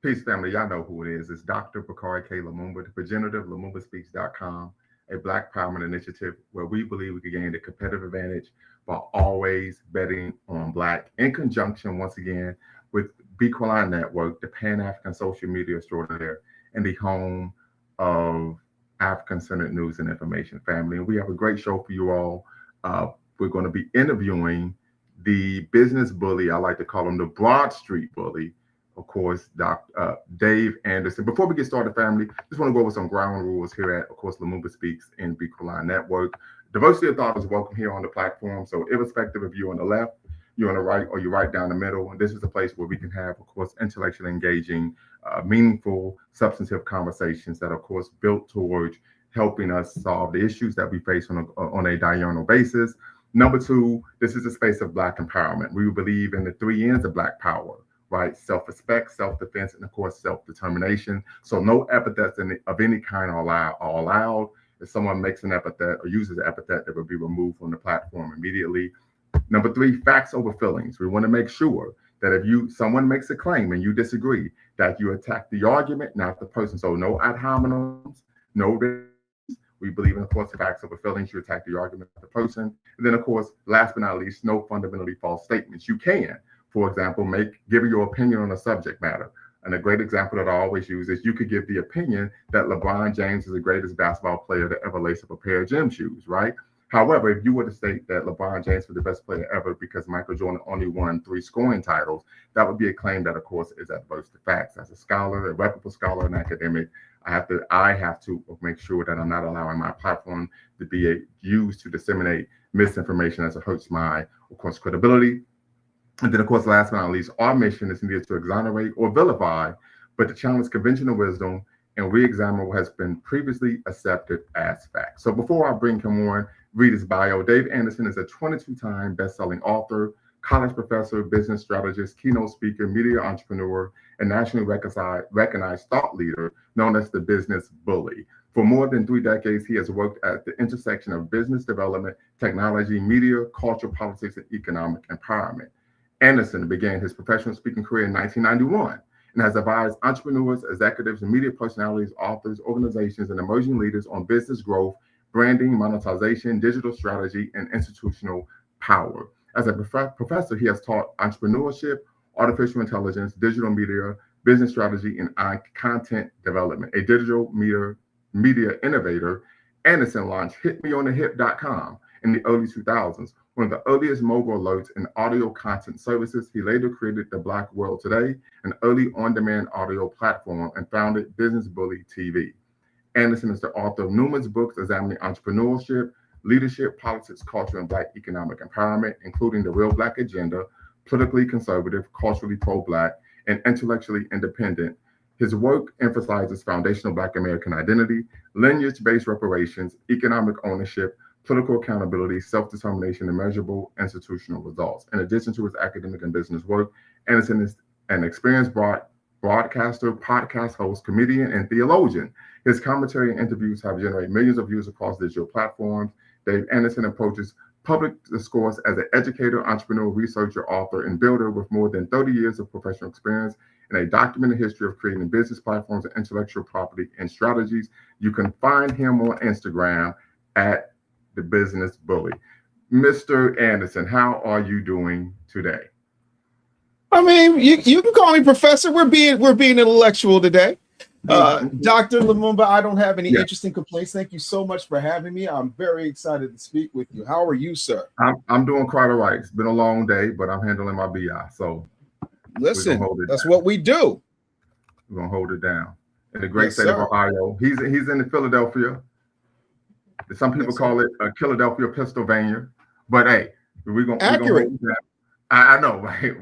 Peace, family. Y'all know who it is. It's Dr. Bakari K. Lumumba, the progenitor of LumumbaSpeaks.com, a Black Empowerment initiative where we believe we can gain a competitive advantage by always betting on Black, in conjunction, once again, with Bequaline Network, the Pan-African social media extraordinaire, and the home of African-centered news and information, family. And we have a great show for you all. We're going to be interviewing the business bully. I like to call him the Broad Street bully, of course, Dave Anderson. Before we get started, family, just want to go over some ground rules here at, of course, Lumumba Speaks and Bequaline Network. Diversity of thought is welcome here on the platform. So irrespective of you on the left, you're on the right, or you're right down the middle, and this is a place where we can have, of course, intellectually engaging, meaningful, substantive conversations that are, of course, built towards helping us solve the issues that we face on a diurnal basis. Number two, this is a space of Black empowerment. We believe in the three N's of Black power, right? Self-respect, self-defense, and of course, self-determination. So no epithets of any kind are allowed. If someone makes an epithet or uses an epithet, that will be removed from the platform immediately. Number three, facts over feelings. We want to make sure that if someone makes a claim and you disagree, that you attack the argument, not the person. So no ad hominems, no. We believe in, of course, facts over feelings. You attack the argument of the person. And then, of course, last but not least, no fundamentally false statements. You can, for example, give your opinion on a subject matter. And a great example that I always use is you could give the opinion that LeBron James is the greatest basketball player to ever lace up a pair of gym shoes, right? However, if you were to state that LeBron James was the best player ever because Michael Jordan only won 3 scoring titles, that would be a claim that, of course, is adverse to facts. As a scholar, a reputable scholar and academic, I have to make sure that I'm not allowing my platform to be used to disseminate misinformation as it hurts my, of course, credibility. And then, of course, last but not least, our mission is neither to exonerate or vilify, but to challenge conventional wisdom and re-examine what has been previously accepted as fact. So before I bring him on, read his bio. Dave Anderson is a 22-time best-selling author, college professor, business strategist, keynote speaker, media entrepreneur, and nationally recognized thought leader known as the Business Bully. For more than 3 decades, he has worked at the intersection of business development, technology, media, culture, politics, and economic empowerment. Anderson began his professional speaking career in 1991 and has advised entrepreneurs, executives, and media personalities, authors, organizations, and emerging leaders on business growth, branding, monetization, digital strategy, and institutional power. As a professor, he has taught entrepreneurship, artificial intelligence, digital media, business strategy, and content development. A digital media innovator, Anderson launched HitMeOnTheHip.com in the early 2000s, one of the earliest mobile alerts and audio content services. He later created The Black World Today, an early on-demand audio platform, and founded Business Bully TV. Anderson is the author of numerous books examining entrepreneurship, leadership, politics, culture, and Black economic empowerment, including The Real Black Agenda, Politically Conservative, Culturally Pro-Black, and Intellectually Independent. His work emphasizes foundational Black American identity, lineage-based reparations, economic ownership, political accountability, self-determination, and measurable institutional results. In addition to his academic and business work, Anderson is an experienced broadcaster, podcast host, comedian, and theologian. His commentary and interviews have generated millions of views across digital platforms. Dave Anderson approaches public discourse as an educator, entrepreneur, researcher, author, and builder with more than 30 years of professional experience and a documented history of creating business platforms and intellectual property and strategies. You can find him on Instagram at The Business Bully. Mr. Anderson, how are you doing today? I mean, you can call me professor. We're being intellectual today. Dr. Lumumba, I don't have any interesting complaints. Thank you so much for having me. I'm very excited to speak with you. How are you, sir? I'm doing quite all right. It's been a long day, but I'm handling my BI. So listen, that's what we do. We're gonna hold it down. In the great state of Ohio. He's in Philadelphia. Some people call it Philadelphia, Pennsylvania. But hey, we're gonna hold it down. I know, right?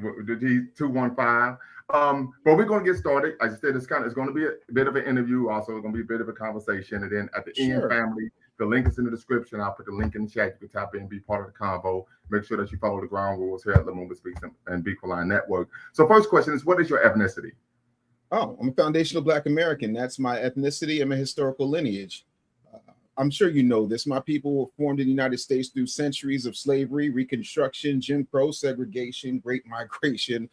215. But we're gonna get started. Like I said, it's going to be a bit of an interview. Also, it's going to be a bit of a conversation. And then at the end, family, the link is in the description. I'll put the link in the chat. You can tap in and be part of the convo. Make sure that you follow the ground rules here at Lumumba Speaks and Bequaline Network. So first question is, what is your ethnicity? Oh, I'm a foundational Black American. That's my ethnicity and my historical lineage. I'm sure you know this. My people were formed in the United States through centuries of slavery, Reconstruction, Jim Crow, segregation, Great Migration,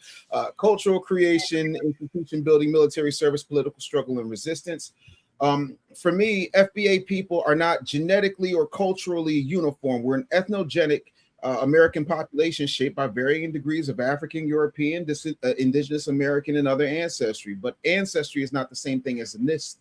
cultural creation, institution building, military service, political struggle, and resistance. For me, FBA people are not genetically or culturally uniform. We're an ethnogenic American population shaped by varying degrees of African, European, Indigenous American, and other ancestry. But ancestry is not the same thing as ethnicity.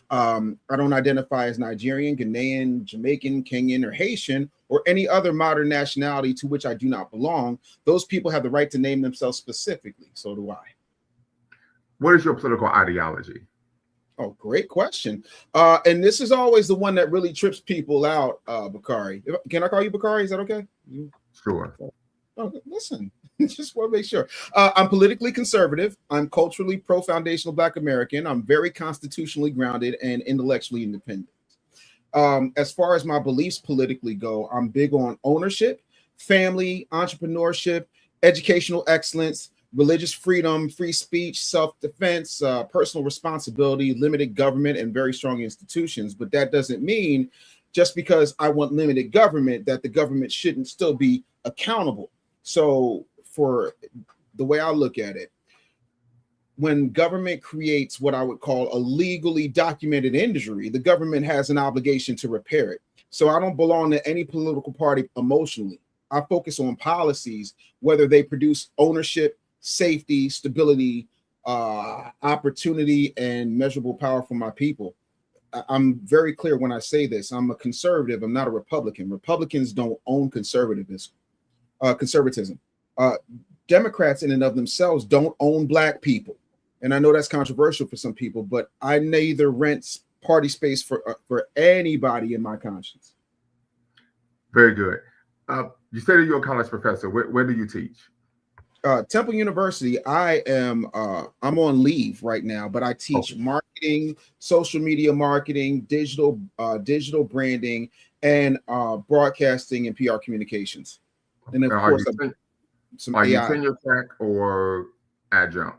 I don't identify as Nigerian, Ghanaian, Jamaican, Kenyan, or Haitian, or any other modern nationality to which I do not belong. Those people have the right to name themselves specifically. So do I. What is your political ideology? Oh, great question. And this is always the one that really trips people out, Bakari. Can I call you Bakari? Is that okay? Sure. Oh, listen, just want to make sure. I'm politically conservative. I'm culturally pro-foundational Black American. I'm very constitutionally grounded and intellectually independent. As far as my beliefs politically go, I'm big on ownership, family, entrepreneurship, educational excellence, religious freedom, free speech, self-defense, personal responsibility, limited government, and very strong institutions. But that doesn't mean just because I want limited government that the government shouldn't still be accountable. So for the way I look at it, when government creates what I would call a legally documented injury, the government has an obligation to repair it. So I don't belong to any political party emotionally. I focus on policies, whether they produce ownership, safety, stability, opportunity, and measurable power for my people. I'm very clear when I say this. I'm a conservative. I'm not a Republican. Republicans don't own conservatism. Democrats in and of themselves don't own Black people. And I know that's controversial for some people, but I neither rent party space for anybody in my conscience. Very good. You said that you're a college professor. Where do you teach? Temple University. I'm on leave right now, but I teach marketing, social media marketing, digital branding, and broadcasting and PR communications. And of course, some are AI. You tenure track or adjunct?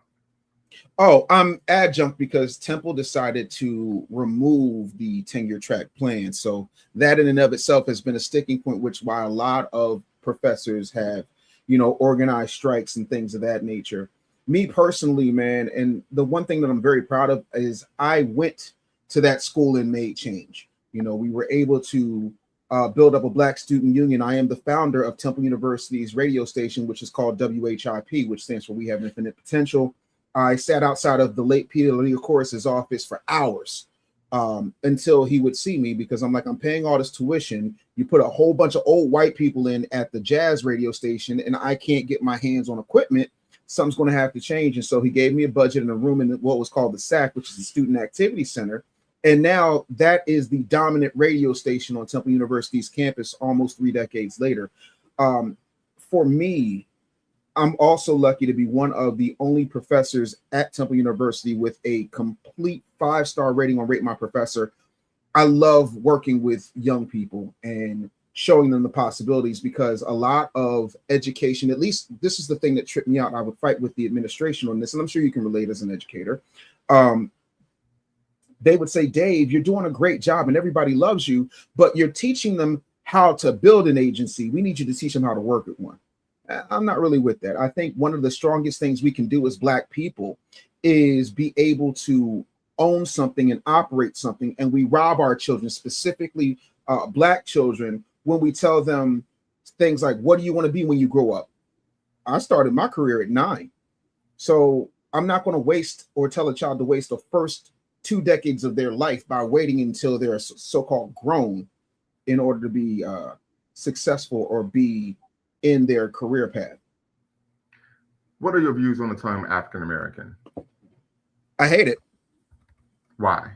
Oh, I'm adjunct because Temple decided to remove the tenure track plan. So that in and of itself has been a sticking point, which why a lot of professors have, organized strikes and things of that nature. Me personally, man, and the one thing that I'm very proud of is I went to that school and made change. We were able to build up a Black student union. I am the founder of Temple University's radio station, which is called WHIP, which stands for We Have Infinite Potential. I sat outside of the late Peter Leocoris' office for hours until he would see me, because I'm paying all this tuition. You put a whole bunch of old white people in at the jazz radio station, and I can't get my hands on equipment. Something's going to have to change. And so he gave me a budget and a room in what was called the SAC, which is the Student Activity Center. And now that is the dominant radio station on Temple University's campus almost 3 decades later. For me, I'm also lucky to be one of the only professors at Temple University with a complete 5-star rating on Rate My Professor. I love working with young people and showing them the possibilities, because a lot of education, at least this is the thing that tripped me out. I would fight with the administration on this, and I'm sure you can relate as an educator. They would say, Dave, you're doing a great job and everybody loves you, but you're teaching them how to build an agency. We need you to teach them how to work at one. I'm not really with that. I think one of the strongest things we can do as Black people is be able to own something and operate something. And we rob our children, specifically Black children, when we tell them things like, what do you want to be when you grow up? I started my career at 9. So I'm not going to waste or tell a child to waste the first 2 decades of their life by waiting until they're so-called grown in order to be successful or be in their career path. What are your views on the term African American? I hate it. Why?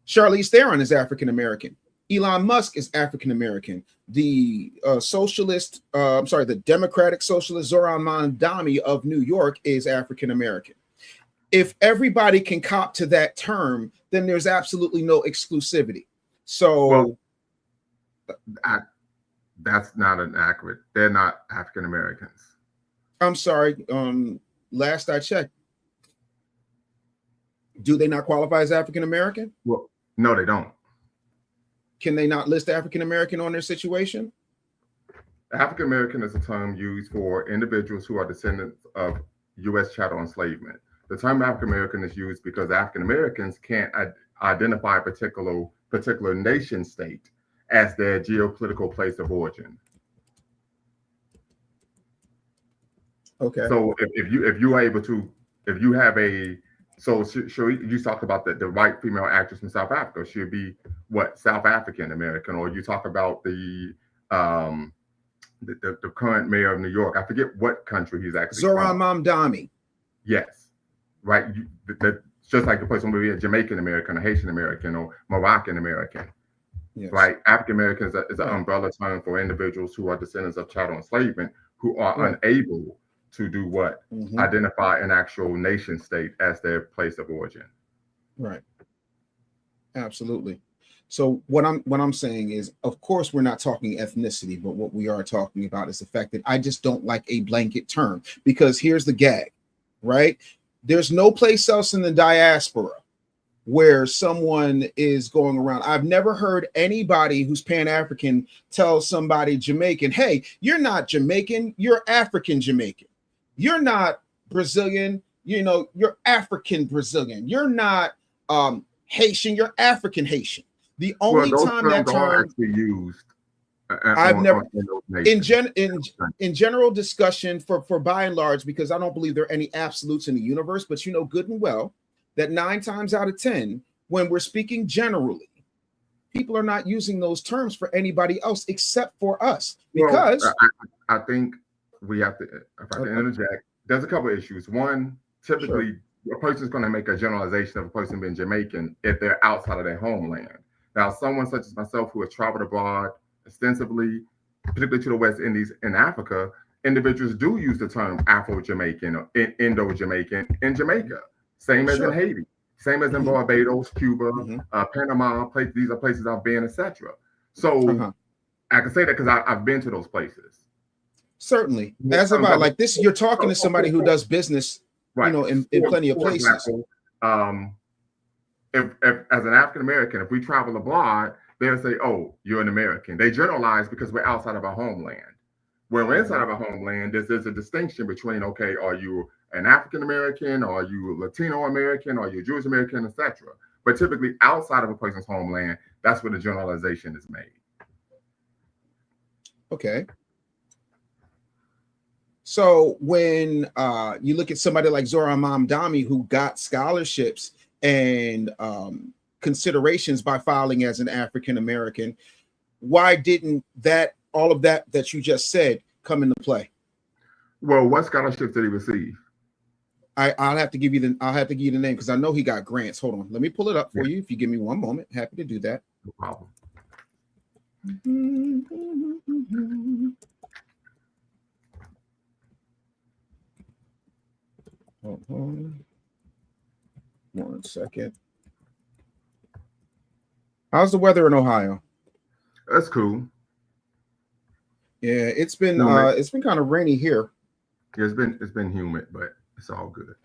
Charlize Theron is African American. Elon Musk is African American. The the Democratic Socialist Zoran Mandami of New York is African American. If everybody can cop to that term, then there's absolutely no exclusivity. So that's not an accurate. They're not African Americans. I'm sorry. Last I checked, do they not qualify as African American? Well, no, they don't. can they not list African American on their situation? African American is a term used for individuals who are descendants of U.S. chattel enslavement. The term African American is used because African Americans can't identify a particular nation state as their geopolitical place of origin. Okay. So if you are able to, if you have a, so you talk about the white female actress from South Africa, she'll be what, South African American, or you talk about the current mayor of New York. I forget what country he's actually Zoran from. Mamdani. Yes, right. Just like the person will be a Jamaican American, or Haitian American, or Moroccan American. Yes. Right. African American is an umbrella term for individuals who are descendants of chattel enslavement who are unable to do what? Identify an actual nation state as their place of origin. Right. Absolutely. So what I'm saying is, of course, we're not talking ethnicity, but what we are talking about is the fact that I just don't like a blanket term, because here's the gag, right? There's no place else in the diaspora where someone is going around. I've never heard anybody who's Pan-African tell somebody Jamaican, hey, you're not Jamaican, you're African Jamaican. You're not Brazilian, you're African Brazilian. You're not Haitian, you're African Haitian. The only time that term actually used, I've never in general discussion for by and large, because I don't believe there are any absolutes in the universe, but you know good and well that 9 times out of 10, when we're speaking generally, people are not using those terms for anybody else except for us. Because I think we have to, if I can interject, there's a couple of issues. One, typically a person's going to make a generalization of a person being Jamaican if they're outside of their homeland. Now, someone such as myself who has traveled abroad extensively, particularly to the West Indies and Africa, individuals do use the term Afro-Jamaican or Indo-Jamaican in Jamaica. Same as in Haiti, same as in Barbados, Cuba, Panama. These are places I've been, etc. So I can say that because I've been to those places. Certainly, as about like this, you're talking to somebody who does business, in plenty of places. Example, if as an African American, if we travel abroad, they'll say, "Oh, you're an American." They generalize because we're outside of our homeland. When we're inside of our homeland, there's a distinction between, okay, are you an African American, or are you Latino American, or are you Jewish American, etc. But typically outside of a person's homeland, that's where the generalization is made. Okay. So when you look at somebody like Zoran Mamdani, who got scholarships and considerations by filing as an African American, why didn't all of that you just said come into play? Well, what scholarships did he receive? I'll have to give you the name, because I know he got grants. Hold on, let me pull it up for you. If you give me one moment, happy to do that. No problem. Hold on 1 second. How's the weather in Ohio? That's cool. Yeah, it's been kind of rainy here. Yeah, it's been humid, but it's all good.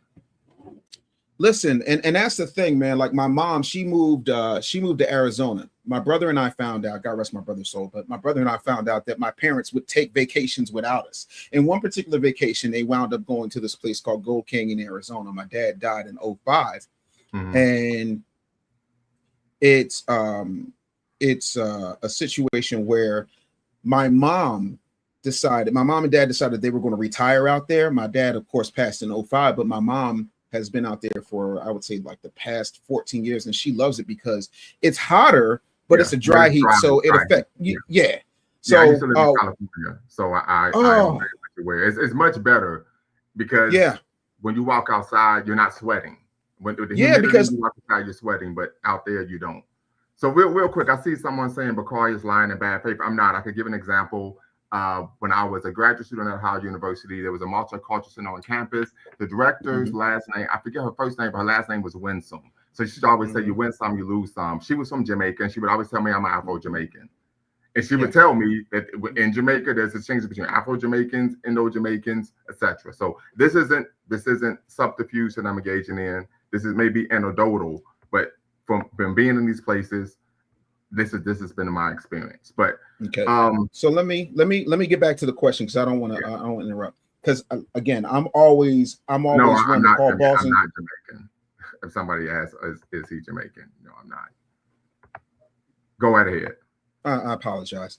Listen, and that's the thing, man. Like my mom, she moved to Arizona. My brother and I found out, God rest my brother's soul, but my brother and I found out that my parents would take vacations without us. In one particular vacation, they wound up going to this place called Gold Canyon, Arizona. My dad died in 2005. And it's a situation where my mom and dad decided they were going to retire out there. My dad, of course, passed in 2005, but my mom has been out there for, I would say, like the past 14 years, and she loves it because it's hotter, but it's a dry heat, so it affects you. Yeah. So I used to live in California, so I don't wear. It's much better because when you walk outside, you're not sweating. Because you walk outside, you're sweating, but out there you don't. So real quick, I see someone saying Bakari is lying in bad faith. I'm not. I could give an example. When I was a graduate student at Ohio University, there was a multicultural center on campus. The director's last name, I forget her first name, but her last name was Winsome. So she'd always say, you win some, you lose some. She was from Jamaica, and she would always tell me I'm Afro-Jamaican. And she would tell me that in Jamaica, there's a distinction between Afro-Jamaicans, Indo-Jamaicans, etc. So this isn't subterfuge that I'm engaging in. This is maybe anecdotal, but from being in these places, this has been my experience. But okay, so let me get back to the question, because I don't want to I don't want to interrupt, because again, I'm always no, one to call balls. I'm not Jamaican. If somebody asks, is he Jamaican? No, I'm not. Go right ahead. I apologize.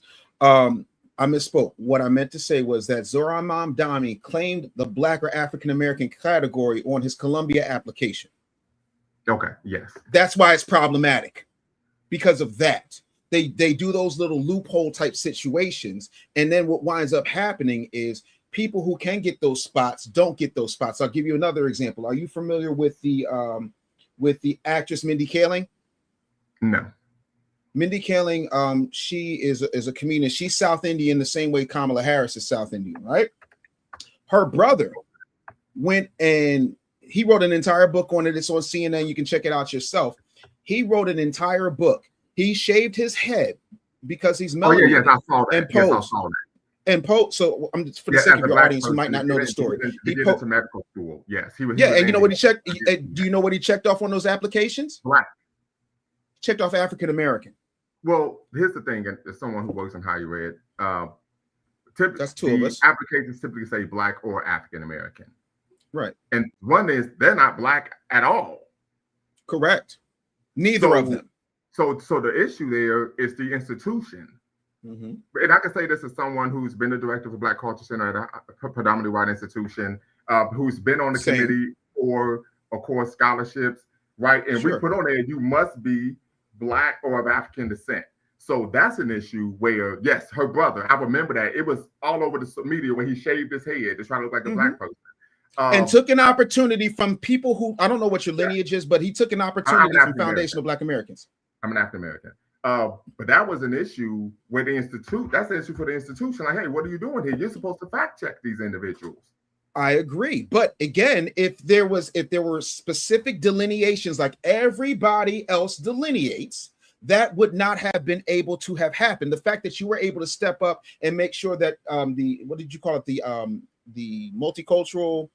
I misspoke. What I meant to say was that Zoran Mamdani claimed the Black or African American category on his Columbia application. Okay, yes. That's why it's problematic, because of that. They do those little loophole type situations, and then what winds up happening is people who can get those spots don't get those spots. I'll give you another example. Are you familiar with the actress Mindy Kaling? No. Mindy Kaling, she is a comedian. She's South Indian the same way Kamala Harris is South Indian, right? Her brother went and he wrote an entire book on it. It's on CNN. You can check it out yourself. He wrote an entire book. He shaved his head because he's melanated. Oh, yes, I saw that. Yes, I saw that. And so I'm just, for the sake of your audience who might not know the story. He did into medical school. Yes, he was. Yeah, and you know what he checked? Do you know what he checked off on those applications? Black. Checked off African American. Well, here's the thing. As someone who works in higher ed, that's two of us. Applications typically say Black or African American. Right. And one is they're not Black at all. Correct. Neither of them. So the issue there is the institution. Mm-hmm. And I can say this as someone who's been the director of the Black Culture Center at a predominantly white institution, who's been on the committee for, of course, scholarships, right? And we put on there, you must be Black or of African descent. So that's an issue where, yes, her brother, I remember that. It was all over the media when he shaved his head to try to look like a Black person. And took an opportunity from people who, I don't know what your lineage is, but he took an opportunity from foundational Black Americans. I'm an African American. But that was an issue where the institute, that's an issue for the institution. Like, hey, what are you doing here? You're supposed to fact check these individuals. I agree. But again, if there were specific delineations like everybody else delineates, that would not have been able to have happened. The fact that you were able to step up and make sure that what did you call it? The multicultural,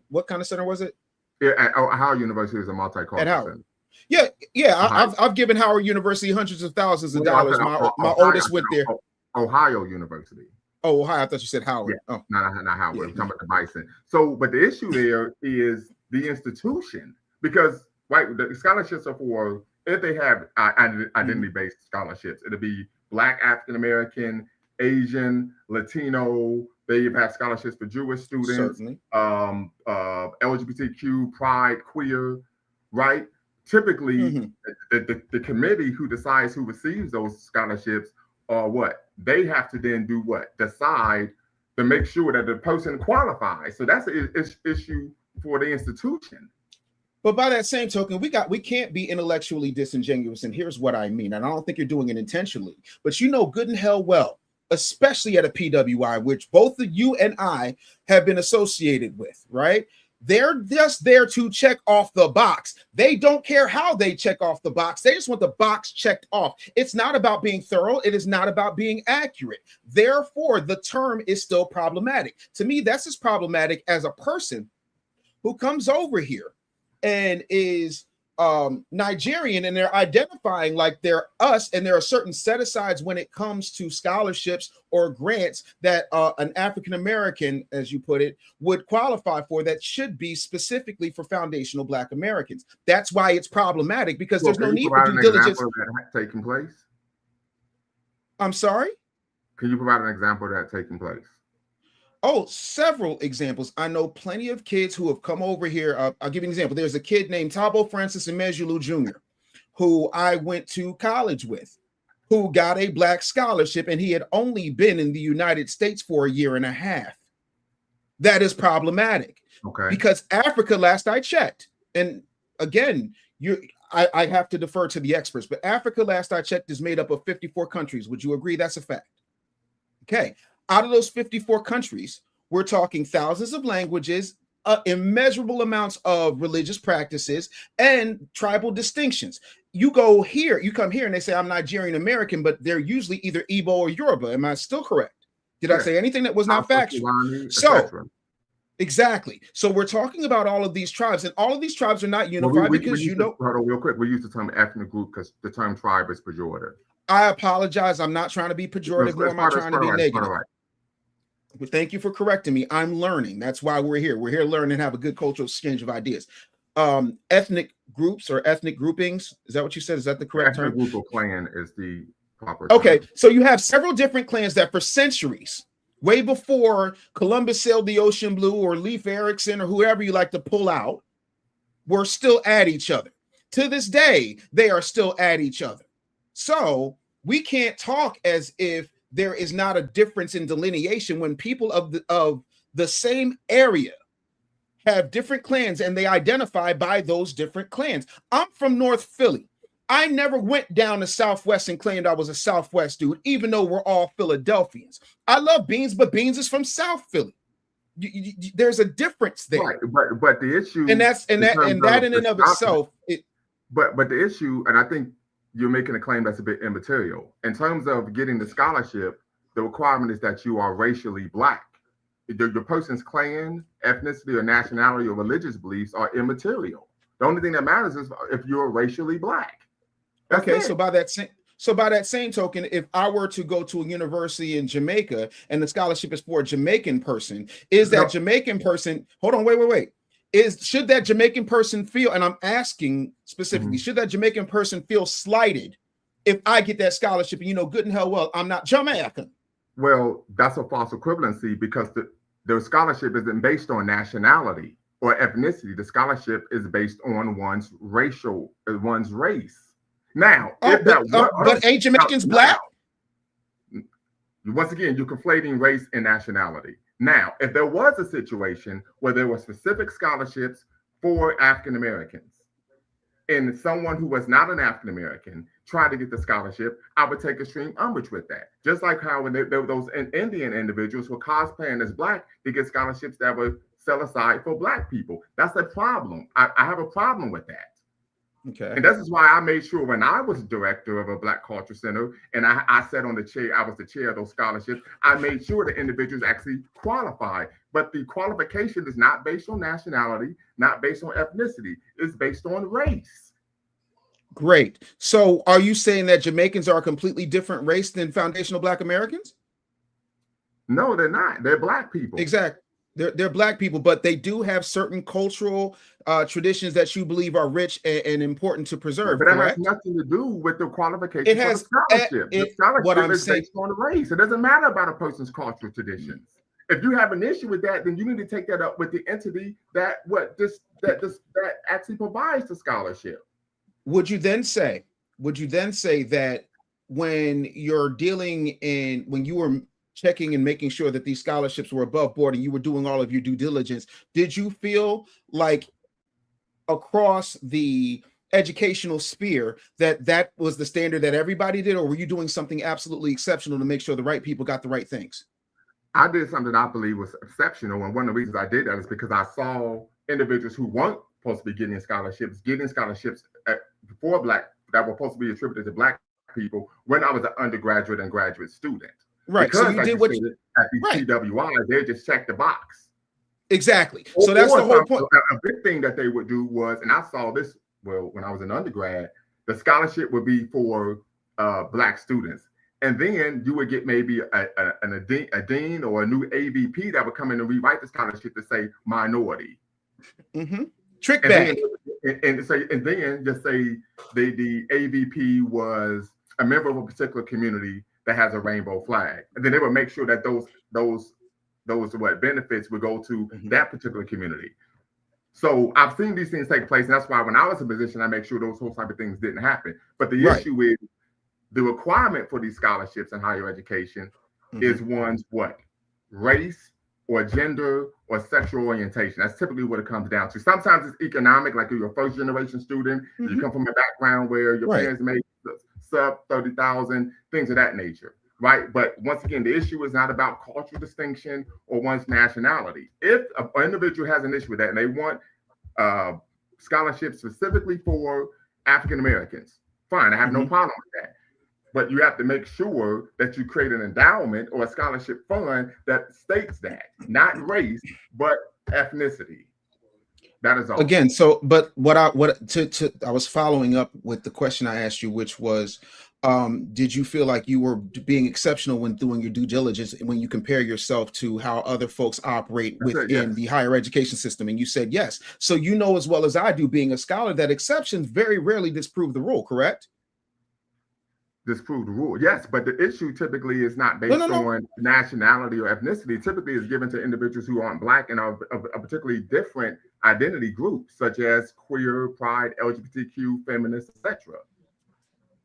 what kind of center was it? Yeah, at Howard University is a multicultural center. Yeah. I've given Howard University hundreds of thousands of dollars. My oldest went there. Ohio University. Oh, Ohio. I thought you said Howard. Yeah. Oh, not Howard. Yeah. I'm talking about the Bison. So, but the issue there is the institution, because the scholarships are for, if they have identity-based scholarships, it'll be Black, African American, Asian, Latino. They have scholarships for Jewish students, certainly. LGBTQ, Pride, queer, right? Typically, the committee who decides who receives those scholarships are what? They have to then do what? Decide to make sure that the person qualifies. So that's an issue for the institution. But by that same token, we can't be intellectually disingenuous. And here's what I mean. And I don't think you're doing it intentionally, but you know good and hell well, especially at a PWI, which both you and I have been associated with, right? They're just there to check off the box. They don't care how they check off the box. They just want the box checked off. It's not about being thorough. It is not about being accurate. Therefore, the term is still problematic. To me, that's as problematic as a person who comes over here and is Nigerian, and they're identifying like they're us, and there are certain set-asides when it comes to scholarships or grants that an African American, as you put it, would qualify for, that should be specifically for foundational Black Americans. That's why it's problematic, because there's no need for due diligence. Taking place? I'm sorry? Can you provide an example of that taking place? Oh, several examples. I know plenty of kids who have come over here. I'll give you an example. There's a kid named Tabo Francis Imejulu Jr., who I went to college with, who got a Black scholarship, and he had only been in the United States for a year and a half. That is problematic. Okay. Because Africa, last I checked, and again, I have to defer to the experts, but Africa, last I checked, is made up of 54 countries. Would you agree that's a fact? Okay. Out of those 54 countries, we're talking thousands of languages, immeasurable amounts of religious practices, and tribal distinctions. You come here and they say, I'm Nigerian American, but they're usually either Igbo or Yoruba. Am I still correct? Did I say anything that was not factual? So Exactly. So we're talking about all of these tribes, and all of these tribes are not unified because hold on real quick. We use the term ethnic group because the term tribe is pejorative. I apologize. I'm not trying to be pejorative, nor am I trying to be negative. But thank you for correcting me. I'm learning. That's why we're here. We're here to learn and have a good cultural exchange of ideas. Ethnic groups or ethnic groupings. Is that what you said? Is that the correct term? Ethnic group or clan is the proper Okay. term. So you have several different clans that for centuries, way before Columbus sailed the ocean blue or Leif Erikson or whoever you like to pull out, were still at each other. To this day, they are still at each other. So we can't talk as if there is not a difference in delineation when people of the same area have different clans and they identify by those different clans. I'm from North Philly. I never went down to Southwest and claimed I was a Southwest dude, even though we're all Philadelphians. I love Beans, but Beans is from South Philly. There's a difference there. Right, but the issue, and that in and of itself, but the issue, and I think you're making a claim that's a bit immaterial in terms of getting the scholarship. The requirement is that you are racially Black. Your person's clan, ethnicity, or nationality or religious beliefs are immaterial. The only thing that matters is if you're racially Black. That's okay. it. So by that same token, if I were to go to a university in Jamaica and the scholarship is for a Jamaican person, is that Jamaican person? Hold on, wait. Should that Jamaican person feel? And I'm asking specifically, should that Jamaican person feel slighted if I get that scholarship? And you know, good and hell well, I'm not Jamaican. Well, that's a false equivalency because the scholarship isn't based on nationality or ethnicity. The scholarship is based on one's race. Now, but ain't Jamaicans Black? Once again, you're conflating race and nationality. Now, if there was a situation where there were specific scholarships for African Americans and someone who was not an African American tried to get the scholarship, I would take extreme umbrage with that. Just like how when there were those Indian individuals who were cosplaying as Black to get scholarships that were set aside for Black people. That's a problem. I have a problem with that. Okay. And this is why I made sure when I was director of a Black Culture Center and I sat on the chair, I was the chair of those scholarships, I made sure the individuals actually qualify. But the qualification is not based on nationality, not based on ethnicity. It's based on race. Great. So are you saying that Jamaicans are a completely different race than foundational Black Americans? No, they're not. They're Black people. Exactly. They're Black people, but they do have certain cultural traditions that you believe are rich and important to preserve. But that has nothing to do with the qualification for the scholarship. The scholarship is based on race. It doesn't matter about a person's cultural traditions. If you have an issue with that, then you need to take that up with the entity that actually provides the scholarship. Would you then say that when you're when you were checking and making sure that these scholarships were above board and you were doing all of your due diligence, did you feel like across the educational sphere that was the standard that everybody did, or were you doing something absolutely exceptional to make sure the right people got the right things? I did something I believe was exceptional, and one of the reasons I did that is because I saw individuals who weren't supposed to be getting scholarships for Black that were supposed to be attributed to Black people when I was an undergraduate and graduate student. Right. Because so you did what you at the TWI, they just checked the box. Exactly. So that's the whole point. A big thing that they would do was, and I saw this when I was an undergrad, the scholarship would be for Black students. And then you would get maybe a dean or a new AVP that would come in and rewrite the scholarship to say minority. Trick bag. And then just say the AVP was a member of a particular community that has a rainbow flag, and then they would make sure that those benefits would go to that particular community. So I've seen these things take place, and that's why when I was in position, I make sure those whole type of things didn't happen. But the issue is the requirement for these scholarships in higher education is one's race or gender or sexual orientation. That's typically what it comes down to. Sometimes it's economic, like you're a first generation student, you come from a background where your parents made sub 30,000, things of that nature, right? But once again, the issue is not about cultural distinction or one's nationality. If an individual has an issue with that and they want scholarships specifically for African Americans, fine, I have no problem with that. But you have to make sure that you create an endowment or a scholarship fund that states that, not race, but ethnicity. That is all. Again, so but I was following up with the question I asked you, which was, did you feel like you were being exceptional when doing your due diligence when you compare yourself to how other folks operate within the higher education system? And you said yes. So you know as well as I do, being a scholar, that exceptions very rarely disprove the rule, correct? Disprove the rule, yes, but the issue typically is not based on nationality or ethnicity. Typically is given to individuals who aren't Black and are a particularly different identity groups, such as queer, pride, LGBTQ, feminists, etc.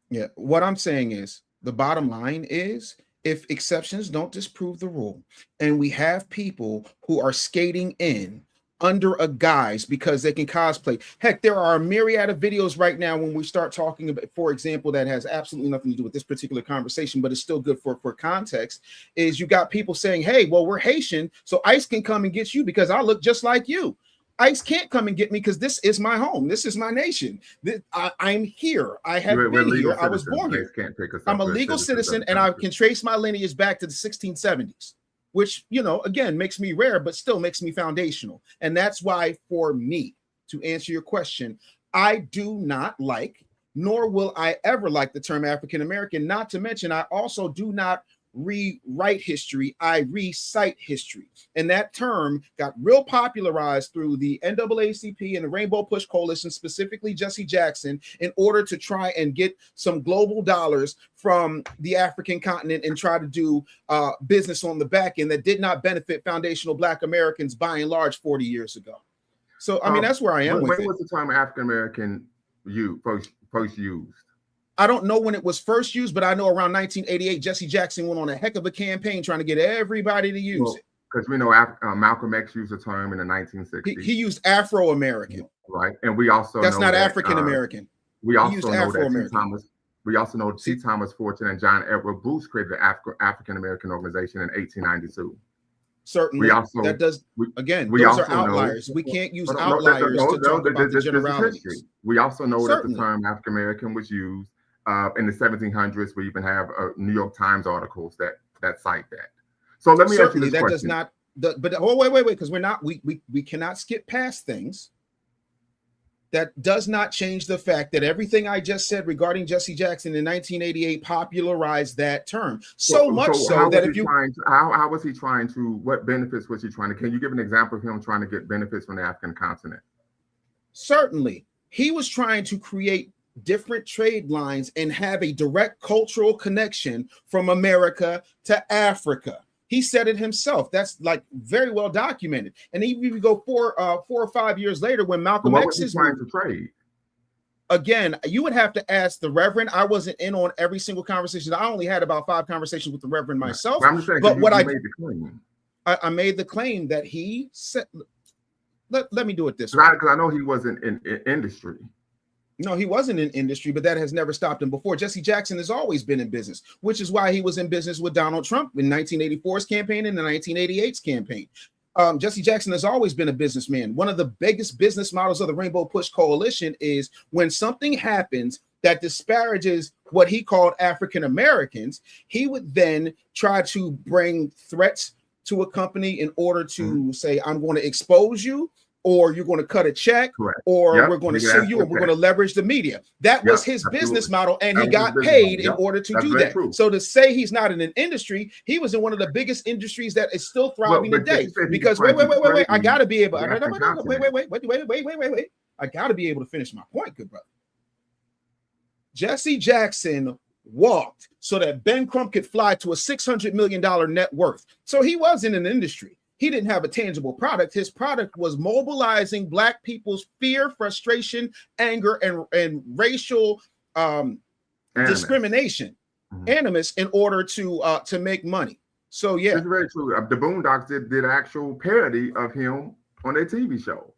Yeah, what I'm saying is the bottom line is, if exceptions don't disprove the rule, and we have people who are skating in under a guise because they can cosplay. Heck, there are a myriad of videos right now when we start talking about, for example, that has absolutely nothing to do with this particular conversation, but it's still good for context, is you got people saying, hey, well, we're Haitian, so ICE can come and get you because I look just like you. ICE can't come and get me because this is my home. This is my nation. I'm here. I have been here. I was born here. I'm a legal citizen, and I can trace my lineage back to the 1670s. Which, you know, again, makes me rare, but still makes me foundational. And that's why, for me, to answer your question, I do not like, nor will I ever like the term African American. Not to mention, I also do not rewrite history. I recite history. And that term got real popularized through the NAACP and the Rainbow Push Coalition, specifically Jesse Jackson, in order to try and get some global dollars from the African continent and try to do business on the back end that did not benefit foundational Black Americans by and large 40 years ago. So, I mean, that's where I am with it. When was the term African American first used? I don't know when it was first used, but I know around 1988, Jesse Jackson went on a heck of a campaign trying to get everybody to use it. Because we know Malcolm X used the term in the 1960s. He used Afro-American. Right. And we also That's not African-American. We also know that T. Thomas Fortune and John Edward Bruce created the African-American organization in 1892. Certainly. Those are outliers. We can't use outliers to talk about the generalities. We also know that the term African-American was used in the 1700s. We even have New York Times articles that cite that. So let me ask you this question. Does not. Wait, because we cannot skip past things. That does not change the fact that everything I just said regarding Jesse Jackson in 1988 popularized that term. So much so that if you how was he trying to? What benefits was he trying to? Can you give an example of him trying to get benefits from the African continent? Certainly, he was trying to create different trade lines and have a direct cultural connection from America to Africa. He said it himself. That's like very well documented. And even if you go 4 or 5 years later, when Malcolm X is trying to trade. Again, you would have to ask the Reverend. I wasn't in on every single conversation. I only had about 5 conversations with the Reverend myself. Well, I'm just saying, but what I made the claim that he said. Let me do it this way. Because I know he wasn't in industry. No, he wasn't in industry, but that has never stopped him before. Jesse Jackson has always been in business, which is why he was in business with Donald Trump in 1984's campaign and the 1988's campaign. Jesse Jackson has always been a businessman. One of the biggest business models of the Rainbow Push Coalition is when something happens that disparages what he called African Americans, he would then try to bring threats to a company in order to say, I'm going to expose you, or you're going to cut a check, or we're going to sue you, and we're going to leverage the media. That was his business model, and he got paid in order to do that. True. So to say he's not in an industry, he was in one of the biggest industries that is still thriving today. Because wait, I got to be able. Wait. I got to be able to finish my point, good brother. Jesse Jackson walked so that Ben Crump could fly to a $600 million net worth. So he was in an industry. He didn't have a tangible product. His product was mobilizing Black people's fear, frustration, anger, and racial discrimination, animus, in order to make money. So yeah, it's very true. The Boondocks did actual parody of him on their TV show.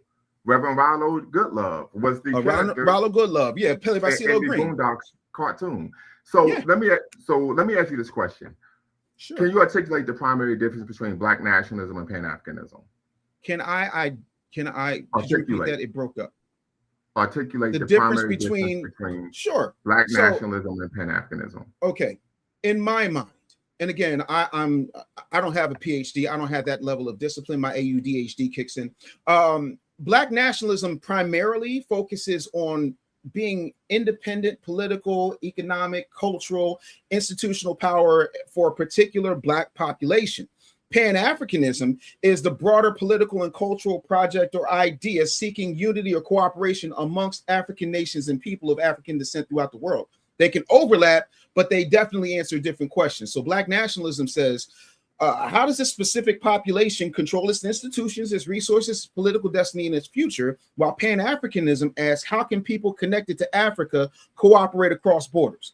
Reverend Rollo Goodlove was the character. Rollo Goodlove, yeah, played by CeeLo Green. Boondocks cartoon. So let me ask you this question. Sure. Can you articulate the primary difference between Black nationalism and Pan-Africanism? Can I articulate that? It broke up. Articulate the difference between Black nationalism and Pan-Africanism. Okay. In my mind, and again, I don't have a PhD. I don't have that level of discipline. My AUDHD kicks in. Black nationalism primarily focuses on being independent, political, economic, cultural, institutional power for a particular Black population. Pan-Africanism is the broader political and cultural project or idea seeking unity or cooperation amongst African nations and people of African descent throughout the world. They can overlap, but they definitely answer different questions. So Black nationalism says, how does this specific population control its institutions, its resources, its political destiny, and its future? While Pan-Africanism asks, how can people connected to Africa cooperate across borders?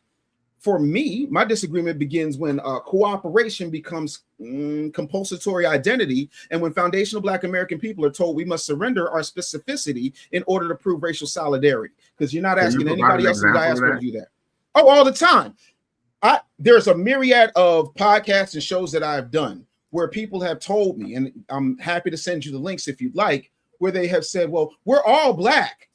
For me, my disagreement begins when cooperation becomes compulsory identity, and when foundational Black American people are told we must surrender our specificity in order to prove racial solidarity. Because you're not asking anybody else in the diaspora to do that. Oh, all the time. There's a myriad of podcasts and shows that I've done where people have told me, and I'm happy to send you the links if you'd like, where they have said, well, we're all Black.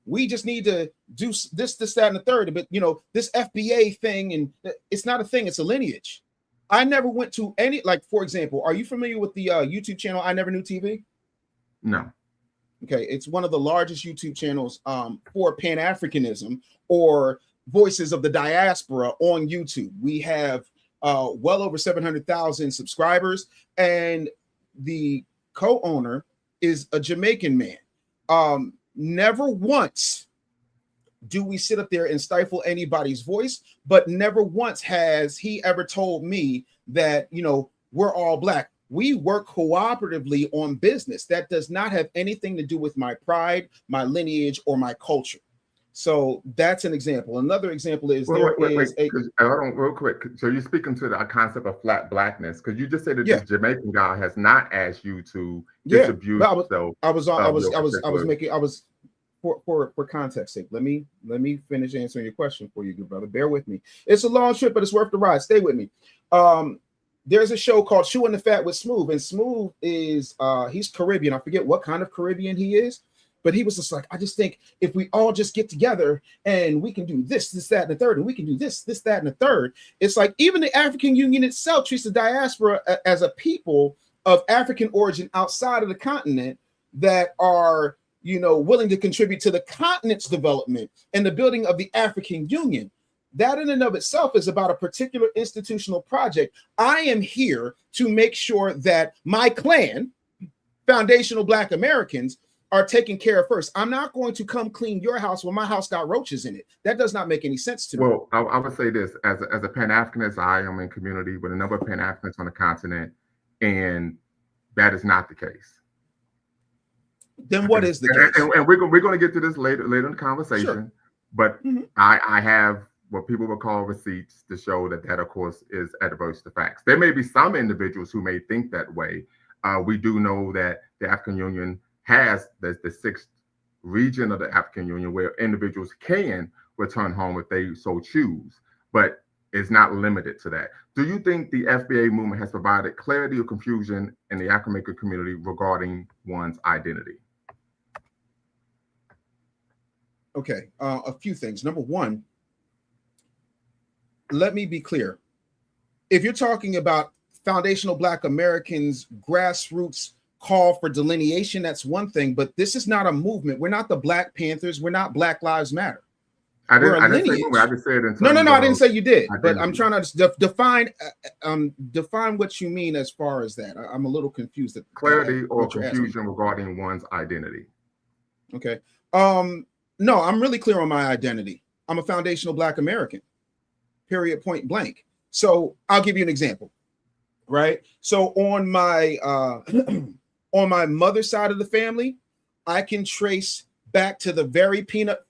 We just need to do this, that, and the third. But, this FBA thing, and it's not a thing. It's a lineage. I never went to any, like, for example, are you familiar with the YouTube channel I Never Knew TV? No. Okay. It's one of the largest YouTube channels for Pan-Africanism or Voices of the Diaspora on YouTube. We have well over 700,000 subscribers, and the co-owner is a Jamaican man. Never once do we sit up there and stifle anybody's voice, but never once has he ever told me that, we're all Black. We work cooperatively on business. That does not have anything to do with my pride, my lineage, or my culture. So that's an example. Another example is real quick. So you're speaking to the concept of flat Blackness, because you just said that this Jamaican guy has not asked you to distribute. For context sake. Let me finish answering your question for you, good brother. Bear with me. It's a long trip, but it's worth the ride. Stay with me. There's a show called Chewing the Fat with Smooth, and Smooth is he's Caribbean. I forget what kind of Caribbean he is. But he was just like, I just think if we all just get together and we can do this, that, and the third, and we can do this, that, and the third. It's like even the African Union itself treats the diaspora as a people of African origin outside of the continent that are, willing to contribute to the continent's development and the building of the African Union. That in and of itself is about a particular institutional project. I am here to make sure that my clan, foundational Black Americans, are taken care of first. I'm not going to come clean your house when my house got roaches in it. That does not make any sense to me. Well, I would say this, as a Pan-Africanist, I am in community with a number of Pan-Africanists on the continent, and that is not the case. Then what is the case? And we're going to get to this later in the conversation, sure. But I have what people would call receipts to show that of course, is adverse to facts. There may be some individuals who may think that way. We do know that the African Union has the sixth region of the African Union where individuals can return home if they so choose, but it's not limited to that. Do you think the FBA movement has provided clarity or confusion in the African American community regarding one's identity? Okay, a few things. Number one, let me be clear. If you're talking about foundational Black Americans, grassroots call for delineation, that's one thing, but this is not a movement. We're not the Black Panthers. We're not Black Lives Matter. I didn't say movement. I just said no, I didn't say you did, but I'm trying to define what you mean as far as that. I'm a little confused. Clarity or confusion regarding one's identity. Okay. No, I'm really clear on my identity. I'm a foundational Black American, period, point blank. So I'll give you an example, right? So on my on my mother's side of the family, I can trace back to the very peanut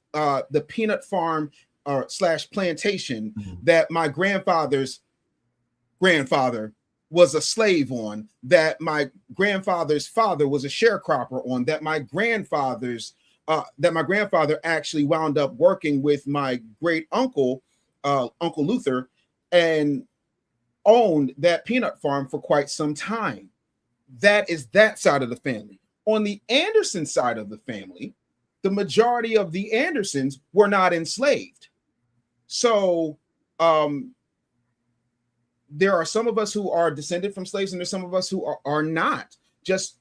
farm / plantation that my grandfather's grandfather was a slave on, that my grandfather's father was a sharecropper on, that my grandfather actually wound up working with my great uncle, Uncle Luther, and owned that peanut farm for quite some time. That is that side of the family. On the Anderson side of the family, the majority of the Andersons were not enslaved. So there are some of us who are descended from slaves, and there's some of us who are not. Just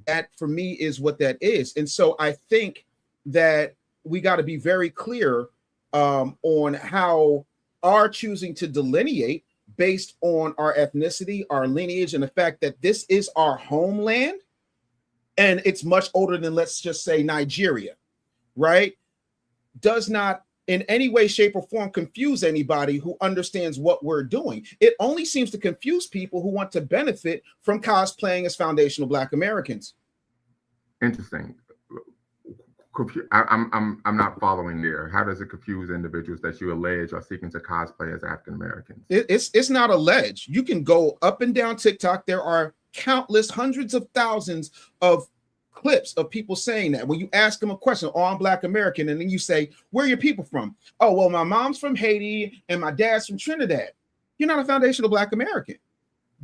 that, for me, is what that is. And so I think that we got to be very clear on how our choosing to delineate based on our ethnicity, our lineage, and the fact that this is our homeland, and it's much older than, let's just say, Nigeria, right? Does not in any way, shape, or form confuse anybody who understands what we're doing. It only seems to confuse people who want to benefit from cosplaying as foundational Black Americans. Interesting. I'm not following there. How does it confuse individuals that you allege are seeking to cosplay as African Americans? It's not alleged. You can go up and down TikTok. There are countless, hundreds of thousands of clips of people saying that. When you ask them a question, oh, I'm Black American, and then you say, where are your people from? Oh, well, my mom's from Haiti and my dad's from Trinidad. You're not a foundational Black American.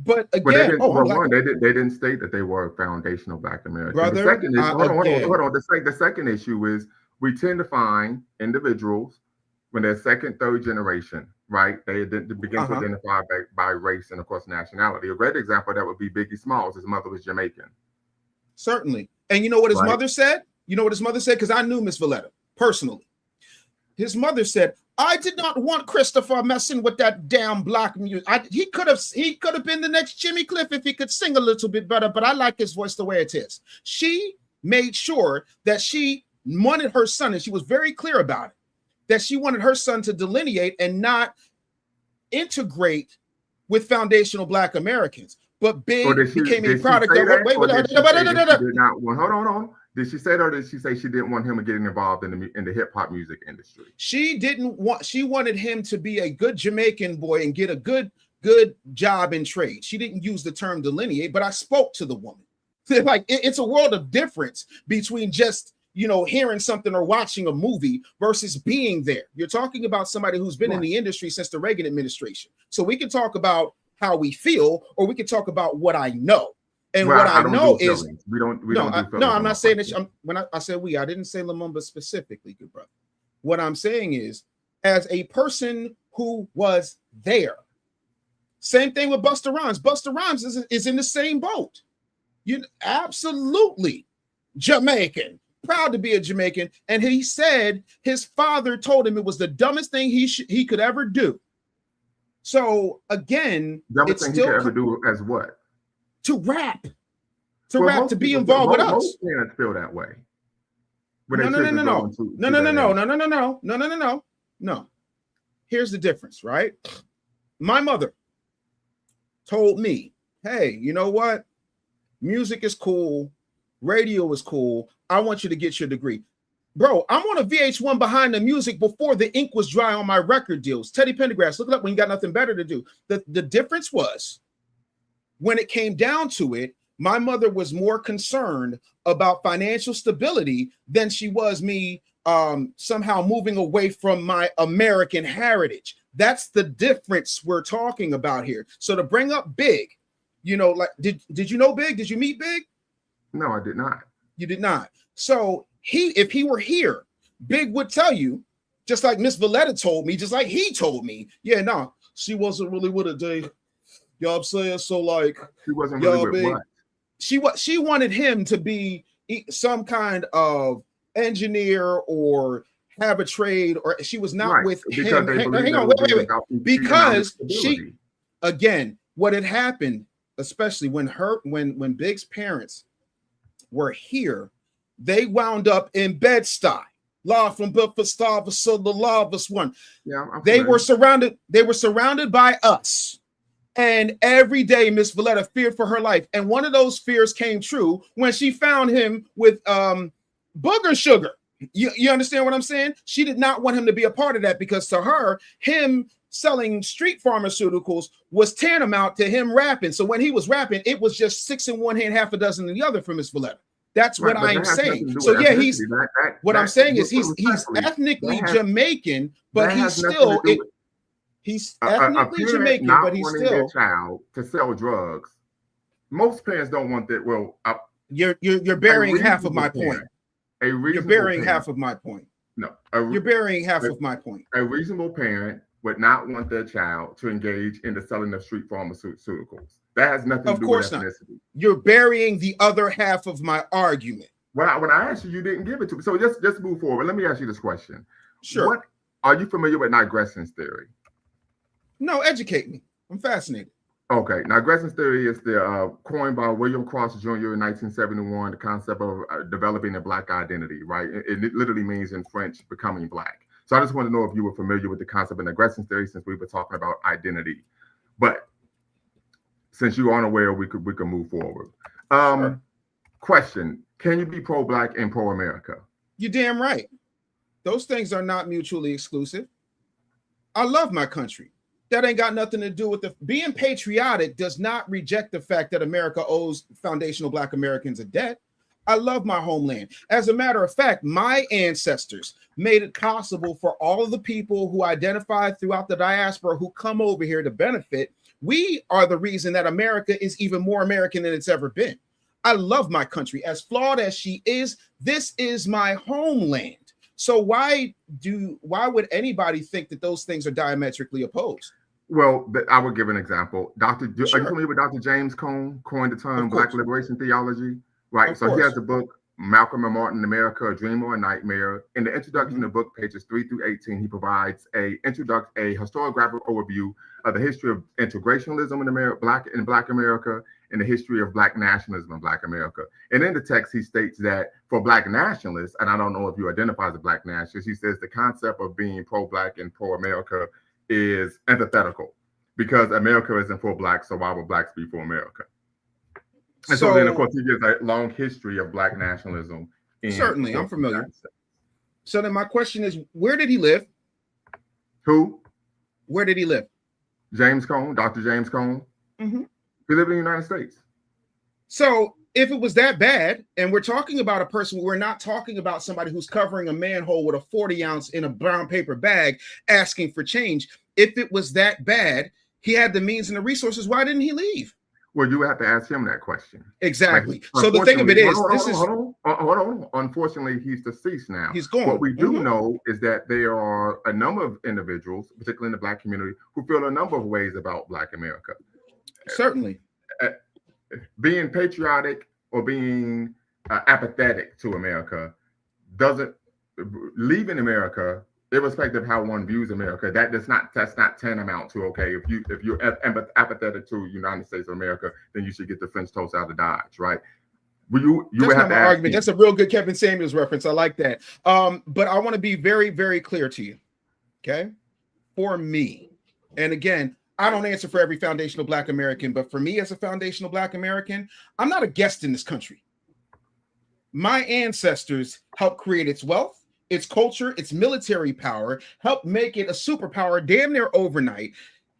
But again, they didn't state that they were foundational Black Americans. Brother, the second issue, hold on. The second issue is we tend to find individuals when they're second, third generation, right? They begin to identify by race and, of course, nationality. A great example of that would be Biggie Smalls. His mother was Jamaican. Certainly. And you know what his mother said? You know what his mother said? Because I knew Miss Valletta personally. His mother said, I did not want Christopher messing with that damn Black music. He could have been the next Jimmy Cliff if he could sing a little bit better, but I like his voice the way it is. She made sure that she wanted her son, and she was very clear about it, that she wanted her son to delineate and not integrate with foundational Black Americans. But Big became a product of hold on. Did she say that, or did she say she didn't want him getting involved in the hip hop music industry? She wanted him to be a good Jamaican boy and get a good job in trade. She didn't use the term delineate, but I spoke to the woman. Like it's a world of difference between just, hearing something or watching a movie versus being there. You're talking about somebody who's been in the industry since the Reagan administration. So we can talk about how we feel, or we can talk about what I know. And what I know is I'm not saying that. When I said we, I didn't say Lumumba specifically, good brother. What I'm saying is, as a person who was there, same thing with Busta Rhymes. Busta Rhymes is in the same boat. You absolutely Jamaican, proud to be a Jamaican, and he said his father told him it was the dumbest thing he could ever do. So again, dumbest thing he could ever do as what? To rap, to be involved with us. Most parents feel that way. No. Here's the difference, right? My mother told me, hey, you know what? Music is cool. Radio is cool. I want you to get your degree. Bro, I'm on a VH1 behind the music before the ink was dry on my record deals. Teddy Pendergrass, look it up when you got nothing better to do. The difference was, when it came down to it, my mother was more concerned about financial stability than she was me somehow moving away from my American heritage. That's the difference we're talking about here. So to bring up Big, like, did you know Big? Did you meet Big? No, I did not. You did not. So if he were here, Big would tell you, just like Miss Valletta told me, just like he told me, yeah, no, she wasn't really with it, Dave. You know what I'm saying? So like, she wasn't really with what? She wanted him to be some kind of engineer or have a trade, or she was not with him. Hang on, wait. Because she, again, what had happened, especially when Big's parents were here, they wound up in Bed-Stuy. Law from Bedford-Stuyvesant, so the lawless one. Yeah, they were surrounded by us. And every day, Miss Valletta feared for her life. And one of those fears came true when she found him with booger sugar. You understand what I'm saying? She did not want him to be a part of that, because to her, him selling street pharmaceuticals was tantamount to him rapping. So when he was rapping, it was just 6 in one hand, half a dozen in the other for Miss Valletta. That's what I'm saying. So yeah, he's ethnically Jamaican, but he's still he's ethnically Jamaican, but he's still their child to sell drugs. Most parents don't want that. Well, you're burying half of my point. You're burying half of my point. No, you're burying half of my point. A reasonable parent would not want their child to engage in the selling of street pharmaceuticals. That has nothing to do with ethnicity. You're burying the other half of my argument. When I asked you, you didn't give it to me. So just move forward. Let me ask you this question. Sure. What are you familiar with Nigressen's theory? No, educate me. I'm fascinated. Okay, Nigressen's theory is the coined by William Cross Jr. in 1971, the concept of developing a Black identity, right? It literally means in French, becoming Black. So I just want to know if you were familiar with the concept of Nigressen's theory, since we were talking about identity. But since you aren't aware, we could move forward. Sure. Question: can you be pro-Black and pro-America? You're damn right. Those things are not mutually exclusive. I love my country. That ain't got nothing to do with being patriotic. Does not reject the fact that America owes foundational Black Americans a debt. I love my homeland. As a matter of fact, my ancestors made it possible for all of the people who identify throughout the diaspora who come over here to benefit. We are the reason that America is even more American than it's ever been. I love my country. As flawed as she is, this is my homeland. So why would anybody think that those things are diametrically opposed? Well, I would give an example. Sure. Are you familiar with Dr. James Cone, coined the term Black liberation theology? Right. So he has a book, Malcolm and Martin, America, A Dream or a Nightmare. In the introduction to the book, pages 3 through 18, he provides a historiographic overview of the history of integrationism in Black America and the history of Black nationalism in Black America. And in the text, he states that for Black nationalists, and I don't know if you identify as a Black nationalist, he says the concept of being pro-Black and pro-America is antithetical because America isn't for Blacks, so why would Blacks be for America? And so then, of course, he gives a long history of Black nationalism. Certainly, I'm familiar. So then my question is, where did he live? Who? Where did he live? James Cone, Dr. James Cone. Mm-hmm. He lived in the United States. So if it was that bad, and we're talking about a person, we're not talking about somebody who's covering a manhole with a 40 ounce in a brown paper bag asking for change. If it was that bad, he had the means and the resources. Why didn't he leave? Well, you have to ask him that question. Exactly. So the thing of it is, hold on. Unfortunately, he's deceased now. He's gone. What we do know is that there are a number of individuals, particularly in the Black community, who feel a number of ways about Black America. Certainly. Being patriotic or being apathetic to America doesn't leaving America, irrespective of how one views America, that's not tantamount to okay. If you're apathetic to United States of America, then you should get the French toast out of Dodge, right? You would have to argument. That's a real good Kevin Samuels reference. I like that. But I want to be very, very clear to you. Okay, for me, and again, I don't answer for every foundational Black American, but for me as a foundational Black American, I'm not a guest in this country. My ancestors helped create its wealth, its culture, its military power, helped make it a superpower damn near overnight,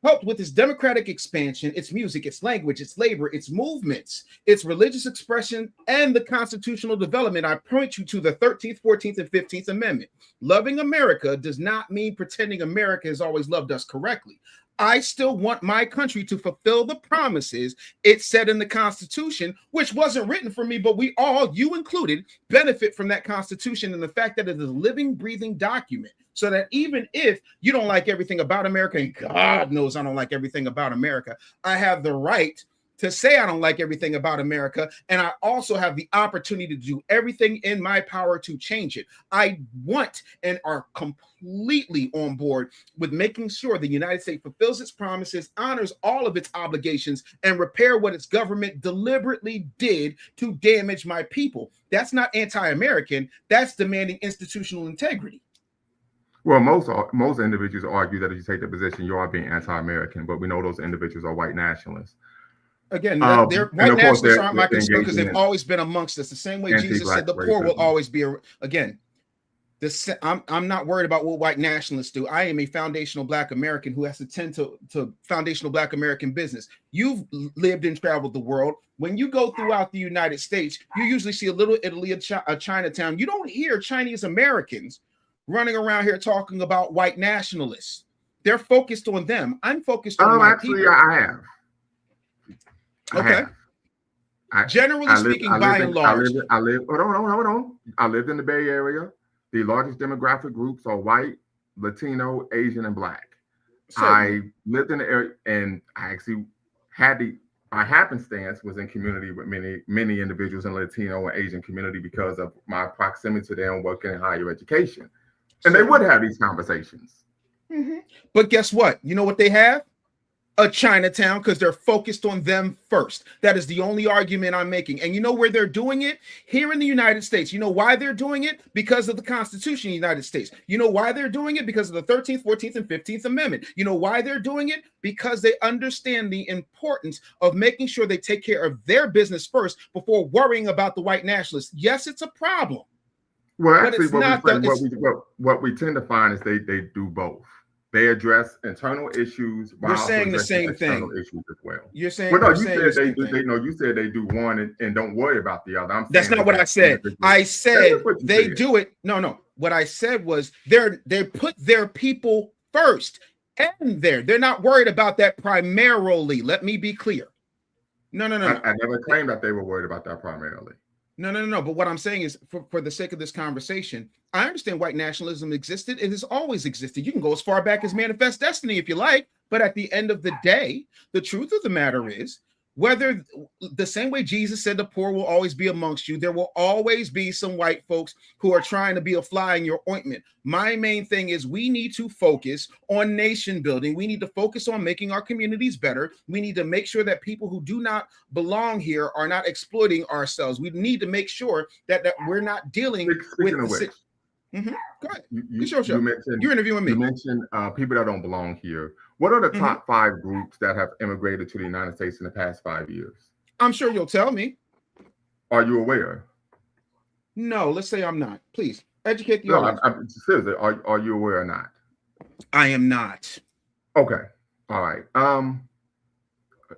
helped with its democratic expansion, its music, its language, its labor, its movements, its religious expression, and the constitutional development. I point you to the 13th, 14th, and 15th Amendment. Loving America does not mean pretending America has always loved us correctly. I still want my country to fulfill the promises it said in the Constitution, which wasn't written for me, but we all, you included, benefit from that Constitution and the fact that it is a living, breathing document. So that even if you don't like everything about America, and God knows I don't like everything about America, I have the right to say I don't like everything about America, and I also have the opportunity to do everything in my power to change it. I want and are completely on board with making sure the United States fulfills its promises, honors all of its obligations, and repair what its government deliberately did to damage my people. That's not anti-American. That's demanding institutional integrity. Well, most individuals argue that if you take the position, you are being anti-American, but we know those individuals are white nationalists. Again, white nationalists aren't my concern because they've always been amongst us. The same way Jesus said the poor will always be. Again, I'm not worried about what white nationalists do. I am a foundational Black American who has to tend to foundational Black American business. You've lived and traveled the world. When you go throughout the United States, you usually see a little Italy, a Chinatown. You don't hear Chinese Americans running around here talking about white nationalists. They're focused on them. I'm focused on my people. I have. Okay. Generally speaking, by and large. Hold on. I lived in the Bay Area. The largest demographic groups are white, Latino, Asian, and Black. I lived in the area, and I actually had by happenstance was in community with many individuals in the Latino and Asian community because of my proximity to them working in higher education. And they would have these conversations. But guess what? You know what they have? A Chinatown, because they're focused on them first. That is the only argument I'm making. And you know where they're doing it? Here in the United States. You know why they're doing it? Because of the Constitution of the United States. You know why they're doing it? Because of the 13th, 14th, and 15th Amendment. You know why they're doing it? Because they understand the importance of making sure they take care of their business first before worrying about the white nationalists. Yes, it's a problem. Well, actually, what we tend to find is they do both. They address internal issues. You're saying the same thing. Issues as well. You're saying. Well, no, you said they do. You said they do one and don't worry about the other. That's not what I said. I said they do it. No. What I said was they put their people first, and they're not worried about that primarily. Let me be clear. No. I never claimed that they were worried about that primarily. No. But what I'm saying is, for the sake of this conversation, I understand white nationalism existed. It has always existed. You can go as far back as Manifest Destiny if you like. But at the end of the day, the truth of the matter is, whether the same way Jesus said the poor will always be amongst you, there will always be some white folks who are trying to be a fly in your ointment. My main thing is we need to focus on nation building. We need to focus on making our communities better. We need to make sure that people who do not belong here are not exploiting ourselves. We need to make sure that we're not dealing with the Go ahead. You're interviewing me. You mentioned people that don't belong here. What are the top 5 groups that have immigrated to the United States in the past 5 years? I'm sure you'll tell me. Are you aware? No, let's say I'm not. Please educate the audience. I'm seriously. Are you aware or not? I am not. Okay. All right. All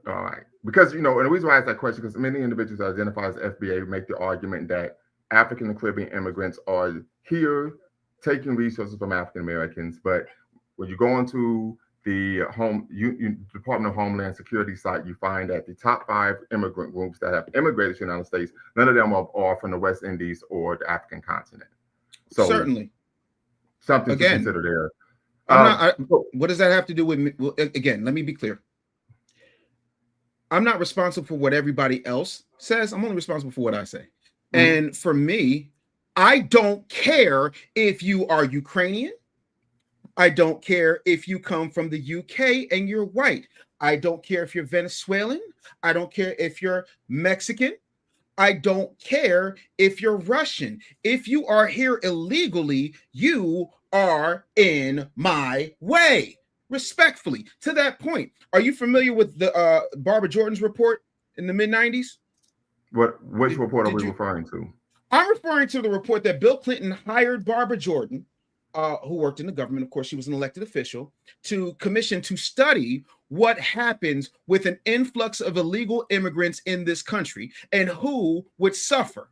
right. Because and the reason why I asked that question because many individuals that identify as FBA make the argument that African and Caribbean immigrants are here taking resources from African Americans, but when you go into the Department of Homeland Security site, you find that the top 5 immigrant groups that have immigrated to the United States, none of them are from the West Indies or the African continent. So certainly, something to consider there. What does that have to do with me? Well, again, let me be clear. I'm not responsible for what everybody else says. I'm only responsible for what I say. And for me, I don't care if you are Ukrainian. I don't care if you come from the UK and you're white. I don't care if you're Venezuelan. I don't care if you're Mexican. I don't care if you're Russian. If you are here illegally, you are in my way. Respectfully, to that point, are you familiar with the Barbara Jordan's report in the mid-90s? Which report are we referring to? I'm referring to the report that Bill Clinton hired Barbara Jordan, who worked in the government. Of course, she was an elected official, to commission to study what happens with an influx of illegal immigrants in this country and who would suffer.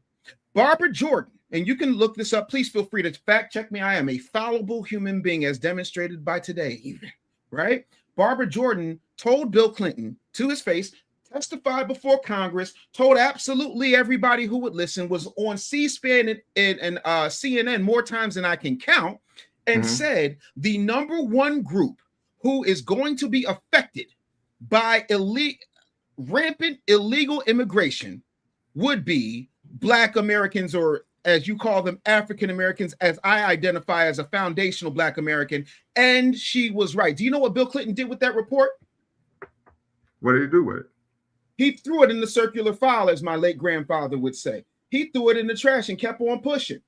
Barbara Jordan, and you can look this up. Please feel free to fact check me. I am a fallible human being, as demonstrated by today, even, right? Barbara Jordan told Bill Clinton to his face, testified before Congress, told absolutely everybody who would listen, was on C-SPAN and CNN more times than I can count, and said the number one group who is going to be affected by rampant illegal immigration would be Black Americans, or as you call them, African Americans, as I identify as a foundational Black American. And she was right. Do you know what Bill Clinton did with that report? What did he do with it? He threw it in the circular file, as my late grandfather would say. He threw it in the trash and kept on pushing.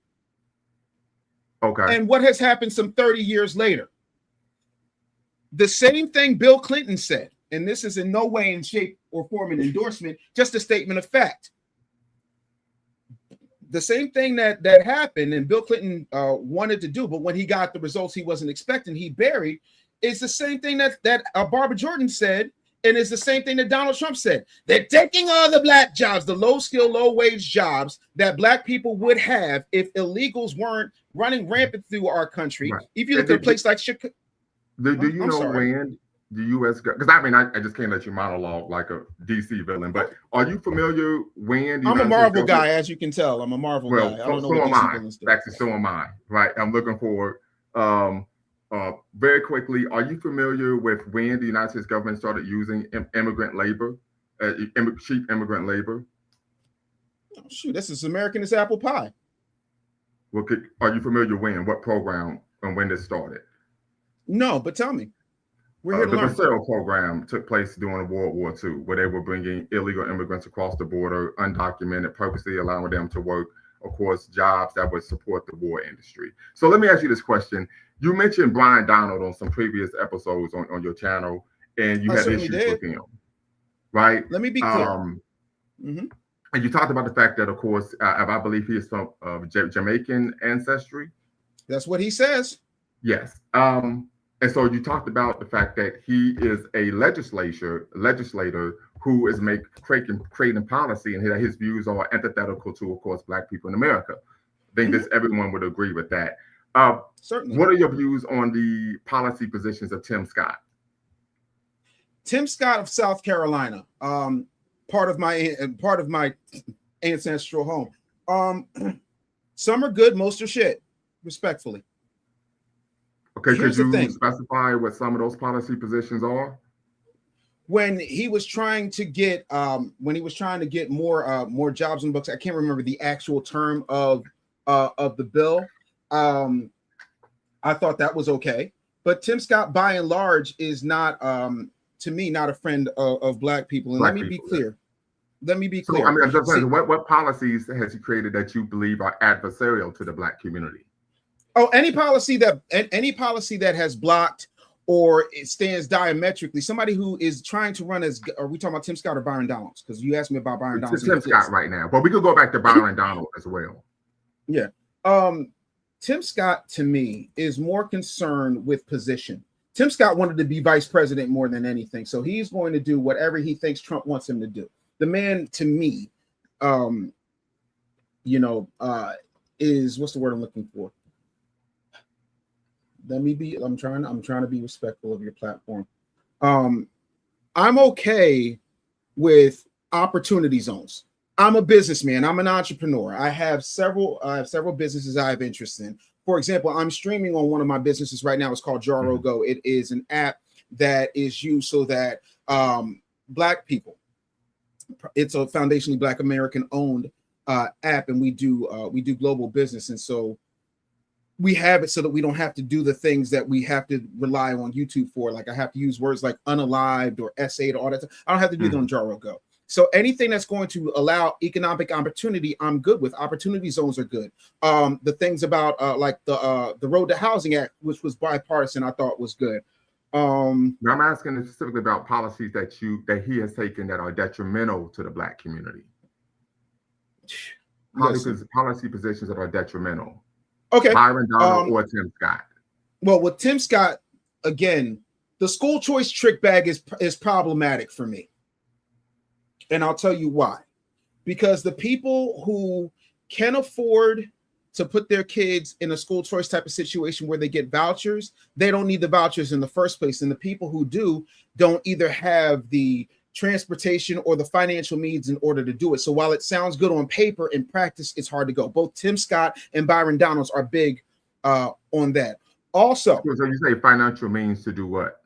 Okay. And what has happened some 30 years later? The same thing Bill Clinton said, and this is in no way in shape or form an endorsement, just a statement of fact. The same thing that happened and Bill Clinton wanted to do, but when he got the results he wasn't expecting, he buried, is the same thing that Barbara Jordan said, and it's the same thing that Donald Trump said. They're taking all the Black jobs, the low-skill, low-wage jobs that Black people would have if illegals weren't running rampant through our country. Right. If you look at a place like Chicago. Do you know when the U.S. because I just can't let you monologue like a DC villain, but are you familiar when I'm a Marvel guy, as you can tell. I'm a Marvel guy. I don't know what DC villains do. Actually, so am I. Right. I'm looking for very quickly, are you familiar with when the United States government started using immigrant labor, cheap immigrant labor? Oh, shoot, this is American as apple pie. Well, are you familiar when? What program and when this started? No, but tell me. We're here to The learn. Bracero program took place during World War II, where they were bringing illegal immigrants across the border, undocumented, purposely allowing them to work, of course, jobs that would support the war industry. So let me ask you this question. You mentioned Brian Donald on some previous episodes on your channel, and you had issues with him, right? Let me be clear. And you talked about the fact that, of course, I believe he is from Jamaican ancestry. That's what he says. Yes. And so you talked about the fact that he is a legislator who is creating policy, and that his views are antithetical to, of course, Black people in America. I think everyone would agree with that. Certainly. What are your views on the policy positions of Tim Scott? Tim Scott of South Carolina, part of my ancestral home. Some are good, most are shit, respectfully. Okay, could you specify what some of those policy positions are? When he was trying to get more jobs in books, I can't remember the actual term of the bill. I thought that was okay, but Tim Scott, by and large, is not, to me, not a friend of Black people. And let me be clear. So, I mean, I'm just saying, what policies has he created that you believe are adversarial to the Black community? Oh, any policy that has blocked or it stands diametrically, somebody who is trying to run as, are we talking about Tim Scott or Byron Donalds? Because you asked me about Byron Donalds. It's Tim Scott right now, but we could go back to Byron Donald as well. Yeah. Tim Scott, to me, is more concerned with position. Tim Scott wanted to be vice president more than anything. So he's going to do whatever he thinks Trump wants him to do. The man, to me, is, what's the word I'm looking for? I'm trying to be respectful of your platform. I'm okay with opportunity zones. I'm a businessman. I'm an entrepreneur. I have several businesses I have interest in. For example, I'm streaming on one of my businesses right now. It's called Jaro Go. It is an app that is used so that Black people, it's a foundationally Black American owned app, and we do global business. And so we have it so that we don't have to do the things that we have to rely on YouTube for. Like I have to use words like unalived or S8 or all that. I don't have to do that on Jaro Go. So anything that's going to allow economic opportunity, I'm good with. Opportunity zones are good. The things about like the Road to Housing Act, which was bipartisan, I thought was good. I'm asking specifically about policies that he has taken that are detrimental to the Black community. Policy positions that are detrimental. Okay. Byron Donald or Tim Scott. Well, with Tim Scott, again, the school choice trick bag is problematic for me. And I'll tell you why. Because the people who can afford to put their kids in a school choice type of situation where they get vouchers, they don't need the vouchers in the first place. And the people who do don't either have the transportation or the financial means in order to do it. So while it sounds good on paper, in practice, it's hard to go. Both Tim Scott and Byron Donalds are big on that. Also, so you say financial means to do what?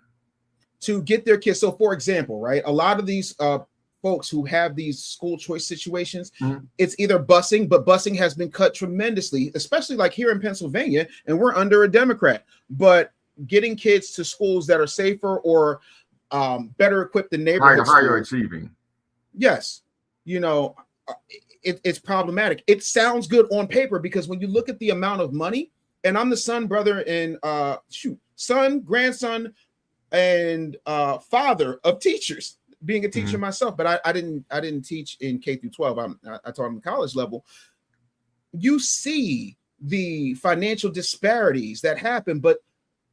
To get their kids. So for example, right, a lot of these folks who have these school choice situations, it's either busing, but busing has been cut tremendously, especially like here in Pennsylvania, and we're under a Democrat. But getting kids to schools that are safer or better equipped than neighborhood higher achieving. Yes, it's problematic. It sounds good on paper because when you look at the amount of money, and I'm the son, brother, and son, grandson, and father of teachers, being a teacher myself, but I didn't teach in K through 12. I taught them college level. You see the financial disparities that happen, but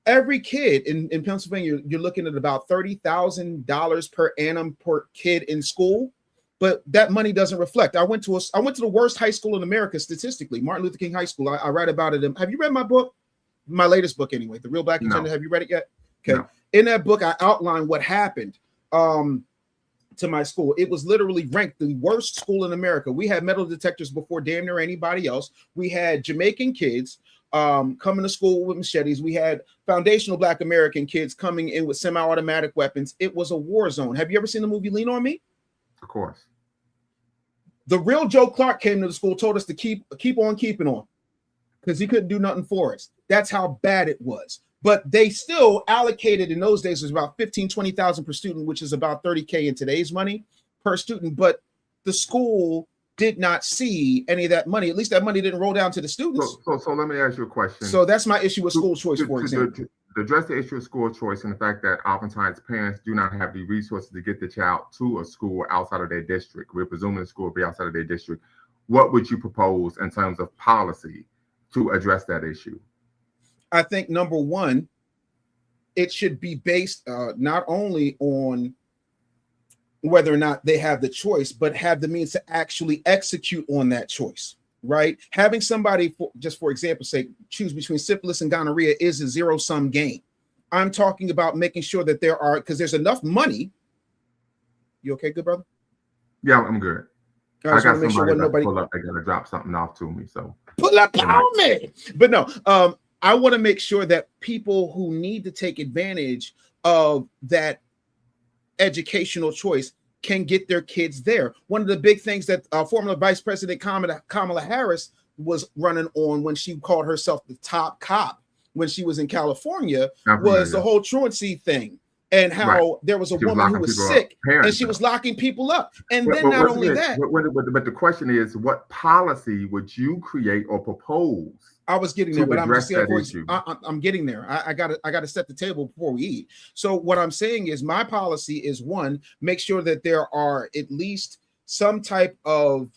every kid in Pennsylvania, you're looking at about $30,000 per annum per kid in school, but that money doesn't reflect. I went to the worst high school in America statistically, Martin Luther King High School. I write about it. Have you read my book? My latest book, anyway, The Real Black Agenda. Have you read it yet? Okay. No. In that book, I outline what happened. to my school. It was literally ranked the worst school in America. We had metal detectors before damn near anybody else. We had Jamaican kids coming to school with machetes. We had foundational Black American kids coming in with semi-automatic weapons. It was a war zone. Have you ever seen the movie Lean on Me? Of course. The real Joe Clark came to the school, told us to keep on keeping on because he couldn't do nothing for us. That's how bad it was. But they still allocated, in those days, it was about 15, 20,000 per student, which is about 30K in today's money per student. But the school did not see any of that money. At least that money didn't roll down to the students. So let me ask you a question. So that's my issue with school choice, for example. To address the issue of school choice and the fact that oftentimes parents do not have the resources to get the child to a school outside of their district. We're presuming the school will be outside of their district. What would you propose in terms of policy to address that issue? I think number one, it should be based not only on whether or not they have the choice, but have the means to actually execute on that choice, right? Having somebody, for example, say, choose between syphilis and gonorrhea is a zero-sum game. I'm talking about making sure that there are, because there's enough money. You okay, good brother? Yeah, I'm good. I got somebody pull up. They got to drop something off to me, so. Pull up on me. But no, I want to make sure that people who need to take advantage of that educational choice can get their kids there. One of the big things that former Vice President Kamala Harris was running on when she called herself the top cop when she was in California was the whole truancy thing and how there was a woman who was sick and she was locking people up. And then not only that. But the question is, what policy would you create or propose? I was getting there, but I'm just saying, I'm getting there. I gotta set the table before we eat. So what I'm saying is my policy is one, make sure that there are at least some type of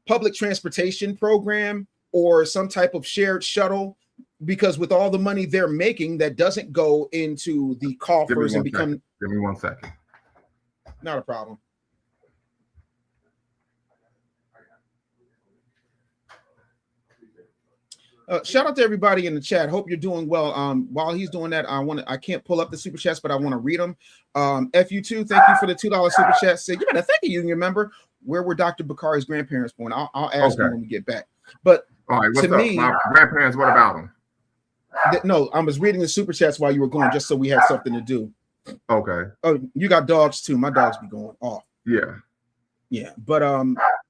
public transportation program or some type of shared shuttle, because with all the money they're making, that doesn't go into the coffers and become. Give me 1 second. Not a problem. Shout out to everybody in the chat. Hope you're doing well. While he's doing that, I can't pull up the super chats, but I want to read them. FU2, thank you for the $2 super chat. Say, you better thank a union member. Where were Dr. Bakari's grandparents born? I'll ask you when we get back. But all right, what's up? My grandparents, what about them? No, I was reading the super chats while you were going, just so we had something to do. Okay. Oh, you got dogs too. My dogs be going off. Yeah. Yeah, but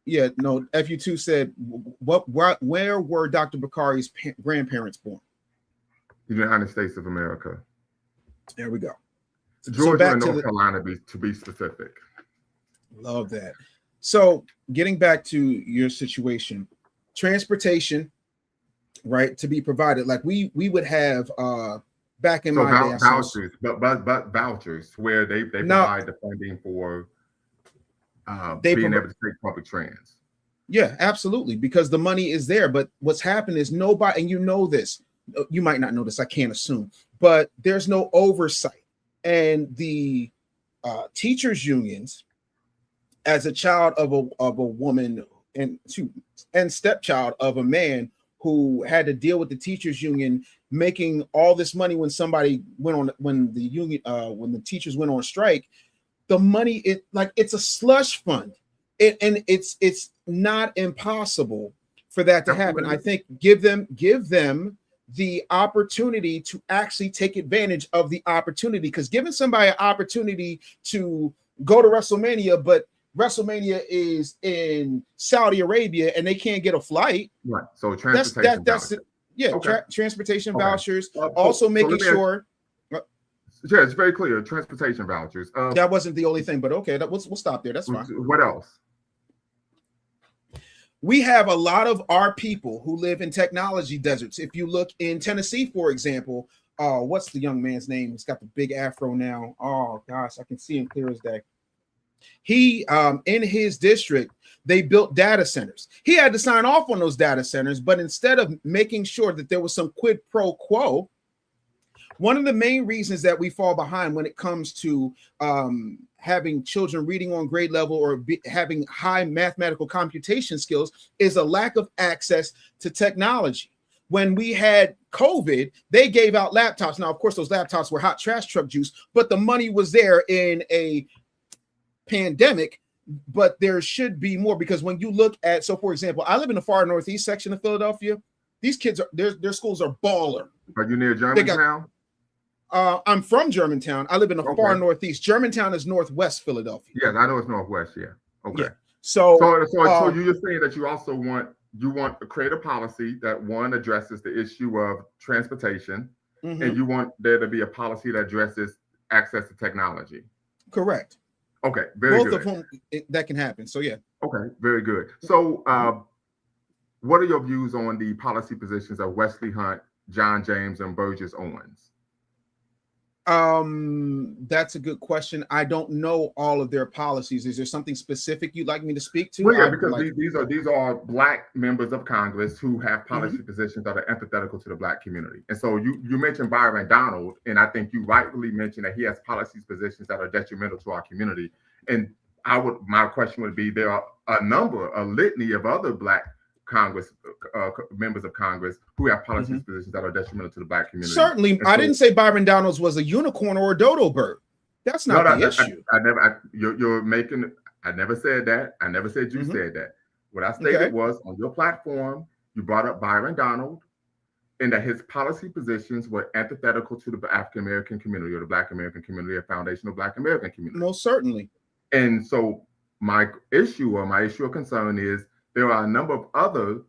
yeah, no. FU2 said, where were Dr. Bakari's grandparents born? The United States of America. There we go. Georgia and North Carolina, to be specific. Love that. So, getting back to your situation, transportation, right, to be provided. Like we would have back in my day, vouchers, but vouchers where they provide the funding for. Being able to take public trans. Yeah, absolutely, because the money is there. But what's happened is nobody, and you know this, you might not know this, I can't assume, but there's no oversight. And the teachers unions, as a child of a woman and stepchild of a man who had to deal with the teachers union making all this money when the teachers went on strike. The money, it's a slush fund, and it's not impossible for that to happen. I think give them the opportunity to actually take advantage of the opportunity, because giving somebody an opportunity to go to WrestleMania, but WrestleMania is in Saudi Arabia and they can't get a flight. Right. So transportation. Transportation vouchers. Also making sure. Yeah, it's very clear. Transportation vouchers. That wasn't the only thing, but okay, we'll stop there. That's fine. What else? We have a lot of our people who live in technology deserts. If you look in Tennessee, for example, what's the young man's name? He's got the big afro now. Oh gosh, I can see him clear as day. He, in his district, they built data centers. He had to sign off on those data centers, but instead of making sure that there was some quid pro quo, one of the main reasons that we fall behind when it comes to having children reading on grade level or having high mathematical computation skills is a lack of access to technology. When we had COVID, they gave out laptops. Now, of course, those laptops were hot trash truck juice, but the money was there in a pandemic, but there should be more, because when you look at, so for example, I live in the far northeast section of Philadelphia. These kids are their schools are baller. Are you near Germantown? I'm from Germantown. I live in the far northeast. Germantown is northwest Philadelphia. Yes, I know it's northwest. Yeah. Okay. Yeah. So you're saying that you also want to create a policy that, one, addresses the issue of transportation, and you want there to be a policy that addresses access to technology. Correct. Okay. Very good. Both of whom that can happen. So yeah. Okay. Very good. So, what are your views on the policy positions of Wesley Hunt, John James, and Burgess Owens? That's a good question. I don't know all of their policies. Is there something specific you'd like me to speak to? Well, yeah, because these are Black members of Congress who have policy positions that are empathetical to the Black community. And so you mentioned Byron Donald, and I think you rightfully mentioned that he has policy positions that are detrimental to our community. And my question would be, there are a litany of other Black Congress members of Congress who have policy positions that are detrimental to the Black community. Certainly, I didn't say Byron Donalds was a unicorn or a dodo bird. That's not the issue. I never said that. I never said you said that. What I stated was, on your platform, you brought up Byron Donald, and that his policy positions were antithetical to the African American community, or the Black American community, or foundational Black American community. Most certainly. And so my issue of concern is, there are a number of other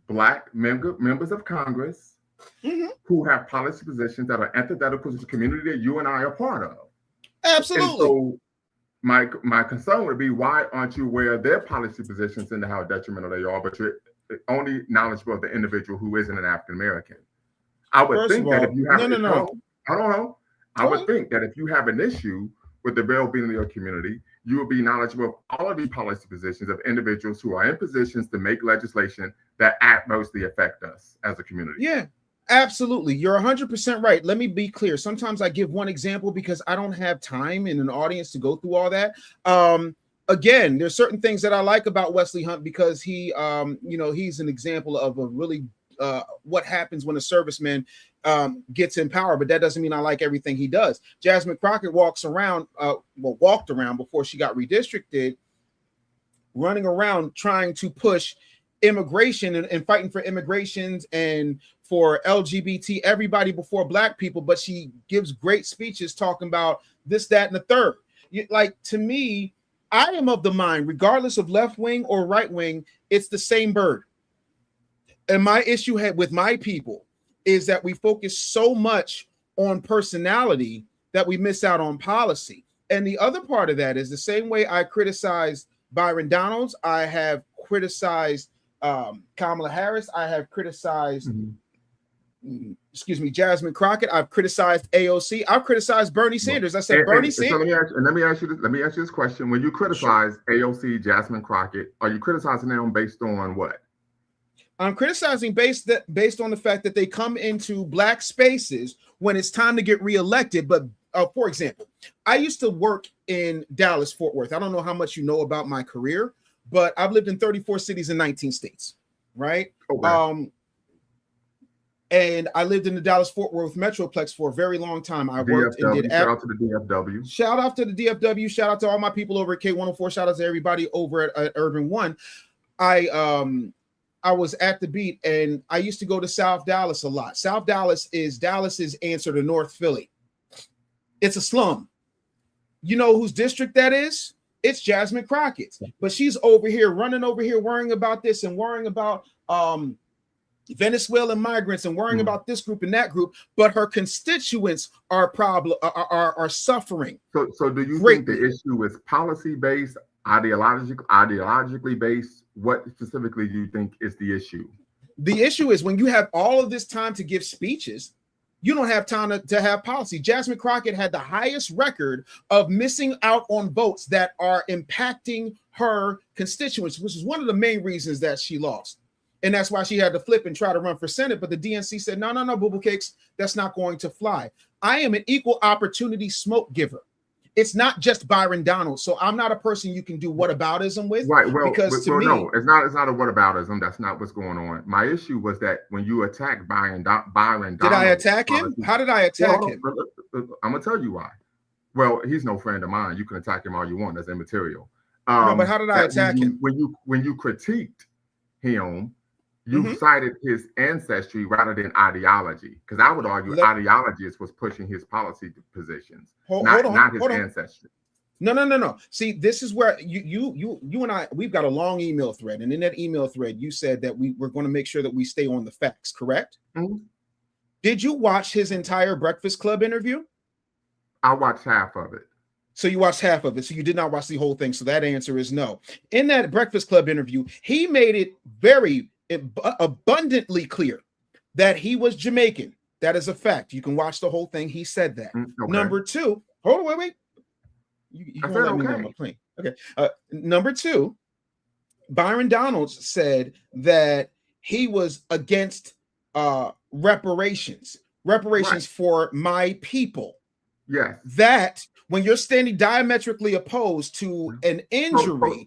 Black members of Congress who have policy positions that are antithetical to the community that you and I are part of. Absolutely. And so my concern would be, why aren't you aware of their policy positions and how detrimental they are, but you're only knowledgeable of the individual who isn't an African American? I would think that if you have I would think that if you have an issue with the well-being of your community, you will be knowledgeable of all of the policy positions of individuals who are in positions to make legislation that adversely affect us as a community. Yeah, absolutely. You're 100% right. Let me be clear. Sometimes I give one example because I don't have time in an audience to go through all that. Again, there's certain things that I like about Wesley Hunt, because he, he's an example of a really what happens when a serviceman gets in power, but that doesn't mean I like everything he does. Jasmine Crockett walked around before she got redistricted, running around trying to push immigration and fighting for immigrations and for LGBT, everybody before Black people, but she gives great speeches talking about this, that, and the third. To me, I am of the mind, regardless of left wing or right wing, it's the same bird. And my issue with my people is that we focus so much on personality that we miss out on policy. And the other part of that is the same way I criticized Byron Donalds, I have criticized Kamala Harris, I have criticized, Jasmine Crockett, I've criticized AOC, I've criticized Bernie Sanders. I said Bernie Sanders. So let me ask you this question. When you criticize AOC, Jasmine Crockett, are you criticizing them based on what? I'm criticizing based on the fact that they come into Black spaces when it's time to get reelected. But for example, I used to work in Dallas, Fort Worth. I don't know how much you know about my career, but I've lived in 34 cities in 19 states, right? Okay. And I lived in the Dallas Fort Worth Metroplex for a very long time. I worked and did. Shout out to the DFW. Shout out to the DFW. Shout out to all my people over at K104. Shout out to everybody over at Urban One. I was at the beat, and I used to go to South Dallas a lot. South Dallas is Dallas's answer to North Philly. It's a slum. You know whose district that is? It's Jasmine Crockett's. But she's running over here, worrying about this and worrying about Venezuelan migrants and worrying about this group and that group. But her constituents are suffering. So do you think the issue is policy-based, ideologically based? What specifically do you think is the issue? The issue is when you have all of this time to give speeches, you don't have time to have policy. Jasmine Crockett had the highest record of missing out on votes that are impacting her constituents, which is one of the main reasons that she lost. And that's why she had to flip and try to run for Senate. But the DNC said, no, boo-boo cakes, that's not going to fly. I am an equal opportunity smoke giver. It's not just Byron Donald. So I'm not a person you can do whataboutism with. Right. Well, no, it's not a whataboutism. That's not what's going on. My issue was that when you attack Byron Donald. Did I attack him? How did I attack him? I'm going to tell you why. Well, he's no friend of mine. You can attack him all you want. That's immaterial. No, but how did I That attack him? when you critiqued him, you cited his ancestry rather than ideology. Because I would argue ideology is what's pushing his policy positions, not his ancestry. No. See, this is where you and I, we've got a long email thread, and in that email thread, you said that we're going to make sure that we stay on the facts. Correct? Mm-hmm. Did you watch his entire Breakfast Club interview? I watched half of it. So you watched half of it. So you did not watch the whole thing. So that answer is no. In that Breakfast Club interview, he made it very abundantly clear that he was Jamaican. That is a fact. You can watch the whole thing. He said that. Okay. Number two, hold on, wait. You can let me know my plane. Okay. Number two, Byron Donalds said that he was against reparations for my people. Yes. That when you're standing diametrically opposed to an injury,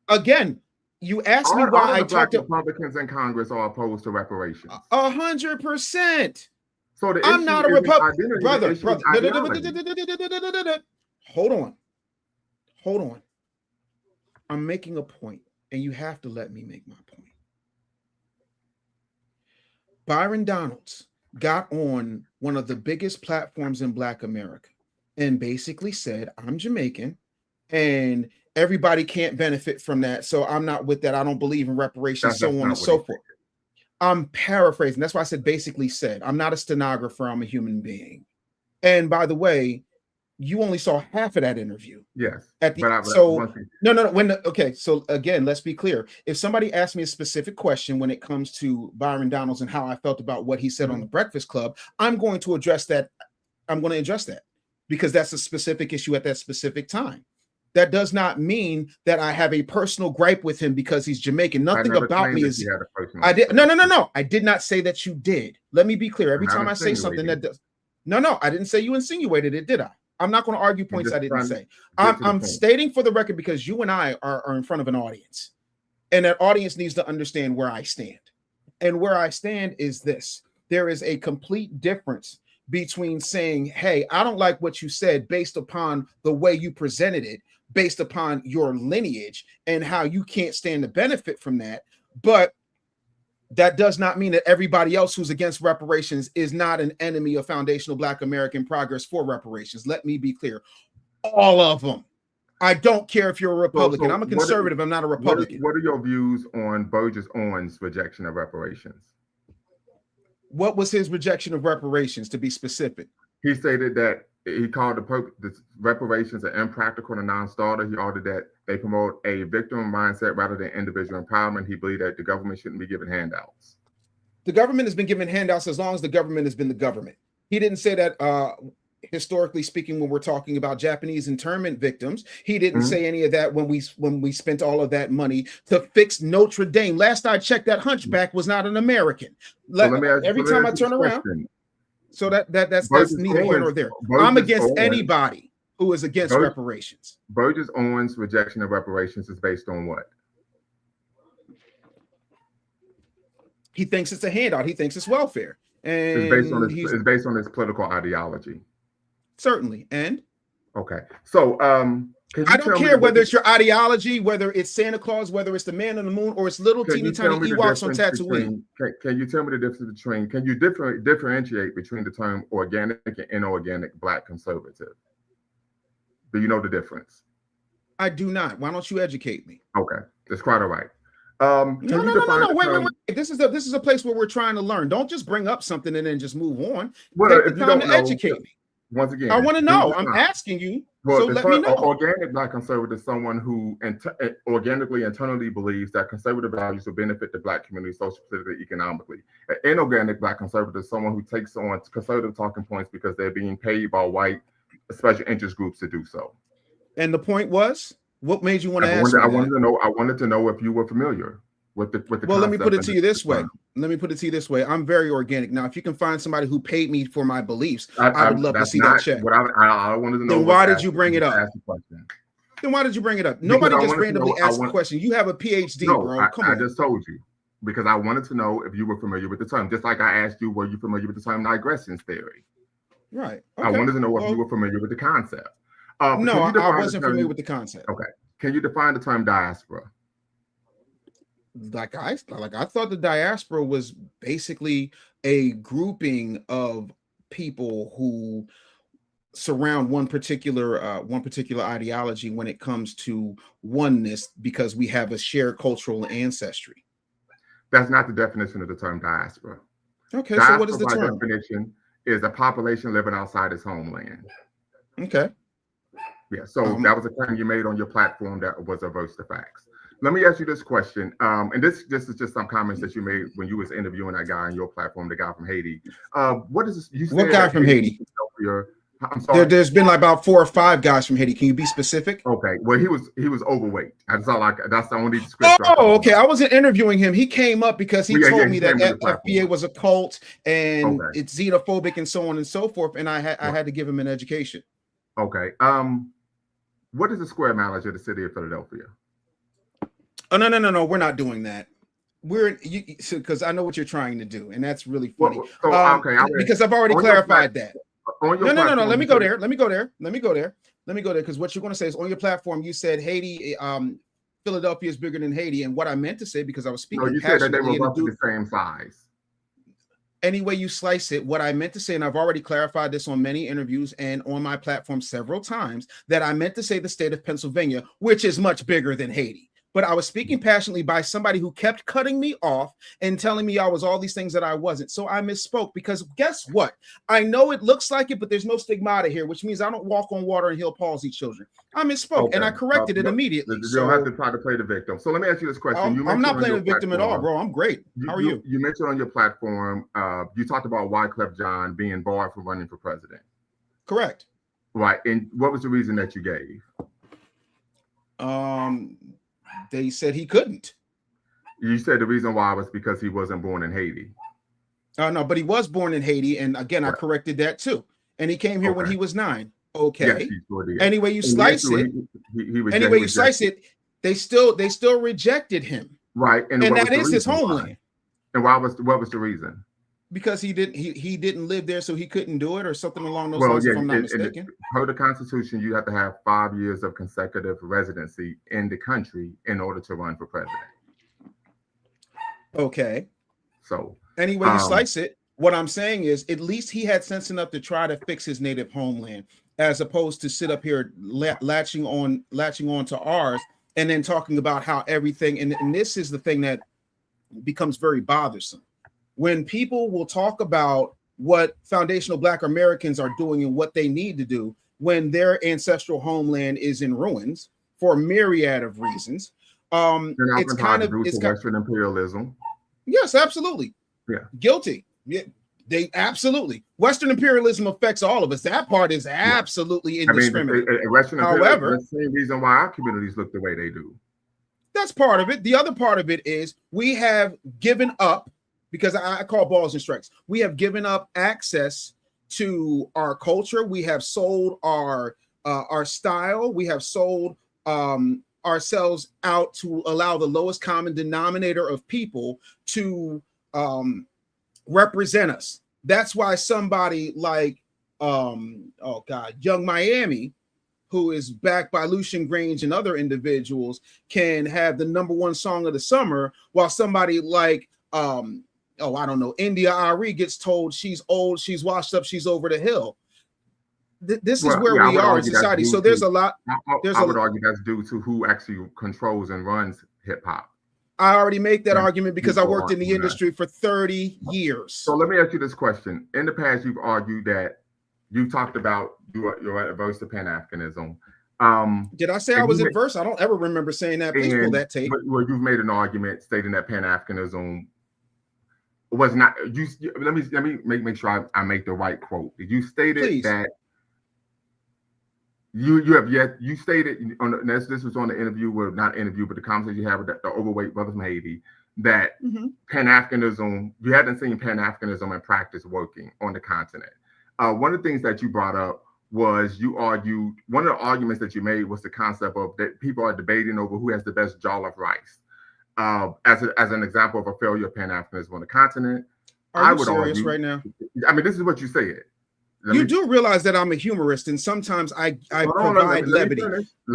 again, you asked me why I talked to Republicans in Congress are opposed to reparations. 100%. So I'm not a Republican, brother. Hold on. I'm making a point, and you have to let me make my point. Byron Donalds got on one of the biggest platforms in Black America and basically said, I'm Jamaican and everybody can't benefit from that. So I'm not with that. I don't believe in reparations, so on and so forth. I'm paraphrasing. That's why I said basically said. I'm not a stenographer. I'm a human being. And by the way, you only saw half of that interview. Yes. Okay. So again, let's be clear. If somebody asked me a specific question when it comes to Byron Donalds and how I felt about what he said on the Breakfast Club, I'm going to address that. I'm going to address that because that's a specific issue at that specific time. That does not mean that I have a personal gripe with him because he's Jamaican. Nothing about me is. I did no. I did not say that you did. Let me be clear. Every time I say something that does. No. I didn't say you insinuated it, did I? I'm not going to argue points I didn't say. I'm stating for the record because you and I are in front of an audience, and that audience needs to understand where I stand. And where I stand is this: there is a complete difference between saying, "Hey, I don't like what you said," based upon the way you presented it, based upon your lineage and how you can't stand to benefit from that. But that does not mean that everybody else who's against reparations is not an enemy of foundational Black American progress for reparations. Let me be clear. All of them. I don't care if you're a Republican. I'm a conservative. I'm not a Republican. What are your views on Burgess Owens' rejection of reparations? What was his rejection of reparations, to be specific? He stated that he called the reparations an impractical and non-starter. He ordered that they promote a victim mindset rather than individual empowerment. He believed that the government shouldn't be given handouts. The government has been given handouts as long as the government has been the government. He didn't say that historically speaking, when we're talking about Japanese internment victims. He didn't say any of that when we spent all of that money to fix Notre Dame. Last I checked, that hunchback was not an American. Every time I turn around. So that's neither here nor there. I'm against anybody who is against reparations. Burgess Owens' rejection of reparations is based on what? He thinks it's a handout. He thinks it's welfare. And it's based on his political ideology. Certainly. And okay. So I don't care whether it's your ideology, whether it's Santa Claus, whether it's the man on the moon, or it's little teeny tiny Ewoks on Tatooine. Can you tell me the difference between? Can you differentiate between the term organic and inorganic Black conservative? Do you know the difference? I do not. Why don't you educate me? Okay, that's quite all right. No. Wait. This is a place where we're trying to learn. Don't just bring up something and then just move on. Well, Take the time to educate me. Once again, I want to know. I'm asking you. Well, so let me know. Organic Black conservative is someone who organically internally believes that conservative values will benefit the Black community socially, politically, economically. An inorganic Black conservative is someone who takes on conservative talking points because they're being paid by white special interest groups to do so. And the point was, what made you want to ask? I wanted to know if you were familiar with the. Well, let me put it to you this way. I'm very organic. Now, if you can find somebody who paid me for my beliefs, I would love to see that check. I wanted to know. Then why did you bring it up? Then why did you bring it up? Nobody just randomly asked a question. You have a PhD, bro. Come on. I just told you because I wanted to know if you were familiar with the term. Just like I asked you, were you familiar with the term digressions theory? Right. I Okay. wanted to know if you were familiar with the concept. No, I wasn't familiar with the concept. Okay. Can you define the term diaspora? Like I thought the diaspora was basically a grouping of people who surround one particular ideology when it comes to oneness, because we have a shared cultural ancestry. That's not the definition of the term diaspora. Okay, diaspora, so what is the term? By definition, is a population living outside its homeland. Okay. Yeah, so that was a claim you made on your platform that was averse to facts. Let me ask you this question, and this is just some comments that you made when you was interviewing that guy on your platform, the guy from Haiti. What is this? You what guy from Haiti? I'm sorry. There's been like about 4 or 5 guys from Haiti. Can you be specific? Okay. Well, he was overweight. That's the only description. Oh, okay. I wasn't interviewing him. He came up because he told me that FBA was a cult and it's xenophobic and so on and so forth. And I had to give him an education. Okay. What is the square mileage of the city of Philadelphia? Oh, no. We're not doing that. Because I know what you're trying to do, and that's really funny. Because I've already clarified that. No. Let me go there. Because what you're going to say is on your platform, you said Haiti, Philadelphia is bigger than Haiti, and what I meant to say, because I was speaking. No, you said that they were roughly the same size. Any way you slice it, what I meant to say, and I've already clarified this on many interviews and on my platform several times, that I meant to say the state of Pennsylvania, which is much bigger than Haiti. But I was speaking passionately by somebody who kept cutting me off and telling me I was all these things that I wasn't. So I misspoke, because guess what? I know it looks like it, but there's no stigmata here, which means I don't walk on water and heal palsy children. I misspoke, and I corrected it immediately. You don't have to try to play the victim. So let me ask you this question. I'm not playing the victim at all, bro. I'm great. How are you? You mentioned on your platform, you talked about Wyclef Jean being barred from running for president. Correct. Right. And what was the reason that you gave? They said he couldn't. You said the reason why was because he wasn't born in Haiti. No, but he was born in Haiti, and again, I corrected that too. And he came here when he was 9. Okay. Yes, anyway, you slice it. Anyway, you slice it. They still rejected him. Right, and that is his homeland. And what was the reason? Because he didn't live there, so he couldn't do it, or something along those lines. If I'm not mistaken. Per the Constitution, you have to have 5 years of consecutive residency in the country in order to run for president. Okay. So anyway, you slice it. What I'm saying is, at least he had sense enough to try to fix his native homeland, as opposed to sit up here latching on to ours, and then talking about how everything. And this is the thing that becomes very bothersome. When people will talk about what foundational Black Americans are doing and what they need to do when their ancestral homeland is in ruins for a myriad of reasons, it's kind of Western imperialism. Yes, absolutely. Yeah, guilty. Yeah, they absolutely. Western imperialism affects all of us. That part is absolutely indiscriminate. However, that's the same reason why our communities look the way they do. That's part of it. The other part of it is we have given up. Because I call balls and strikes. We have given up access to our culture. We have sold our style. We have sold ourselves out to allow the lowest common denominator of people to represent us. That's why somebody like Young Miami, who is backed by Lucian Grange and other individuals, can have the #1 song of the summer, while somebody like I don't know, India Ari gets told she's old, she's washed up, she's over the hill. This is where we are in society. So there's a lot. I would argue that's due to who actually controls and runs hip hop. I already make that argument because I worked in the industry for 30 years. So let me ask you this question. In the past, you've argued that you talked about you're adverse to Pan-Africanism. Did I say I was adverse? I don't ever remember saying that. Please pull that tape. Well, you've made an argument stating that Pan-Africanism was not. Let me make sure I make the right quote. You stated that you stated on this was on the interview, well, not interview, but the conversation you had with the overweight brother from Haiti, that Pan-Africanism, you hadn't seen Pan-Africanism in practice working on the continent. One of the things that you brought up was you argued, one of the arguments that you made was the concept of that people are debating over who has the best jollof rice. As an example of a failure of Pan-Africanism on the continent. Are you serious right now? I mean, this is what you said. You do realize that I'm a humorist, and sometimes I provide levity.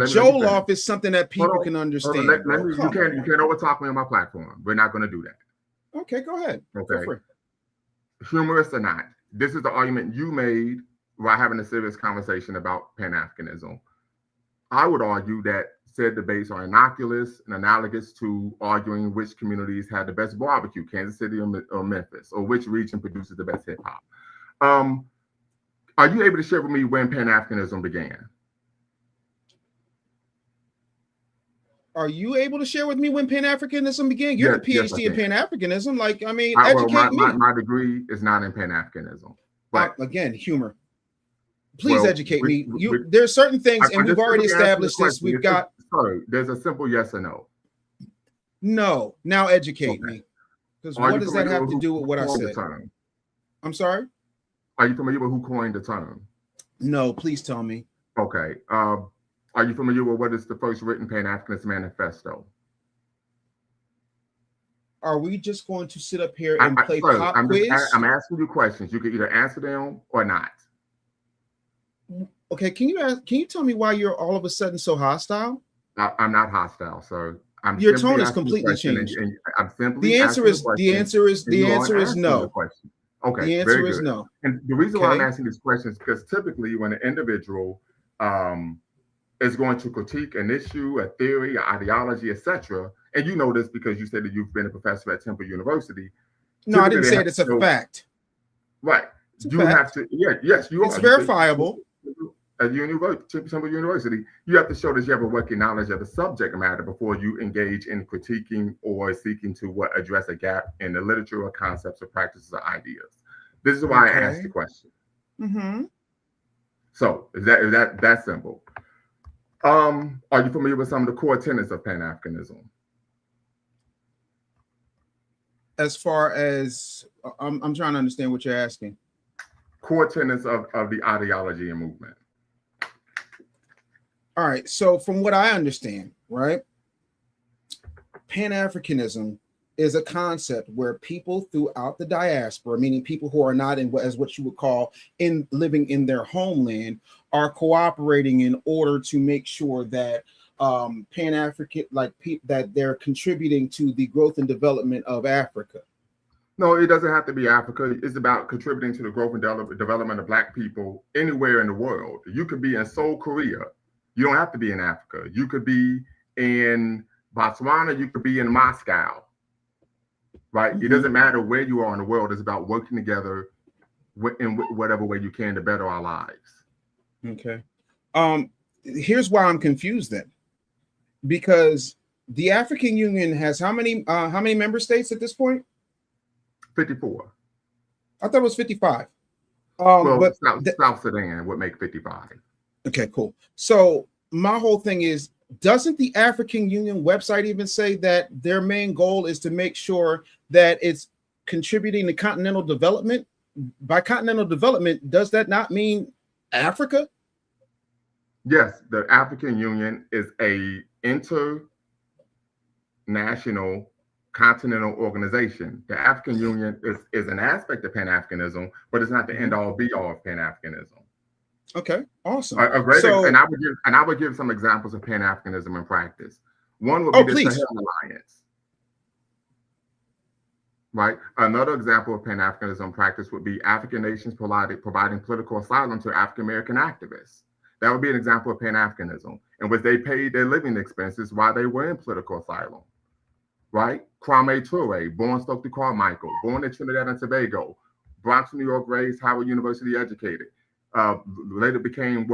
Joel off is something that people can understand. You can't overtalk me on my platform. We're not going to do that. Okay, go ahead. Okay. Humorist or not, this is the argument you made while having a serious conversation about Pan-Africanism. I would argue that said debates are innocuous and analogous to arguing which communities had the best barbecue, Kansas City or Memphis, or which region produces the best hip hop. Are you able to share with me when Pan-Africanism began? Are you able to share with me when Pan-Africanism began? You're the PhD in Pan-Africanism. Like, I mean, educate me. My degree is not in Pan-Africanism. But again, humor. Please educate me. There's certain things, and we've already established this. We've got. Sorry, there's a simple yes or no. No. Now educate me. Because what does that have to do with what I said? I'm sorry? Are you familiar with who coined the term? No, please tell me. Okay. Are you familiar with what is the first written Pan-Africanist manifesto? Are we just going to sit up here and play pop quiz? I'm asking you questions. You can either answer them or not. Okay, can you tell me why you're all of a sudden so hostile? I'm not hostile, sir. Your tone is completely changed. And I'm simply the answer is no. Okay, the answer is no. And the reason why I'm asking these questions is because typically when an individual is going to critique an issue, a theory, an ideology, etc., and you know this because you said that you've been a professor at Temple University. No, I didn't say it. It's a fact. Right. You have to. Yes, you are. It's verifiable. At Temple University, you have to show that you have a working knowledge of the subject matter before you engage in critiquing or seeking to address a gap in the literature or concepts or practices or ideas. This is why I asked the question. Mm-hmm. So is that simple? Are you familiar with some of the core tenets of Pan-Africanism? As far as I'm trying to understand what you're asking. Core tenets of the ideology and movement. All right. So from what I understand, right, Pan-Africanism is a concept where people throughout the diaspora, meaning people who are not as what you would call living in their homeland, are cooperating in order to make sure that Pan-African, that they're contributing to the growth and development of Africa. No, it doesn't have to be Africa. It's about contributing to the growth and development of Black people anywhere in the world. You could be in Seoul, Korea. You don't have to be in Africa. You could be in Botswana. You could be in Moscow. Right? Mm-hmm. It doesn't matter where you are in the world. It's about working together in whatever way you can to better our lives. Okay. Here's why I'm confused then. Because the African Union has how many member states at this point? 54. I thought it was 55. But South Sudan would make 55. Okay, cool. So my whole thing is, doesn't the African Union website even say that their main goal is to make sure that it's contributing to continental development? By continental development, does that not mean Africa? Yes, the African Union is a international continental organization. The African Union is an aspect of Pan-Africanism, but it's not the end-all be-all of Pan-Africanism. Okay, awesome. And I would give some examples of Pan-Africanism in practice. One would be the Sahel Alliance. Right. Another example of Pan-Africanism practice would be African nations providing political asylum to African American activists. That would be an example of Pan-Africanism, in which they paid their living expenses while they were in political asylum. Right? Kwame Ture, born Stokely Carmichael, born in Trinidad and Tobago, Bronx, New York, raised, Howard University educated. Later became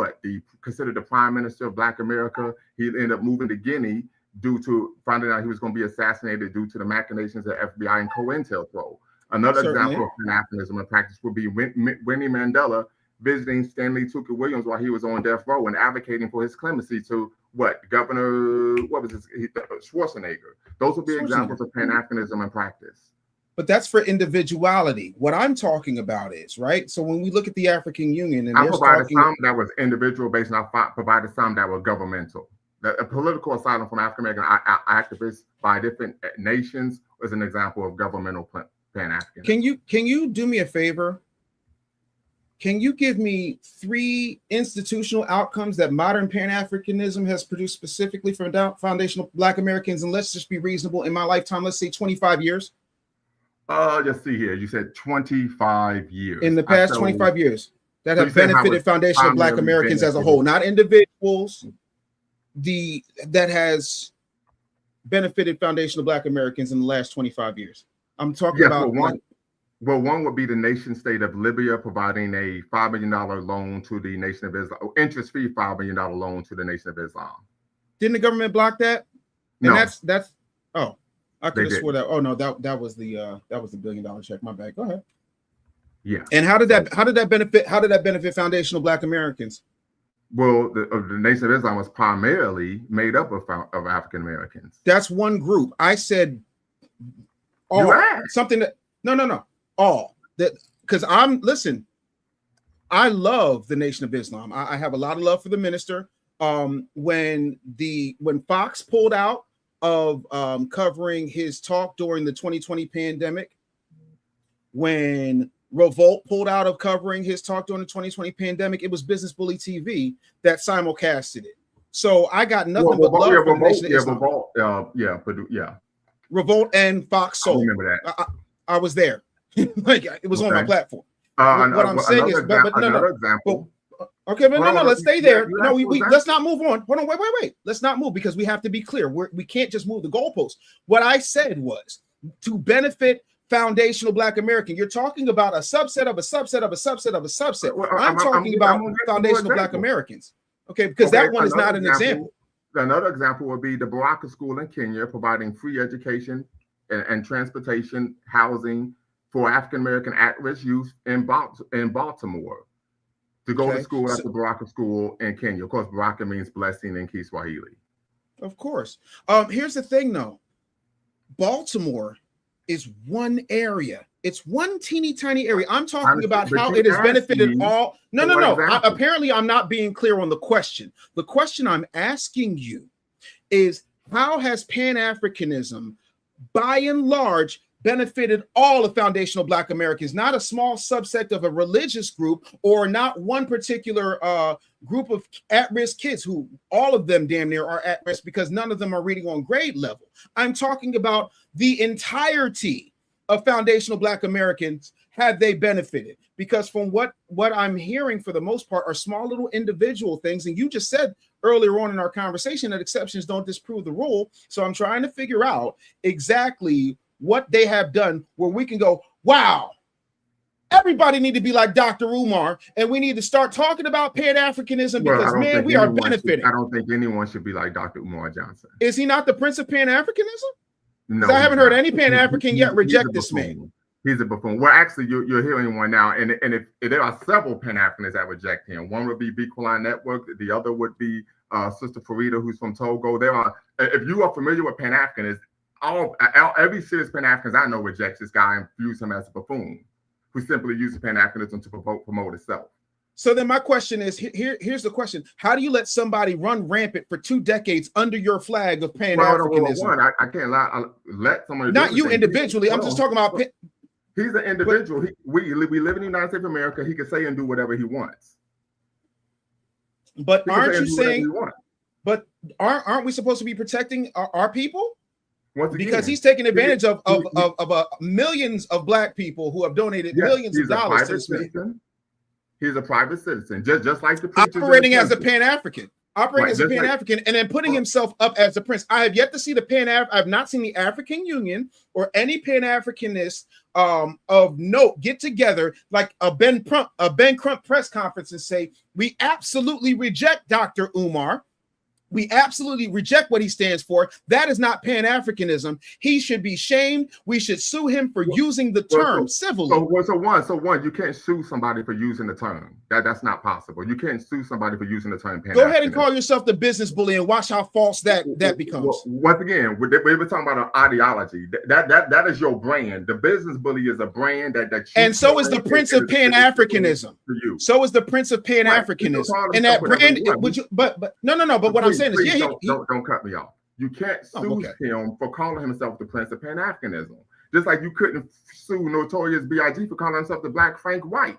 considered the prime minister of Black America. He ended up moving to Guinea due to finding out he was going to be assassinated due to the machinations of FBI and COINTELPRO. Another example of Pan-Africanism in practice would be Winnie Mandela visiting Stanley Tooker Williams while he was on death row and advocating for his clemency to Governor Schwarzenegger. Those would be examples of Pan-Africanism in practice. But that's for individuality. What I'm talking about is, right? So when we look at the African Union, and I provided some that was individual based, and I provided some that were governmental. A political asylum from African American activists by different nations is an example of governmental Pan-Africanism. Can you do me a favor? Can you give me 3 institutional outcomes that modern Pan-Africanism has produced specifically for foundational Black Americans? And let's just be reasonable. In my lifetime, let's say 25 years. Let's see here. You said 25 years. In the past 25 years that have benefited foundational Black Americans as a whole, not individuals. That has benefited foundational Black Americans in the last 25 years. I'm talking about one would be the nation state of Libya providing a $5 million loan to the Nation of Islam, interest-free $5 million loan to the Nation of Islam. Didn't the government block that? And no, that's I could have swore that. Oh no, that was the $1 billion check. My bad. Go ahead. Yeah. And how did that benefit foundational Black Americans? Well, the Nation of Islam was primarily made up of African Americans. That's one group. I said all. Something that no. All that, because I love the Nation of Islam. I have a lot of love for the minister. When Fox pulled out of covering his talk during the 2020 pandemic, when Revolt pulled out of covering his talk during the 2020 pandemic, it was Business Bully TV that simulcasted it. So I got nothing but love for the Nation of Islam. Revolt and Fox Soul. I remember that. I was there. Like it was on my platform. What I'm saying is, another example. Okay, but no, let's stay there. No, we let's not move on. Hold on, wait. Let's not move because we have to be clear. We can't just move the goalpost. What I said was to benefit foundational Black American. You're talking about a subset of a subset of a subset of a subset. Well, I'm talking about foundational Black Americans. Okay, because that one is not an example. Another example would be the Baraka School in Kenya providing free education and transportation, housing for African American at-risk youth in Baltimore to go to school at the Baraka School in Kenya. Of course, Baraka means blessing in Kiswahili. Of course. Here's the thing, though. Baltimore is one area. It's one teeny tiny area. I'm talking about how it has benefited all. No. Apparently, I'm not being clear on the question. The question I'm asking you is, how has Pan-Africanism, by and large, benefited all of foundational Black Americans, not a small subset of a religious group or not one particular group of at-risk kids who all of them damn near are at risk because none of them are reading on grade level. I'm talking about the entirety of foundational Black Americans. Have they benefited? Because from what I'm hearing for the most part are small little individual things. And you just said earlier on in our conversation that exceptions don't disprove the rule. So I'm trying to figure out exactly what they have done where we can go, wow, everybody need to be like Dr. Umar, and we need to start talking about Pan-Africanism because, man, we are benefiting. I don't think anyone should be like Dr. Umar Johnson. Is he not the Prince of Pan-Africanism? No. I haven't heard any Pan-African yet reject this man. He's a buffoon. Well, actually, you're hearing one now, and if there are several Pan-Africanists that reject him. One would be Bequaline Network. The other would be Sister Farida, who's from Togo. There are, if you are familiar with Pan-Africanists, every serious Pan-Africanist I know rejects this guy and views him as a buffoon who simply uses Pan-Africanism to promote itself. So then my question is, here's the question. How do you let somebody run rampant for 2 decades under your flag of Pan-Africanism? Well, I can't let somebody. Not you individually. I'm just talking about. He's an individual. We live in the United States of America. He can say and do whatever he wants. But aren't you saying? But aren't we supposed to be protecting our people? Because he's taking advantage of millions of Black people who have donated millions of dollars to this man. He's a private citizen, just like the operating as a Pan-African, and then putting himself up as a prince. I have yet to see I've not seen the African Union or any Pan-Africanist of note get together like a Ben Crump press conference and say, we absolutely reject Dr. Umar. We absolutely reject what he stands for. That is not Pan-Africanism. He should be shamed. We should sue him for using the term civilly. So one, you can't sue somebody for using the term. That's not possible. You can't sue somebody for using the term. Go ahead and call yourself the business bully and watch how false that becomes. Well, once again, we're talking about an ideology. That is your brand. The business bully is a brand that. And so is the Prince of Pan-Africanism. So is the Prince of Pan-Africanism. Right. And that brand, would you? But no. But what I'm saying is, don't cut me off. You can't sue him for calling himself the Prince of Pan-Africanism. Just like you couldn't sue Notorious B.I.G. for calling himself the Black Frank White.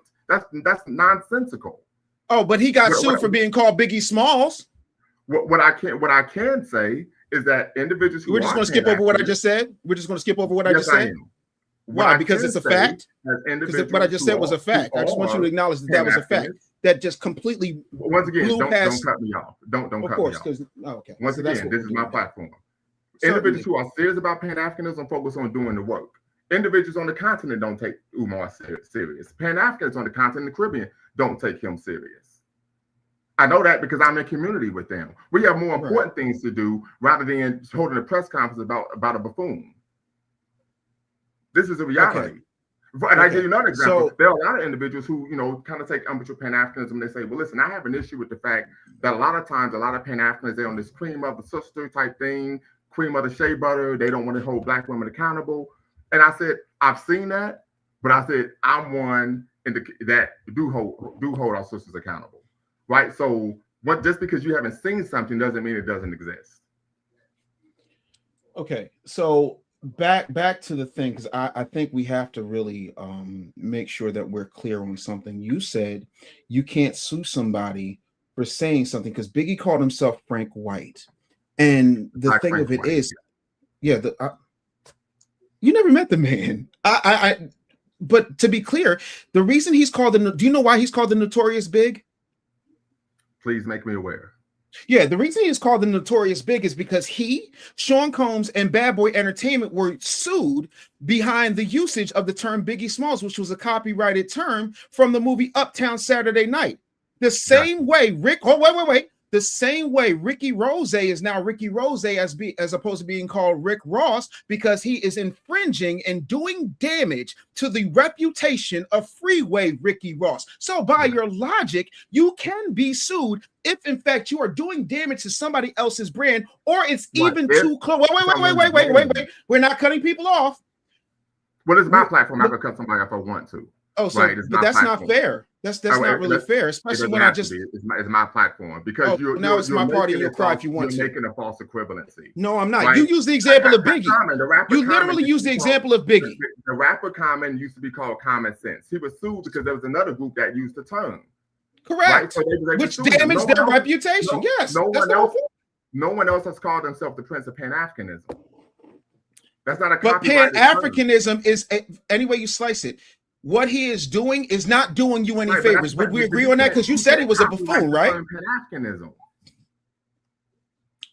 That's nonsensical. Oh, but he got sued for being called Biggie Smalls. What I can say is that individuals who we're just going to skip over what I just said. We're just going to skip over what I just said. Why? Because it's a fact. Because what I just said was a fact. I just want you to acknowledge that that was a fact. That just completely once again, don't cut me off. Don't cut me off. Okay. Once again, this is my platform. Individuals who are serious about Pan-Africanism focus on doing the work. Individuals on the continent don't take Umar serious. Pan-Africans on the continent, the Caribbean, don't take him serious. I know that because I'm in community with them. We have more important things to do rather than holding a press conference about a buffoon. This is a reality. And I give you another example. There are a lot of individuals who, kind of take umbrage with Pan-Africanism. They say, well, listen, I have an issue with the fact that a lot of times, a lot of Pan-Africans, they're on this cream of the sister type thing, cream of the shea butter. They don't want to hold Black women accountable. And I said, I've seen that, but I said, I'm one that do hold our sisters accountable, right? So just because you haven't seen something doesn't mean it doesn't exist. Okay, so back to the thing, because I think we have to really make sure that we're clear on something. You said you can't sue somebody for saying something because Biggie called himself Frank White, and the thing of it is, you never met the man. But to be clear, the reason he's called do you know why he's called the Notorious Big? Please make me aware. Yeah, the reason he is called the Notorious Big is because he, Sean Combs, and Bad Boy Entertainment were sued behind the usage of the term Biggie Smalls, which was a copyrighted term from the movie Uptown Saturday Night. The same way the same way Ricky Rose is now Ricky Rose as opposed to being called Rick Ross, because he is infringing and doing damage to the reputation of Freeway Ricky Ross. So by your logic, you can be sued if in fact you are doing damage to somebody else's brand, or it's even too close. Wait. We're not cutting people off. Well, it's my platform. I can cut somebody if I want to. Oh, so but that's not fair. That's not really fair, especially when it's my platform, because now it's my party and you'll cry if you want to. You're making a false equivalency. No, I'm not. Right? You use the example of Biggie. You literally use the example of Biggie. The rapper Common used to be called Common Sense. He was sued because there was another group that used the term. Correct. Right? So which damaged their reputation. Yes. No one else has called himself the Prince of Pan-Africanism. That's not a But Pan-Africanism is any way you slice it. What he is doing is not doing you any favors. Would we agree on that? Because you said he was a buffoon, right? Pan-Africanism.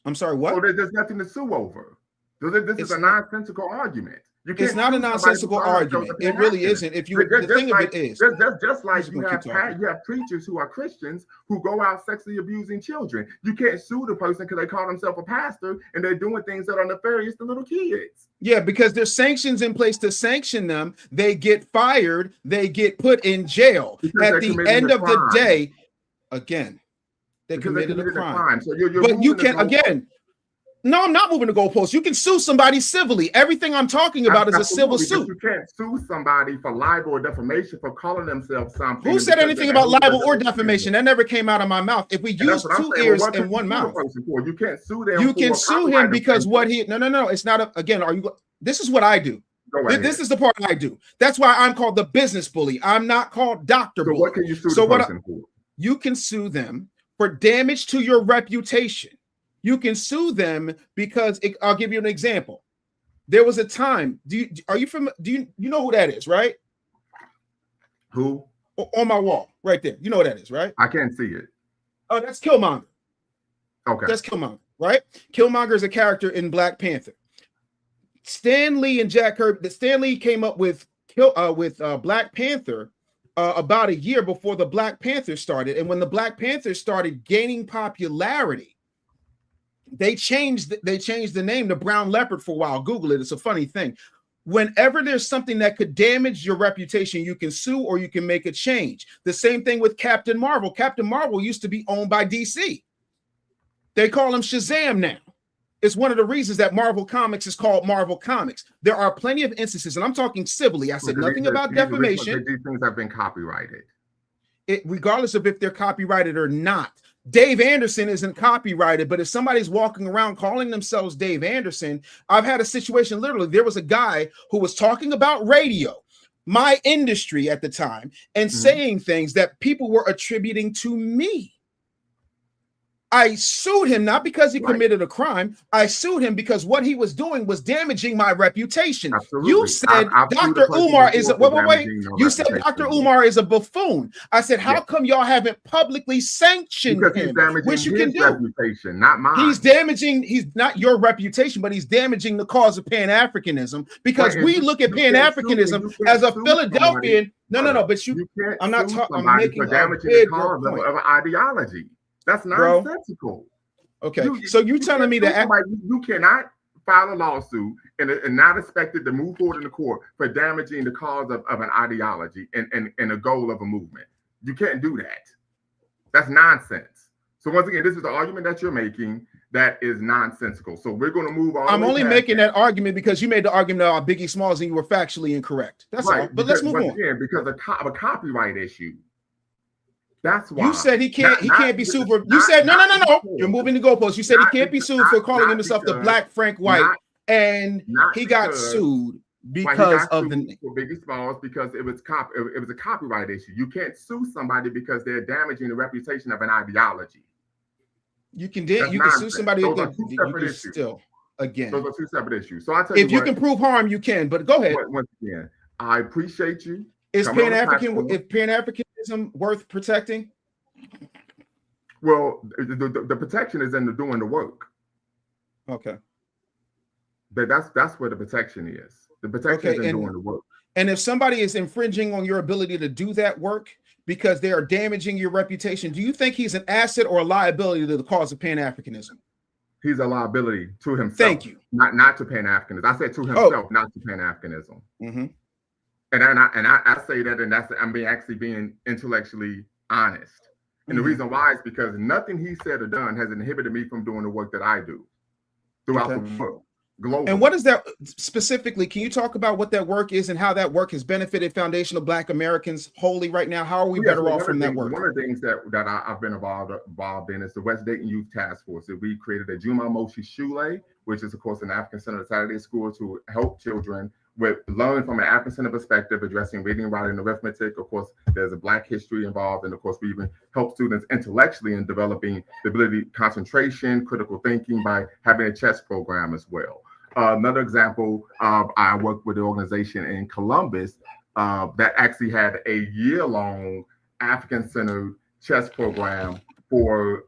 I'm sorry, what? So there's nothing to sue over. This is a nonsensical argument. It's not a nonsensical argument. It really isn't. If you, the thing of it is, just like you have preachers who are Christians who go out sexually abusing children. You can't sue the person because they call themselves a pastor and they're doing things that are nefarious to little kids. Yeah, because there's sanctions in place to sanction them. They get fired. They get put in jail. At the end of the day, again, they committed a crime. So but you can again. No, I'm not moving the goalposts. You can sue somebody civilly. Everything I'm talking about is a civil suit. You can't sue somebody for libel or defamation for calling themselves something. Who said anything about libel or defamation? That never came out of my mouth. If we use two ears and one mouth, you can't sue them. You can sue him because what he no. It's not again. This is what I do. This is the part I do. That's why I'm called the business bully. I'm not called Dr. Bully. What can you sue the person for? You can sue them for damage to your reputation. You can sue them because I'll give you an example. There was a time. Do you know who that is, right? Who? On my wall, right there. You know who that is, right? I can't see it. Oh, that's Killmonger. Okay. That's Killmonger, right? Killmonger is a character in Black Panther. Stan Lee and Jack Kirby. Stan Lee came up with Black Panther about a year before the Black Panther started, and when the Black Panther started gaining popularity, they changed the name to Brown Leopard for a while. Google it. It's a funny thing. Whenever there's something that could damage your reputation, you can sue or you can make a change. The same thing with Captain Marvel. Captain Marvel used to be owned by DC. They call him Shazam now. It's one of the reasons that Marvel Comics is called Marvel Comics. There are plenty of instances, and I'm talking civilly. I said nothing about defamation. These things have been copyrighted. Regardless of if they're copyrighted or not. Dave Anderson isn't copyrighted, but if somebody's walking around calling themselves Dave Anderson, I've had a situation, literally, there was a guy who was talking about radio. my industry at the time and saying things that people were attributing to me. I sued him not because he committed a crime. I sued him because what he was doing was damaging my reputation. Absolutely. You said Dr. Umar is a wait. You said Dr. Umar is a buffoon. I said, how come y'all haven't publicly sanctioned him? Which you can do. Reputation, not mine. He's damaging. He's not your reputation, but he's damaging the cause of Pan-Africanism because we look at Pan-Africanism as a Philadelphian. No. But I'm not talking. I'm making damaging the cause of an ideology. That's nonsensical. Okay, so you're telling me that you cannot file a lawsuit and not expected to move forward in the court for damaging the cause of an ideology and a goal of a movement. You can't do that. That's nonsense. So once again, this is the argument that you're making that is nonsensical. So we're going to move on. I'm only making that argument because you made the argument about Biggie Smalls and you were factually incorrect. That's all. But let's move on. Again, because of a copyright issue. That's why you said he can't be sued for. You said no. You're moving the goalposts. You said he can't be sued for calling himself the Black Frank White, and he got sued because of the Biggie Smalls because it was a copyright issue. You can't sue somebody because they're damaging the reputation of an ideology. You can sue somebody still again. Those are two separate issues. So I tell you, if you can prove harm, you can. But go ahead. Once again, I appreciate you. Is Pan-Africanism worth protecting? Well, the protection is in doing the work. Okay. That's where the protection is. The protection is in doing the work. And if somebody is infringing on your ability to do that work because they are damaging your reputation, do you think he's an asset or a liability to the cause of Pan-Africanism? He's a liability to himself. Thank you. Not to Pan-Africanism. I said to himself, not to Pan-Africanism. Mm-hmm. And I say that, and I'm being intellectually honest. And the reason why is because nothing he said or done has inhibited me from doing the work that I do throughout the world, globally. And what is that specifically? Can you talk about what that work is and how that work has benefited foundational Black Americans wholly right now? How are we better off from that work? One of the things that I've been involved in is the West Dayton Youth Task Force. That we created a Juma Moshi Shule, which is, of course, an African-centered Saturday school to help children learn from an African-centered perspective, addressing reading, writing, and arithmetic. Of course, there's a Black history involved, and of course, we even help students intellectually in developing the ability, concentration, critical thinking by having a chess program as well. Another example, I worked with an organization in Columbus that actually had a year-long African-centered chess program for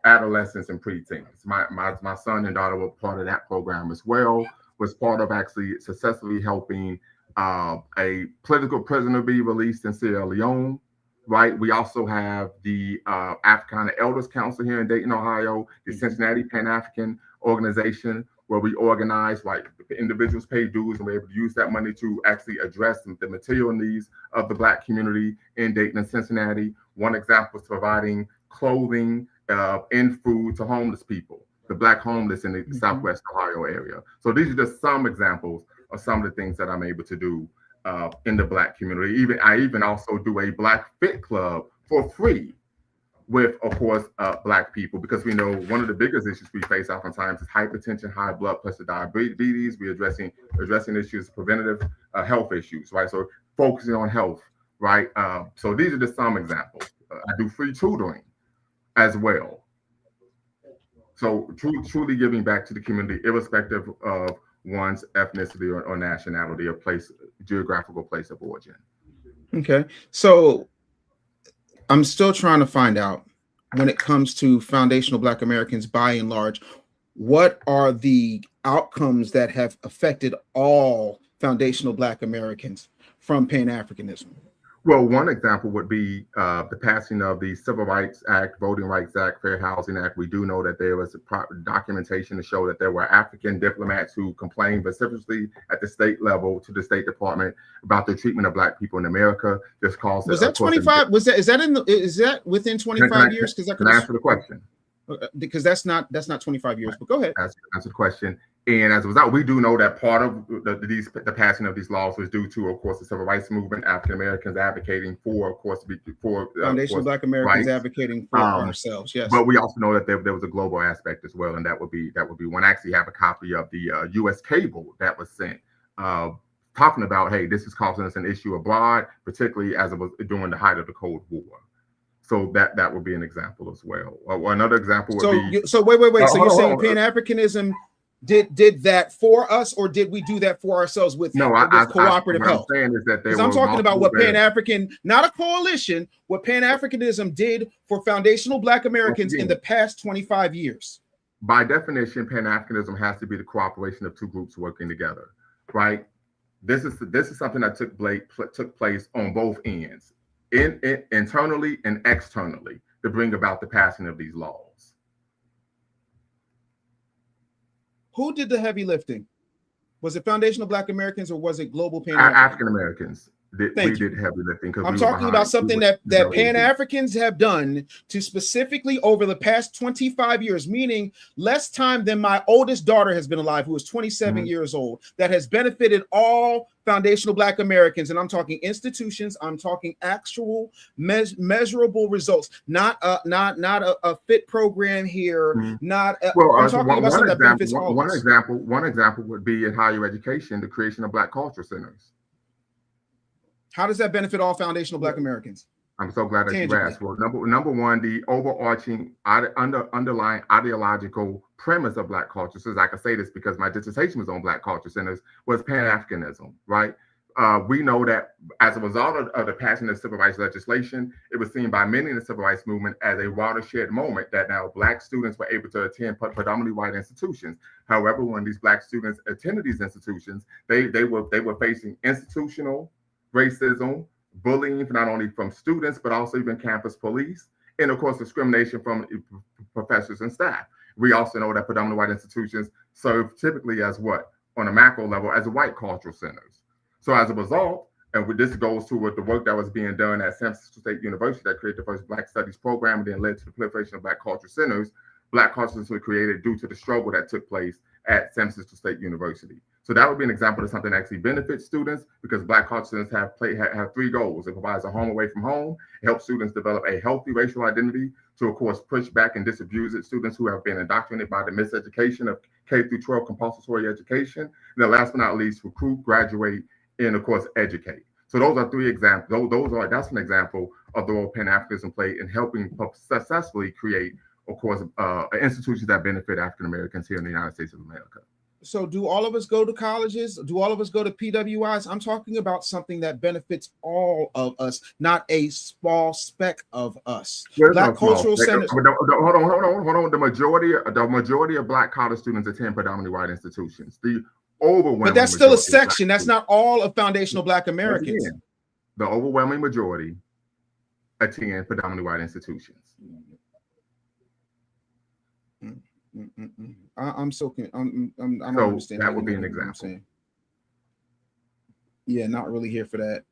adolescents and preteens. My son and daughter were part of that program as well. Was part of actually successfully helping a political prisoner be released in Sierra Leone, right? We also have the Africana Elders Council here in Dayton, Ohio, the Cincinnati Pan-African organization, where we organize, like individuals pay dues and we're able to use that money to actually address the material needs of the Black community in Dayton and Cincinnati. One example is providing clothing and food to homeless people, the Black homeless in the Southwest Ohio area. So these are just some examples of some of the things that I'm able to do in the Black community. I even also do a Black Fit Club for free with, of course, Black people, because we know one of the biggest issues we face oftentimes is hypertension, high blood pressure, diabetes. We're addressing issues, preventative health issues, right? So focusing on health, right? So these are just some examples. I do free tutoring as well. So truly giving back to the community, irrespective of one's ethnicity or nationality or geographical place of origin. Okay. So I'm still trying to find out, when it comes to foundational Black Americans by and large, what are the outcomes that have affected all foundational Black Americans from Pan-Africanism? Well, one example would be the passing of the Civil Rights Act, Voting Rights Act, Fair Housing Act. We do know that there was documentation to show that there were African diplomats who complained vociferously at the state level to the State Department about the treatment of Black people in America. This caused was that 25? Is that within 25 years? Because can I answer the question? Because that's not 25 years. But go ahead. Answer the question. And as a result, we do know that part of the passing of these laws was due to, of course, the civil rights movement, African Americans advocating for, of course, foundational Black Americans rights. Advocating for ourselves. Yes, but we also know that there was a global aspect as well, and that would be one. I actually have a copy of the U.S. cable that was sent talking about, hey, this is causing us an issue abroad, particularly as it was during the height of the Cold War. So that would be an example as well. Or another example would be. So wait. So you're saying Pan-Africanism did that for us, or did we do that for ourselves with cooperative help? What I'm saying is that because I'm talking about what Pan-African, not a coalition, what Pan-Africanism did for foundational Black Americans in the past 25 years. By definition, Pan-Africanism has to be the cooperation of two groups working together, right? This is something that took place on both ends, internally and externally, to bring about the passing of these laws. Who did the heavy lifting? Was it foundational Black Americans, or was it global African Americans? Did heavy lifting. I'm talking about something that Pan-Africans have done to specifically over the past 25 years, meaning less time than my oldest daughter has been alive, who is 27 years old, that has benefited all foundational Black Americans. And I'm talking institutions, I'm talking actual measurable results, not a fit program here, I'm talking about something that benefits all of us. One example would be in higher education, the creation of Black culture centers. How does that benefit all foundational Black Americans? I'm so glad that you asked. Well, number one, the overarching underlying ideological premise of Black culture centers, I can say this because my dissertation was on Black culture centers, was Pan-Africanism, right? We know that as a result of the passing of civil rights legislation, it was seen by many in the civil rights movement as a watershed moment that now Black students were able to attend predominantly white institutions. However, when these Black students attended these institutions, they were facing institutional racism, bullying, not only from students, but also even campus police, and of course, discrimination from professors and staff. We also know that predominantly white institutions serve typically as what? On a macro level, as white cultural centers. So as a result, and this goes to what the work that was being done at San Francisco State University that created the first Black Studies program and then led to the proliferation of Black culture centers. Black culture centers were created due to the struggle that took place at San Francisco State University. So that would be an example of something that actually benefits students, because Black culture centers have three goals. It provides a home away from home. It helps students develop a healthy racial identity to, of course, push back and disabuse it students who have been indoctrinated by the miseducation of K through 12 compulsory education. And then last but not least, recruit, graduate, and of course, educate. So those are three examples. That's an example of the role Pan-Africanism played in helping successfully create, of course, institutions that benefit African Americans here in the United States of America. So do all of us go to colleges? Do all of us go to PWIs? I'm talking about something that benefits all of us, not a small speck of us. Black cultural centers. Hold on. The majority of Black college students attend predominantly white institutions. The overwhelming But that's still a section. That's not all of foundational Black Americans. Again, the overwhelming majority attend predominantly white institutions. I'm so I'm so understanding. That would be an example. Yeah, not really here for that.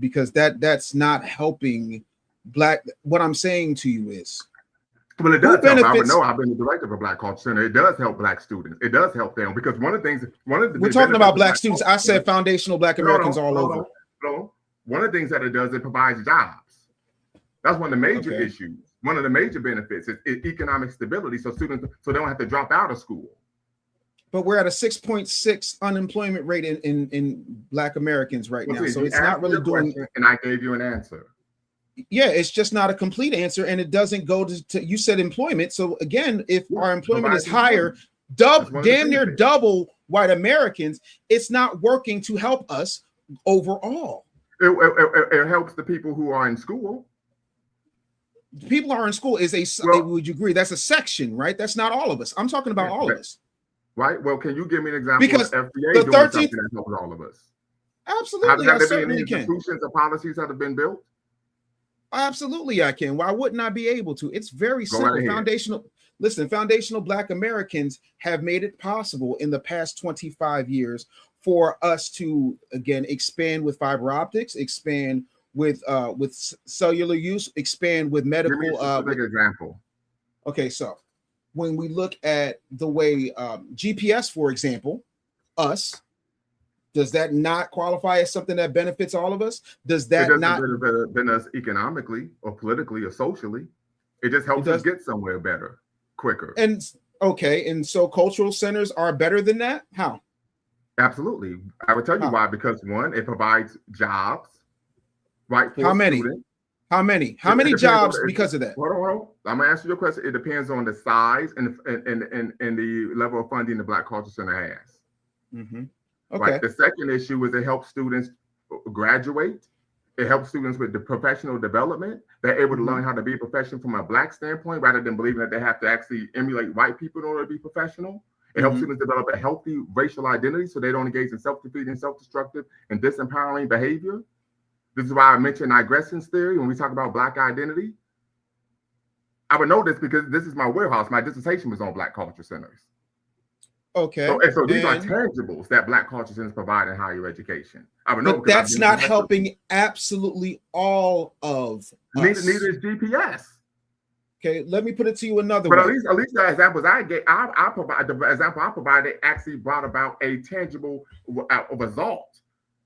Because that's not helping Black. What I'm saying to you is, well, it does help. I've been the director of a Black culture center. It does help Black students. It does help them because one of the we're talking about Black students. I said foundational Black Americans all over. One of the things that it does, it provides jobs. That's one of the major issues. One of the major benefits is economic stability, so students they don't have to drop out of school. But we're at a 6.6 unemployment rate in Black Americans right now, so it's not really doing. And I gave you an answer. Yeah, it's just not a complete answer, and it doesn't go to you said employment. So again, if our employment is higher, damn near double white Americans, it's not working to help us overall. It helps the people who are in school. People are in school is would you agree that's a section, right? That's not all of us. I'm talking about all of us. Right. Well, can you give me an example because of FBA doing something that helps all of us? Absolutely, I certainly can. Institutions or policies that have been built? Absolutely, I can. Why wouldn't I be able to? It's very simple. Foundational Black Americans have made it possible in the past 25 years for us to, again, expand with fiber optics, expand with cellular use, expand with medical. Give me a specific example. Okay, so when we look at the way GPS, for example, does that not qualify as something that benefits all of us? Does that not benefit us economically or politically or socially? It just helps us get somewhere better, quicker. And so cultural centers are better than that? How? Absolutely. I would tell you why, because one, it provides jobs, right? For How many? Students. How many? How many jobs because of that? Hold on. I'm gonna answer your question. It depends on the size and the level of funding the Black Culture Center has. Mm-hmm. Okay. Right. The second issue is it helps students graduate. It helps students with the professional development. They're able to learn how to be a professional from a Black standpoint, rather than believing that they have to actually emulate white people in order to be professional. It helps students develop a healthy racial identity so they don't engage in self-defeating, self-destructive, and disempowering behavior. This is why I mentioned aggressors theory when we talk about Black identity. I would know this because this is my warehouse. My dissertation was on Black culture centers. Okay. So these are tangibles that Black culture centers provide in higher education. I would know, but that's not helping absolutely all of us. Neither is GPS. Okay, let me put it to you another way. But at least the examples I get, I provide the example I provided actually brought about a tangible result.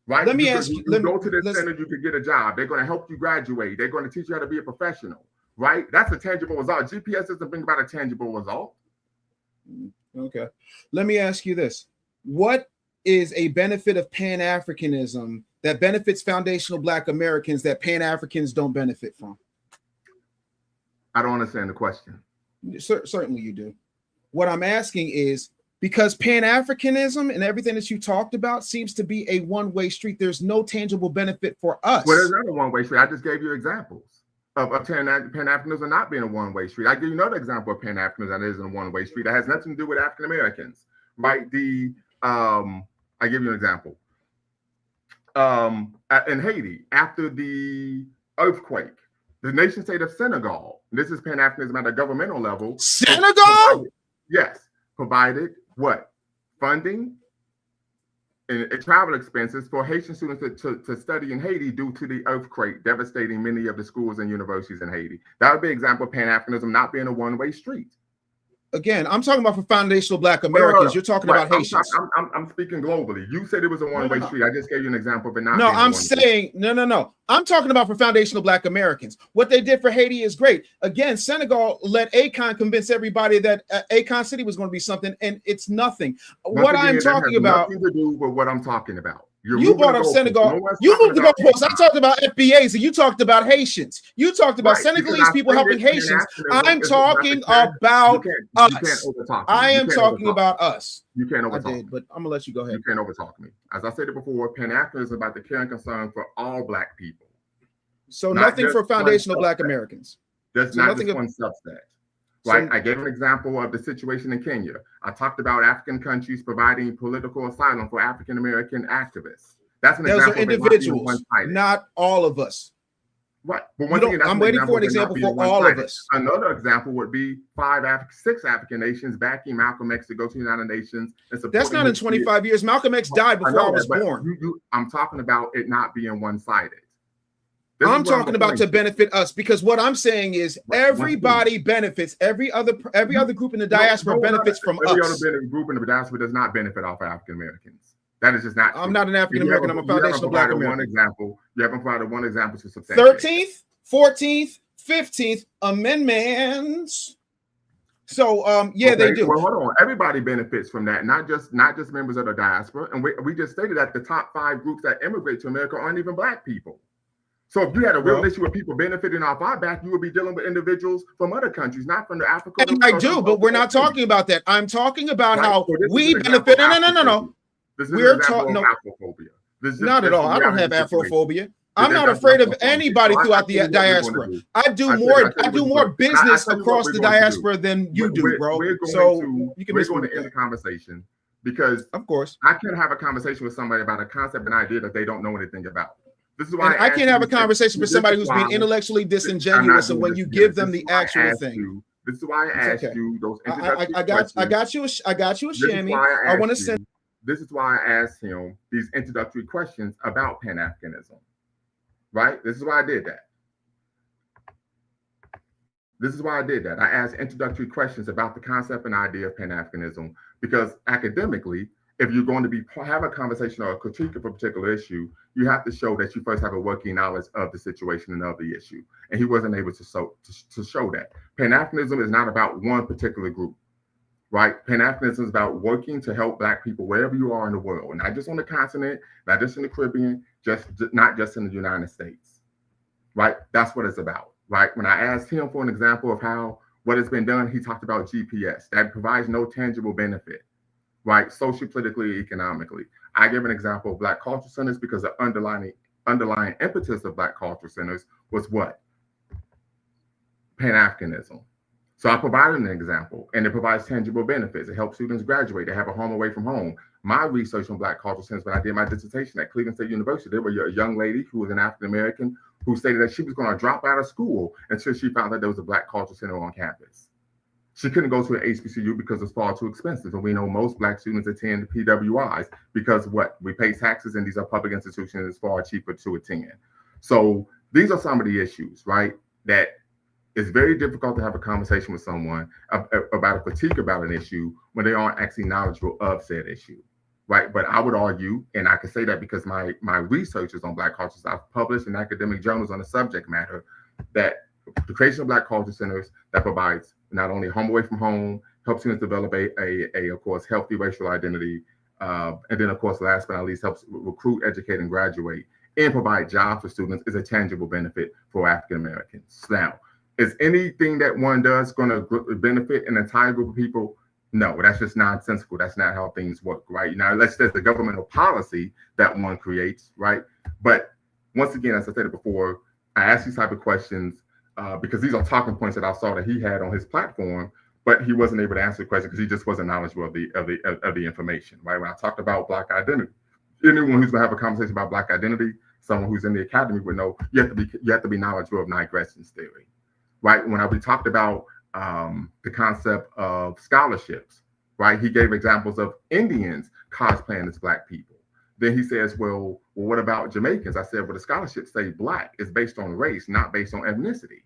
Right? Let me ask you. Go to the center, you can get a job. They're going to help you graduate. They're going to teach you how to be a professional. Right? That's a tangible result. GPS doesn't bring about a tangible result. Okay. Let me ask you this. What is a benefit of Pan-Africanism that benefits foundational Black Americans that Pan-Africans don't benefit from? I don't understand the question. Certainly you do. What I'm asking is, because Pan-Africanism and everything that you talked about seems to be a one-way street, there's no tangible benefit for us. Well, there's not a one-way street. I just gave you examples of Pan-Africanism not being a one-way street. I give you another example of Pan-Africanism that isn't a one-way street. That has nothing to do with African Americans, right? I give you an example. In Haiti, after the earthquake, the nation state of Senegal, this is Pan-Africanism at a governmental level. Senegal? Provided what? Funding and travel expenses for Haitian students to study in Haiti due to the earthquake devastating many of the schools and universities in Haiti. That would be an example of Pan-Africanism not being a one-way street. Again, I'm talking about for foundational Black Americans. You're talking about Haitians. I'm speaking globally. You said it was a one-way street. I just gave you an example of it not. No, I'm saying no. I'm talking about for foundational Black Americans. What they did for Haiti is great. Again, Senegal let Akon convince everybody that Akon City was going to be something, and it's nothing. What I'm talking about nothing to do with what I'm talking about. You brought up Senegal. You moved the goalposts. I talked about FBAs, and you talked about Haitians. You talked about Senegalese people helping Haitians. I'm talking about us. I am talking about us. You can't overtalk. I did, but I'm gonna let you go ahead. You can't overtalk me. As I said it before, Pan-Africanism is about the care and concern for all Black people. So nothing for foundational Black Americans. There's not just one subset. Right. I gave an example of the situation in Kenya. I talked about African countries providing political asylum for African American activists. That's an example. Those are individuals, not all of us. Right. But once again, I'm waiting for an example for all of us. Another example would be 6 African nations backing Malcolm X to go to the United Nations. That's not in 25 years. Malcolm X died before I was born. I'm talking about it not being one-sided. I'm talking about to benefit us, because what I'm saying is everybody benefits. Every other group in the diaspora benefits from us. Every other group in the diaspora does not benefit off of African Americans. That is just not true. I'm not an African American. I'm a foundational Black American. You haven't provided one example to substantiate. 13th, 14th, 15th amendments. So they do. Well, hold on. Everybody benefits from that, not just members of the diaspora. And we just stated that the top 5 groups that immigrate to America aren't even Black people. So if you had a real issue with people benefiting off our back, you would be dealing with individuals from other countries, not from the Africa. And I do, but we're not talking about that. I'm talking about how we benefit. No. We're talking Afrophobia. Not at all. I don't have Afrophobia. I'm not afraid of anybody throughout the diaspora. I do more business across the diaspora than you do, bro. So you can we're going to end the conversation, because of course I can't have a conversation with somebody about a concept and idea that they don't know anything about. This is why I can't have a conversation with somebody who's being intellectually disingenuous, and when you give them the actual thing. This is why I asked you those I got you a Shammy. I want to send. This is why I asked him these introductory questions about Pan-Africanism. Right? This is why I did that. I asked introductory questions about the concept and idea of Pan-Africanism, because academically, if you're going to have a conversation or a critique of a particular issue, you have to show that you first have a working knowledge of the situation and of the issue. And he wasn't able to show that. Pan-Africanism is not about one particular group. right? Pan-Africanism is about working to help Black people wherever you are in the world, not just on the continent, not just in the Caribbean, not just in the United States, right? That's what it's about, right? When I asked him for an example of how what has been done, he talked about GPS that provides no tangible benefit, right? Socially, politically, economically. I give an example of Black culture centers because the underlying impetus of Black culture centers was what? Pan-Africanism. So I provided an example, and it provides tangible benefits. It helps students graduate. They have a home away from home. My research on Black culture centers, when I did my dissertation at Cleveland State University, there was a young lady who was an African-American who stated that she was going to drop out of school until she found that there was a Black culture center on campus. She couldn't go to an HBCU because it's far too expensive. And we know most Black students attend PWIs because what? We pay taxes, and these are public institutions. It's far cheaper to attend. So these are some of the issues, right? That it's very difficult to have a conversation with someone about a critique about an issue when they aren't actually knowledgeable of said issue, right? But I would argue, and I can say that because my research is on Black cultures, I've published in academic journals on the subject matter, that the creation of Black culture centers that provides not only home away from home, helps students develop of course, healthy racial identity, and then, of course, last but not least, helps recruit, educate, and graduate, and provide jobs for students is a tangible benefit for African Americans. Now, is anything that one does going to benefit an entire group of people? No, that's just nonsensical. That's not how things work, right? Now, unless there's a governmental policy that one creates, right? But once again, as I said before, I ask these type of questions because these are talking points that I saw that he had on his platform, but he wasn't able to answer the question because he just wasn't knowledgeable of the information, right? When I talked about Black identity, anyone who's going to have a conversation about Black identity, someone who's in the academy would know you have to be knowledgeable of Nigression's theory. Right, when we talked about the concept of scholarships, right? He gave examples of Indians cosplaying as Black people. Then he says, well, what about Jamaicans? I said, well, the scholarships say Black. It's based on race, not based on ethnicity.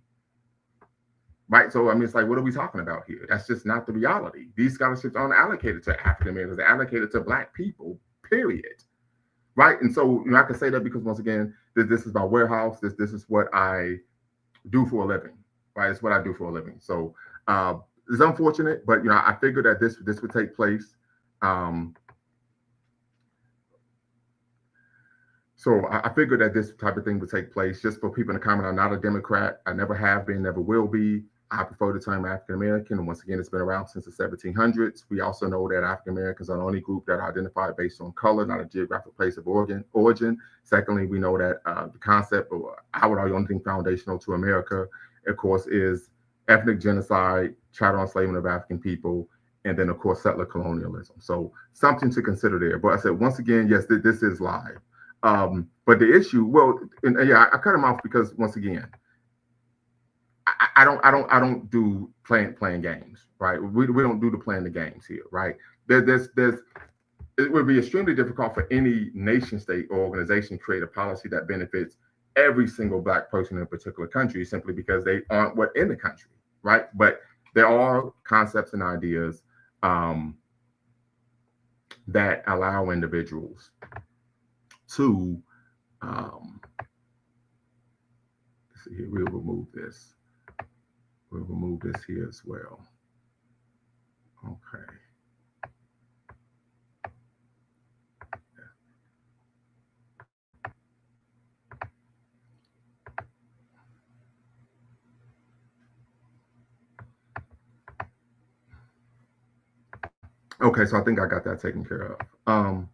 Right, so I mean, it's like, what are we talking about here? That's just not the reality. These scholarships aren't allocated to African Americans. They're allocated to Black people, period. Right, and so I can say that because once again, this is my warehouse. This is what I do for a living. Right, it's what I do for a living. So it's unfortunate, but I figured that this would take place. So I figured that this type of thing would take place. Just for people in the comment, I'm not a Democrat. I never have been, never will be. I prefer the term African American, and once again, it's been around since the 1700s. We also know that African Americans are the only group that are identified based on color, not a geographic place of origin. Secondly, we know that the concept, or I would argue, only thing foundational to America, of course, is ethnic genocide, chattel enslavement of African people, and then, of course, settler colonialism. So something to consider there. But I said, once again, yes, this is live. But the issue, well, I cut him off because, once again, I don't do playing games, right? We don't do the playing the games here, right? It would be extremely difficult for any nation state or organization to create a policy that benefits every single Black person in a particular country simply because they aren't in the country, right? But there are concepts and ideas that allow individuals to, let's see here, we'll remove this. We'll remove this here as well. Okay. Okay, so I think I got that taken care of.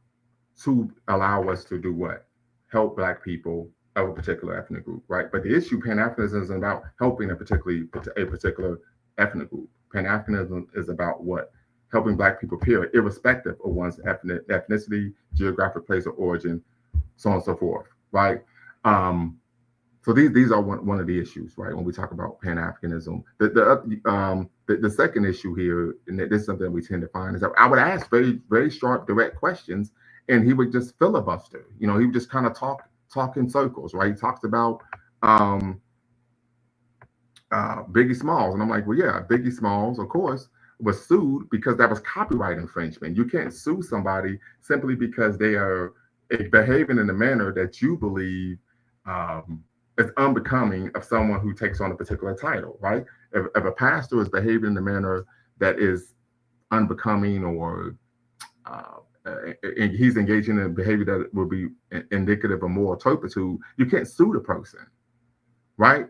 To allow us to do what? Help Black people of a particular ethnic group, right? But the issue, Pan-Africanism is about helping a particular ethnic group. Pan-Africanism is about what? Helping Black people, period, irrespective of one's ethnicity, geographic place of origin, so on and so forth, right? So these are one of the issues, right? When we talk about Pan-Africanism, the second issue here, and this is something we tend to find, is that I would ask very, very sharp, direct questions, and he would just filibuster. He would just kind of talk in circles, right? He talks about Biggie Smalls, and I'm like, well, yeah, Biggie Smalls, of course, was sued because that was copyright infringement. You can't sue somebody simply because they are behaving in a manner that you believe is unbecoming of someone who takes on a particular title, right? If a pastor is behaving in a manner that is unbecoming or and he's engaging in behavior that will be indicative of moral turpitude, you can't sue the person, right?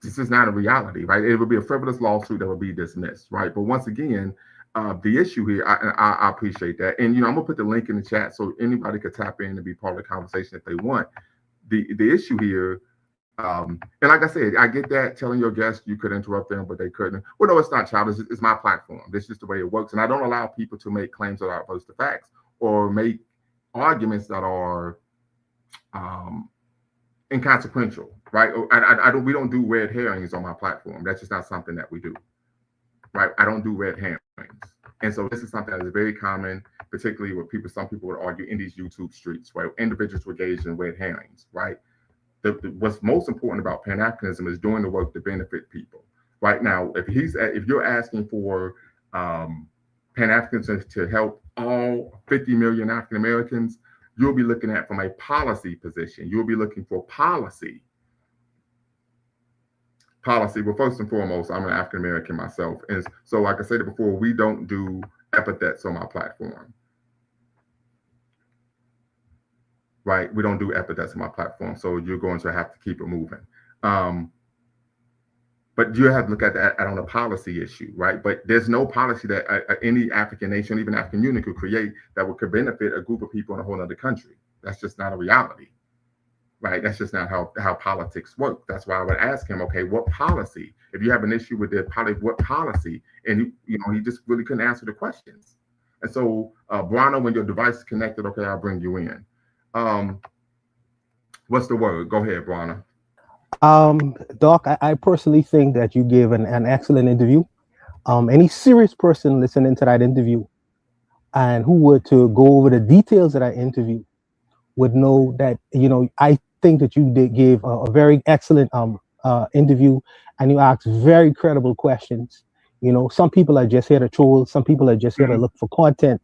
This is not a reality, right? It would be a frivolous lawsuit that would be dismissed, right? But once again, the issue here, I appreciate that. And, I'm gonna put the link in the chat so anybody could tap in and be part of the conversation if they want. The issue here, and like I said, I get that telling your guests you could interrupt them, but they couldn't. Well, no, it's not, child. It's my platform. This is just the way it works. And I don't allow people to make claims that are opposed to facts or make arguments that are inconsequential, right? We don't do red herrings on my platform. That's just not something that we do, right? I don't do red herrings. And so this is something that is very common, particularly with some people would argue in these YouTube streets, where individuals were engaged in red herrings, right? What's most important about Pan-Africanism is doing the work to benefit people. Right now, if you're asking for Pan-Africanism to help all 50 million African Americans, you'll be looking at from a policy position. You'll be looking for policy. Well, first and foremost, I'm an African American myself, and so, like I said before, we don't do epithets on my platform. Right, we don't do epithets on my platform, so you're going to have to keep it moving. But you have to look at that on a policy issue, right? But there's no policy that any African nation, even African Union, could create that could benefit a group of people in a whole other country. That's just not a reality, right? That's just not how politics work. That's why I would ask him, okay, what policy? If you have an issue with the policy, what policy? And he just really couldn't answer the questions. And so, Brana, when your device is connected, okay, I'll bring you in. What's the word? Go ahead, Brana. Doc, I personally think that you gave an excellent interview. Any serious person listening to that interview and who were to go over the details of that interview would know that, I think that you gave a very excellent interview, and you asked very credible questions. Some people are just here to troll, some people are just here to look for content.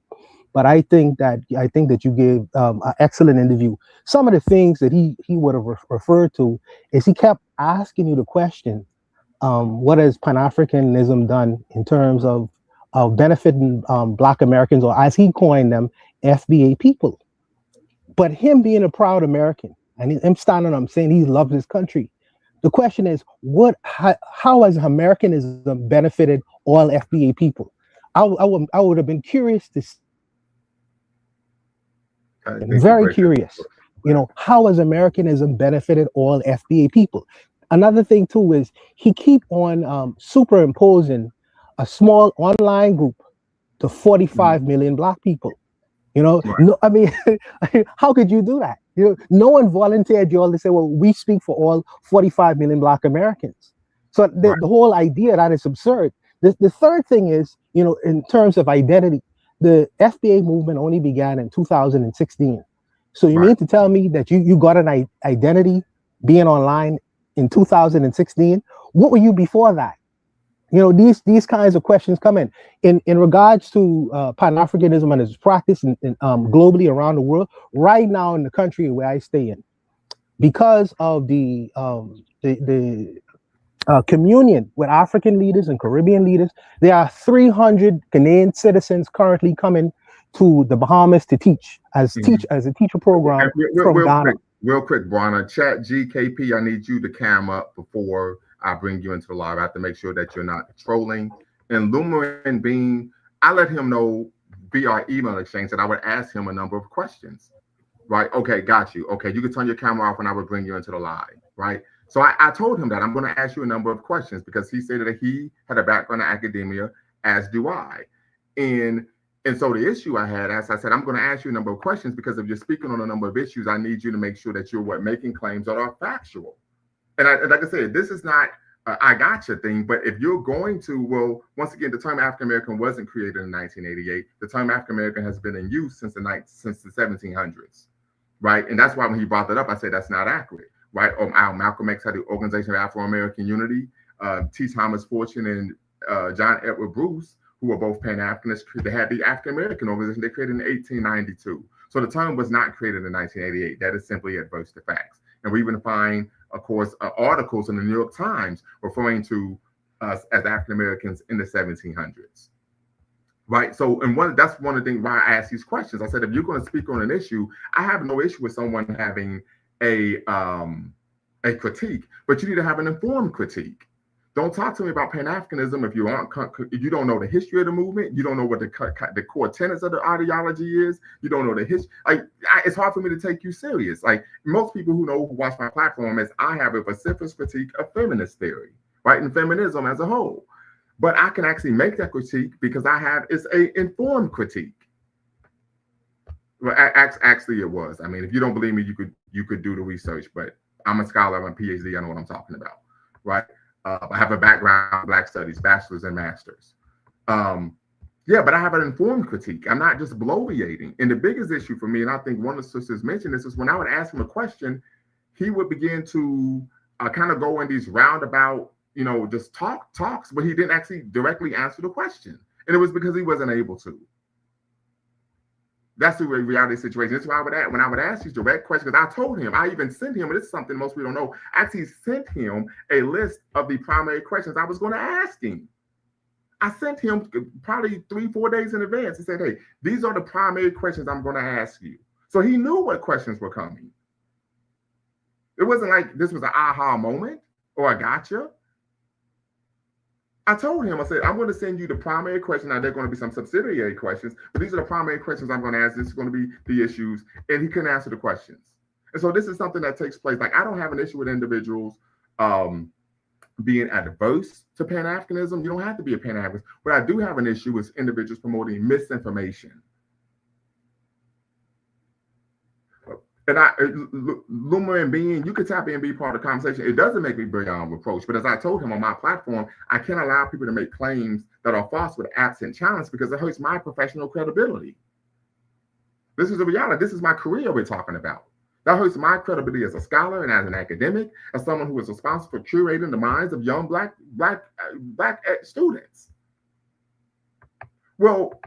But I think that you gave an excellent interview. Some of the things that he would have referred to is he kept asking you the question, what has Pan-Africanism done in terms of benefiting Black Americans, or as he coined them, FBA people? But him being a proud American, and him standing up saying he loves his country, the question is, how has Americanism benefited all FBA people? I would have been curious to see. Very curious, how has Americanism benefited all FBA people? Another thing too is he keep on superimposing a small online group to 45 million Black people. Right. No, I mean, how could you do that? No one volunteered you all to say, well, we speak for all 45 million Black Americans. So the whole idea that is absurd. The third thing is, in terms of identity, the FBA movement only began in 2016. So you mean to tell me that you got an identity being online in 2016? What were you before that? These kinds of questions come in regards to Pan-Africanism and its practice in globally around the world. Right now in the country where I stay in, because of the communion with African leaders and Caribbean leaders, there are 300 Canadian citizens currently coming to the Bahamas to teach as a teacher program from Ghana. Real quick, Brana, chat GKP, I need you to cam up before I bring you into the live. I have to make sure that you're not trolling. And Lumerin Bean, I let him know via our email exchange that I would ask him a number of questions. Right? Okay, got you. Okay, you can turn your camera off and I would bring you into the live, right? So I told him that I'm going to ask you a number of questions because he said that he had a background in academia, as do I. And so the issue I had, as I said, I'm going to ask you a number of questions because if you're speaking on a number of issues, I need you to make sure that you're making claims that are factual. And like I said, this is not I gotcha thing, but if you're going to, well, once again, the term African American wasn't created in 1988. The term African American has been in use since the 1700s, right? And that's why when he brought that up, I said that's not accurate. Right, Malcolm X had the Organization of Afro-American Unity. T. Thomas Fortune and John Edward Bruce, who were both Pan-Africanists, they had the African-American organization they created in 1892. So the term was not created in 1988. That is simply adverse to facts. And we even find, of course, articles in the New York Times referring to us as African-Americans in the 1700s. right? So, and that's one of the things why I ask these questions. I said, if you're going to speak on an issue, I have no issue with someone having a critique, but you need to have an informed critique. Don't talk to me about Pan-Africanism if you don't know the history of the movement. You don't know what the core tenets of the ideology is. You don't know the history. It's hard for me to take you serious. Like most people who watch my platform, is I have a vociferous critique of feminist theory, right, and feminism as a whole. But I can actually make that critique because it's a informed critique. Well, actually, it was. I mean, if you don't believe me, you could do the research. But I'm a scholar. I'm a PhD. I know what I'm talking about, right? I have a background in Black Studies, bachelor's and master's. Yeah, but I have an informed critique. I'm not just bloviating. And the biggest issue for me, and I think one of the sisters mentioned this, is when I would ask him a question, he would begin to kind of go in these roundabout, just talks, but he didn't actually directly answer the question. And it was because he wasn't able to. That's the reality situation. That's why when I would ask these direct questions, because I told him, I even sent him, and this is something most people don't know, I actually sent him a list of the primary questions I was going to ask him. I sent him probably 3-4 days in advance and said, hey, these are the primary questions I'm going to ask you. So he knew what questions were coming. It wasn't like this was an aha moment or a gotcha. I told him, I said, I'm going to send you the primary question. Now, there are going to be some subsidiary questions, but these are the primary questions I'm going to ask. This is going to be the issues. And he couldn't answer the questions. And so this is something that takes place. Like, I don't have an issue with individuals being adverse to Pan-Africanism. You don't have to be a Pan-Africanist. But I do have an issue with individuals promoting misinformation. And Luma and Being, you could tap in and be part of the conversation. It doesn't make me beyond reproach. But as I told him on my platform, I can't allow people to make claims that are false with absent challenge because it hurts my professional credibility. This is the reality. This is my career we're talking about. That hurts my credibility as a scholar and as an academic, as someone who is responsible for curating the minds of young black students. Well,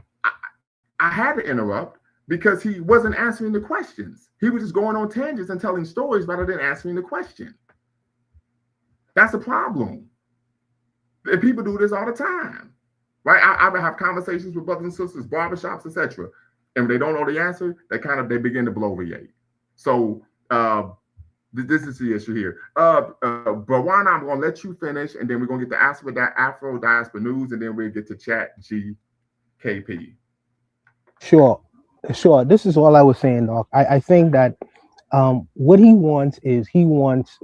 I had to interrupt because he wasn't answering the questions. He was just going on tangents and telling stories rather than answering the question. That's a problem. And people do this all the time, right? I have conversations with brothers and sisters, barbershops, etc. And when they don't know the answer, they begin to bloviate. So this is the issue here. Bawana, I'm going to let you finish, and then we're going to get to Afro Diaspora News, and then we'll get to Chat GKP. Sure. This is all I was saying, Doc. I think that what he wants is he wants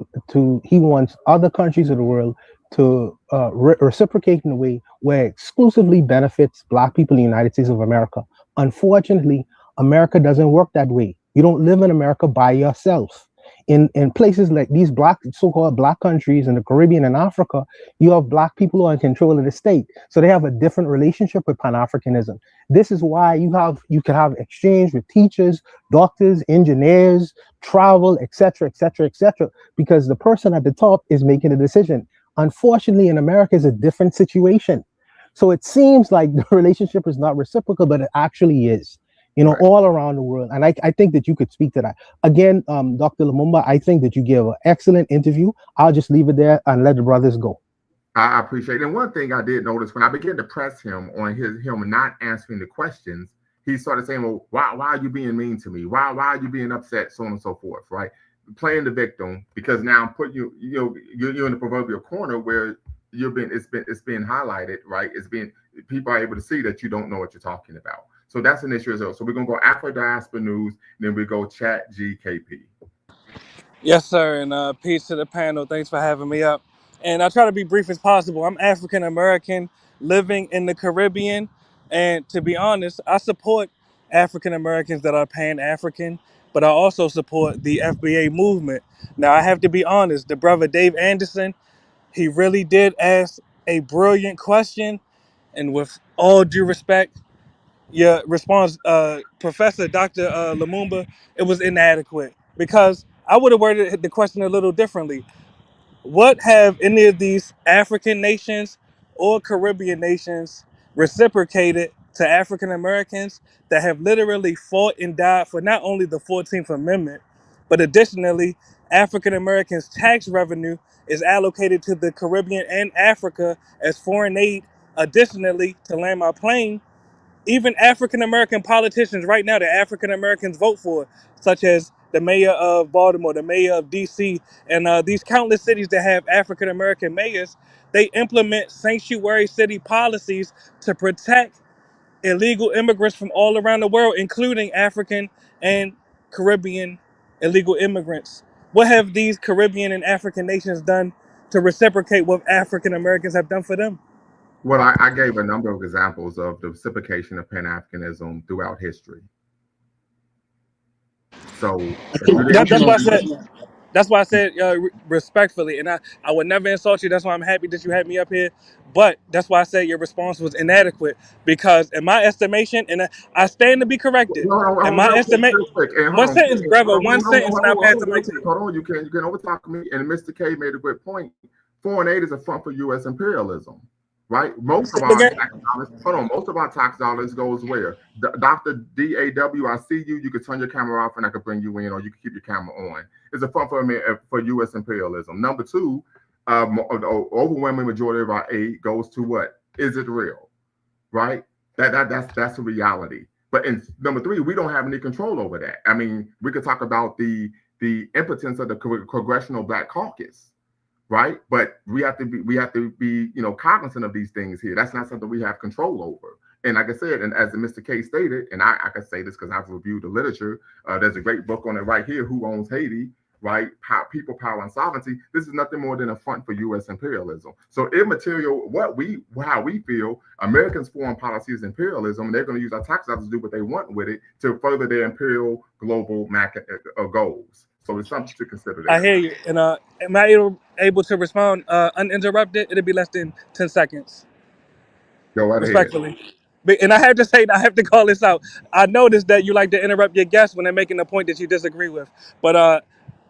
other countries of the world to reciprocate in a way where it exclusively benefits Black people in the United States of America. Unfortunately, America doesn't work that way. You don't live in America by yourself. In places like these so-called Black countries in the Caribbean and Africa, you have Black people who are in control of the state. So they have a different relationship with Pan-Africanism. This is why you can have exchange with teachers, doctors, engineers, travel, etc., because the person at the top is making a decision. Unfortunately, in America, is a different situation. So it seems like the relationship is not reciprocal, but it actually is. Right. All around the world. And I think that you could speak to that. Again, Dr. Lumumba, I think that you gave an excellent interview. I'll just leave it there and let the brothers go. I appreciate it. And one thing I did notice when I began to press him on him not answering the questions, he started saying, well, why are you being mean to me? Why are you being upset? So on and so forth, right? Playing the victim, because now I'm putting you're in the proverbial corner where it's being highlighted, right? People are able to see that you don't know what you're talking about. So that's an issue as well. So we're going to go Afro Diaspora News, then we go Chat GKP. Yes, sir. And peace to the panel. Thanks for having me up. And I'll try to be brief as possible. I'm African American living in the Caribbean. And to be honest, I support African Americans that are Pan-African, but I also support the FBA movement. Now, I have to be honest, the brother Dave Anderson, he really did ask a brilliant question. And with all due respect, your response, Professor Dr. Lumumba, it was inadequate because I would have worded the question a little differently. What have any of these African nations or Caribbean nations reciprocated to African Americans that have literally fought and died for not only the 14th Amendment, but additionally, African Americans' tax revenue is allocated to the Caribbean and Africa as foreign aid. Additionally, to land my plane, even African American politicians right now that African Americans vote for, such as the mayor of Baltimore, the mayor of DC, and these countless cities that have African American mayors, they implement sanctuary city policies to protect illegal immigrants from all around the world, including African and Caribbean illegal immigrants. What have these Caribbean and African nations done to reciprocate what African Americans have done for them? Well, I gave a number of examples of the reciprocation of Pan-Africanism throughout history. So if you didn't That's hear why I me, said. That's why I said respectfully, and I would never insult you. That's why I'm happy that you had me up here. But that's why I said your response was inadequate because, in my estimation, and I stand to be corrected. hold In on, my real quick, estimate, real quick. And hold one on, sentence, brother, one sentence, and I'll pass the real mic to quick. you. Hold on, you can overtalk me. And Mr. K made a good point. Foreign aid is a front for U.S. imperialism, right? Most of our tax dollars, most of our tax dollars goes where? Dr. DAW, I see you. You could turn your camera off, and I could bring you in, or you can keep your camera on. It's a front for U.S. imperialism. Number two, the overwhelming majority of our aid goes to what? Is it real? Right? That's a reality. But in number three, we don't have any control over that. I mean, we could talk about the impotence of the Congressional Black Caucus, right? But we have to be cognizant of these things here. That's not something we have control over. And like I said, and as Mr. K stated, and I can say this because I've reviewed the literature. There's a great book on it right here, Who Owns Haiti? Right? People, power, and sovereignty. This is nothing more than a front for U.S. imperialism. So immaterial, how we feel, Americans' foreign policy is imperialism, and they're going to use our tax dollars to do what they want with it to further their imperial global goals. So it's something to consider there. I hear you. And am I able to respond uninterrupted? It'll be less than 10 seconds. Go right Respectfully. ahead. And I have to say, I have to call this out. I noticed that you like to interrupt your guests when they're making a point that you disagree with. But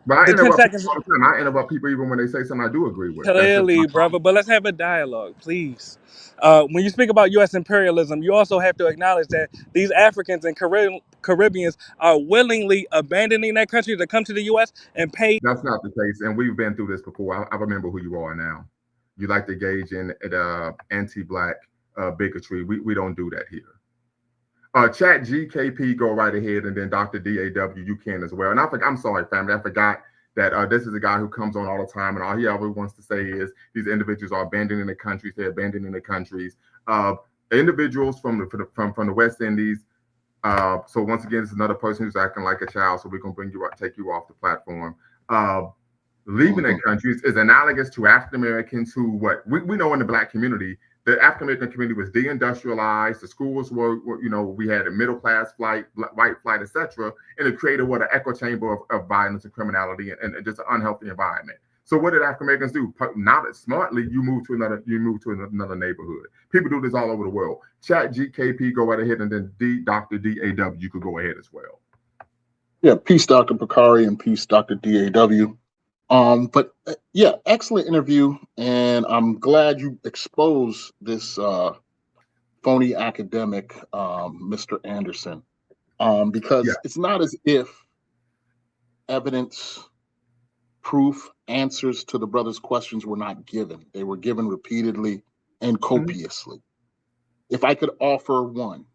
But I the 10 interrupt people seconds, all the time. I interrupt people even when they say something I do agree with. That's just my clearly, brother. problem. But let's have a dialogue, please. When you speak about U.S. imperialism, you also have to acknowledge that these Africans and Caribbeans are willingly abandoning their country to come to the U.S. and pay. That's not the case, and we've been through this before. I remember who you are now. You like to engage in anti-black bigotry. We don't do that here. Chat GKP, go right ahead, and then Dr. DAW, you can as well. And I'm sorry, family, I forgot that this is a guy who comes on all the time, and all he ever wants to say is these individuals are abandoning the countries. They're abandoning the countries. Individuals from the West Indies. So once again, it's another person who's acting like a child. So we're gonna take you off the platform. Leaving their countries is analogous to African Americans who we know in the Black community. The African American community was deindustrialized. The schools were we had a middle class flight, white flight, etc., and it created an echo chamber of violence and criminality and just an unhealthy environment. So what did African Americans do? Now that smartly, you move to another neighborhood. People do this all over the world. Chat GKP, go right ahead, and then Dr. DAW, you could go ahead as well. Yeah, peace, Dr. Bakari, and peace, Dr. DAW. But yeah, excellent interview, and I'm glad you exposed this phony academic, Mr. Anderson, because it's not as if evidence, proof, answers to the brother's questions were not given. They were given repeatedly and copiously. If I could offer one,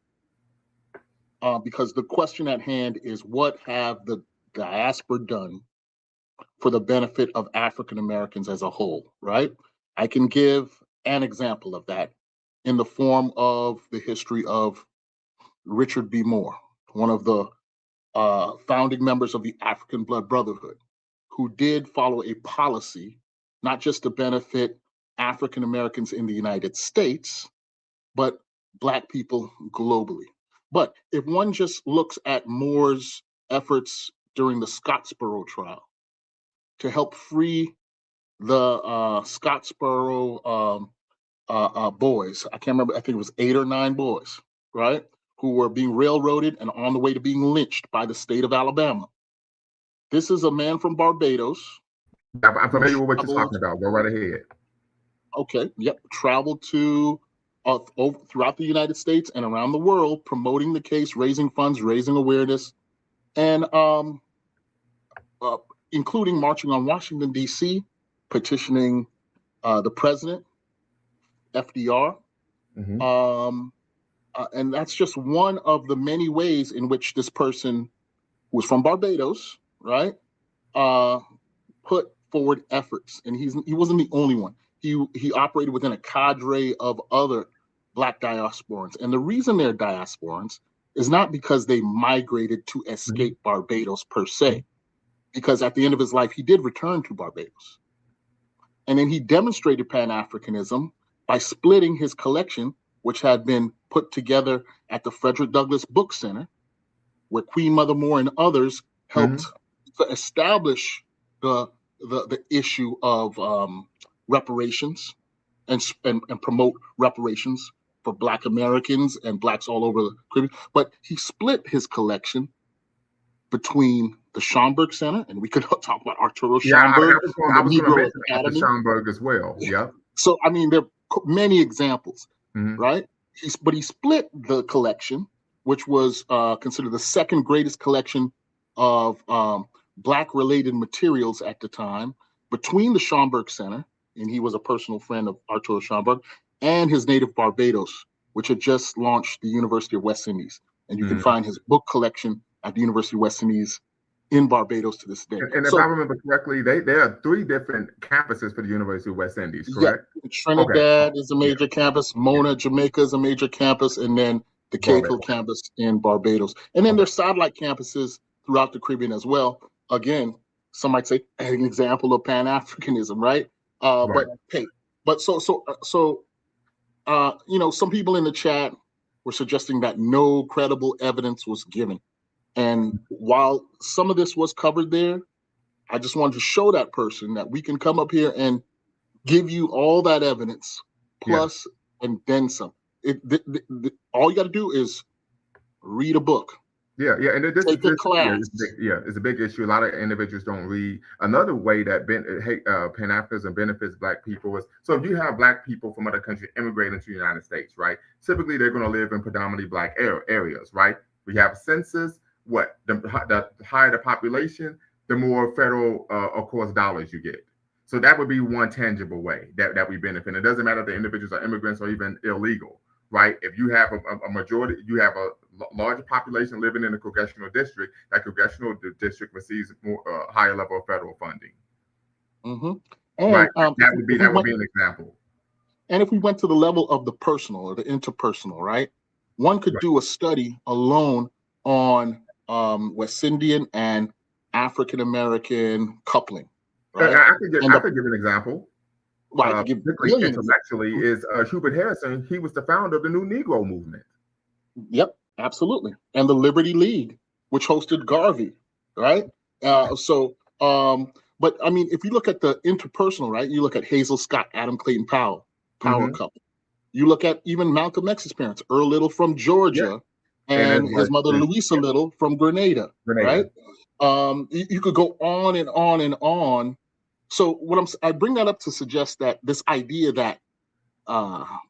because the question at hand is, what have the diaspora done for the benefit of African Americans as a whole, right? I can give an example of that in the form of the history of Richard B. Moore, one of the founding members of the African Blood Brotherhood, who did follow a policy, not just to benefit African Americans in the United States, but Black people globally. But if one just looks at Moore's efforts during the Scottsboro trial, to help free the Scottsboro boys. I can't remember, I think it was 8 or 9 boys, right? Who were being railroaded and on the way to being lynched by the state of Alabama. This is a man from Barbados. I'm familiar with what you're talking about. Go right ahead. Okay, yep. Traveled to throughout the United States and around the world, promoting the case, raising funds, raising awareness, and including marching on Washington, D.C., petitioning the president, FDR, And that's just one of the many ways in which this person who was from Barbados, right, put forward efforts. And he wasn't the only one. He operated within a cadre of other Black diasporans. And the reason they're diasporans is not because they migrated to escape Barbados per se, because at the end of his life, he did return to Barbados. And then he demonstrated Pan-Africanism by splitting his collection, which had been put together at the Frederick Douglass Book Center, where Queen Mother Moore and others helped to establish the issue of reparations and promote reparations for Black Americans and Blacks all over the Caribbean. But he split his collection between the Schomburg Center, and we could talk about Arturo Schomburg, I was going to mention the Schomburg as well. Yeah. So I mean, there are many examples, right? But he split the collection, which was considered the second greatest collection of Black-related materials at the time, between the Schomburg Center, and he was a personal friend of Arturo Schomburg, and his native Barbados, which had just launched the University of West Indies. And you can find his book collection at the University of West Indies in Barbados to this day. And if I remember correctly, there are 3 different campuses for the University of West Indies, correct? Yeah, Trinidad is a major campus, Mona, Jamaica is a major campus, and then the Cave Hill campus in Barbados. And then there's satellite campuses throughout the Caribbean as well. Again, some might say an example of Pan-Africanism, right? But hey, you know, some people in the chat were suggesting that no credible evidence was given. And while some of this was covered there, I just wanted to show that person that we can come up here and give you all that evidence, plus and then some. All you got to do is read a book. Yeah, and this Take a class. It's a big issue. A lot of individuals don't read. Another way that Pan-Africanism benefits Black people is, so if you have Black people from other countries immigrating to the United States, right? Typically, they're going to live in predominantly Black areas, right? We have census. The higher the population, the more federal, of course, dollars you get. So that would be one tangible way that we benefit. It doesn't matter if the individuals are immigrants or even illegal, right? If you have a majority, you have a larger population living in a congressional district, that congressional district receives more higher level of federal funding. And right? That would be an example. And if we went to the level of the personal or the interpersonal, right? One could do a study alone on West Indian and African American coupling. Right? I could give an example. Intellectually, is Hubert Harrison. He was the founder of the New Negro movement. Yep, absolutely. And the Liberty League, which hosted Garvey, right? But I mean, if you look at the interpersonal, right? You look at Hazel Scott, Adam Clayton Powell, power couple. You look at even Malcolm X's parents, Earl Little from Georgia, and his mother Louisa Little from Grenada. Right? You could go on and on and on. So I bring that up to suggest that this idea that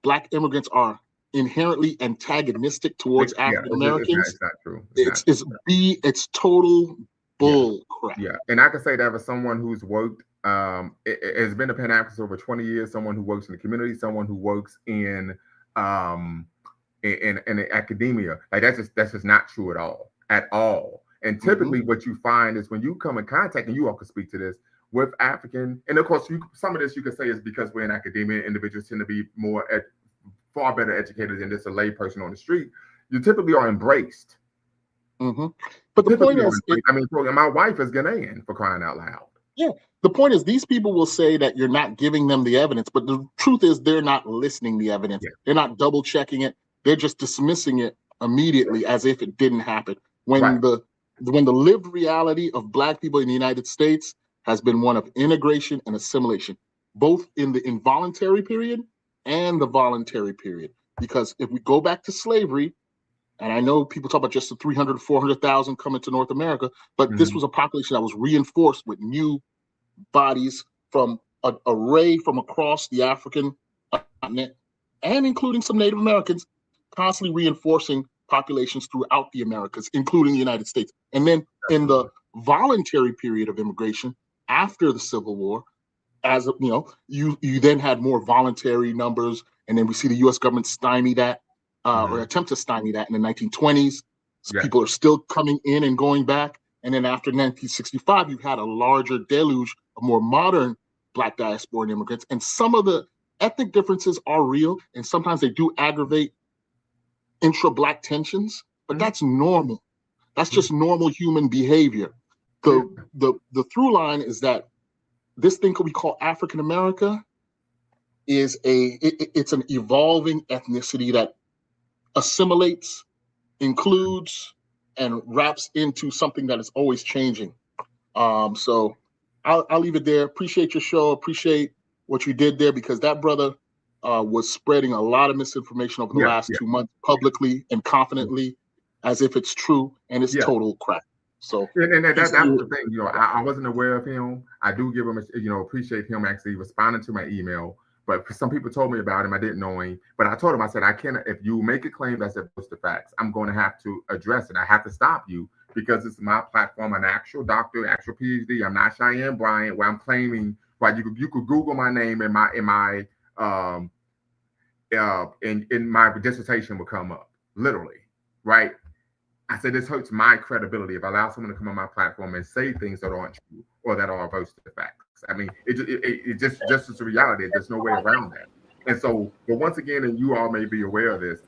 Black immigrants are inherently antagonistic towards African Americans, it's not true. It's total bull crap. Yeah, and I can say that as someone who's worked, has been a Pan-Africanist over 20 years, someone who works in the community, someone who works in academia, like that's just not true at all. And typically what you find is when you come in contact, and you all can speak to this, with African, and of course some of this you could say is because we're in academia, individuals tend to be far better educated than just a lay person on the street. You typically are embraced. But the point is, my wife is Ghanaian, for crying out loud. Yeah, the point is, these people will say that you're not giving them the evidence, but the truth is they're not listening to the evidence. They're not double checking it. They're just dismissing it immediately as if it didn't happen. When the lived reality of Black people in the United States has been one of integration and assimilation, both in the involuntary period and the voluntary period. Because if we go back to slavery, and I know people talk about just the 300, 400,000 coming to North America, but this was a population that was reinforced with new bodies from an array from across the African continent, and including some Native Americans, constantly reinforcing populations throughout the Americas, including the United States. And then in the voluntary period of immigration after the Civil War, as you then had more voluntary numbers, and then we see the U.S. government stymie that. or attempt to stymie that in the 1920s. Yes. People are still coming in and going back. And then after 1965, you've had a larger deluge of more modern Black diasporan immigrants. And some of the ethnic differences are real, and sometimes they do aggravate intra-Black tensions, but that's normal. That's just normal human behavior. The through line is that this thing we call African America is it's an evolving ethnicity that assimilates, includes, and wraps into something that is always changing. So I'll leave it there. Appreciate your show. Appreciate what you did there, because that brother was spreading a lot of misinformation over the last 2 months publicly and confidently as if it's true, and it's total crap. So and that's the thing, you know, I wasn't aware of him. I do give him, appreciate him actually responding to my email. But some people told me about him. I didn't know him. But I told him, I said, I cannot, if you make a claim that's opposed to facts, I'm going to have to address it. I have to stop you because it's my platform, an actual doctor, actual PhD. I'm not Cheyenne Bryant, where I'm claiming, right? You could Google my name and my dissertation will come up, literally, right? I said, this hurts my credibility if I allow someone to come on my platform and say things that aren't true or that are opposed to facts. I mean, it just is a reality. There's no way around that. And so, but once again, and you all may be aware of this,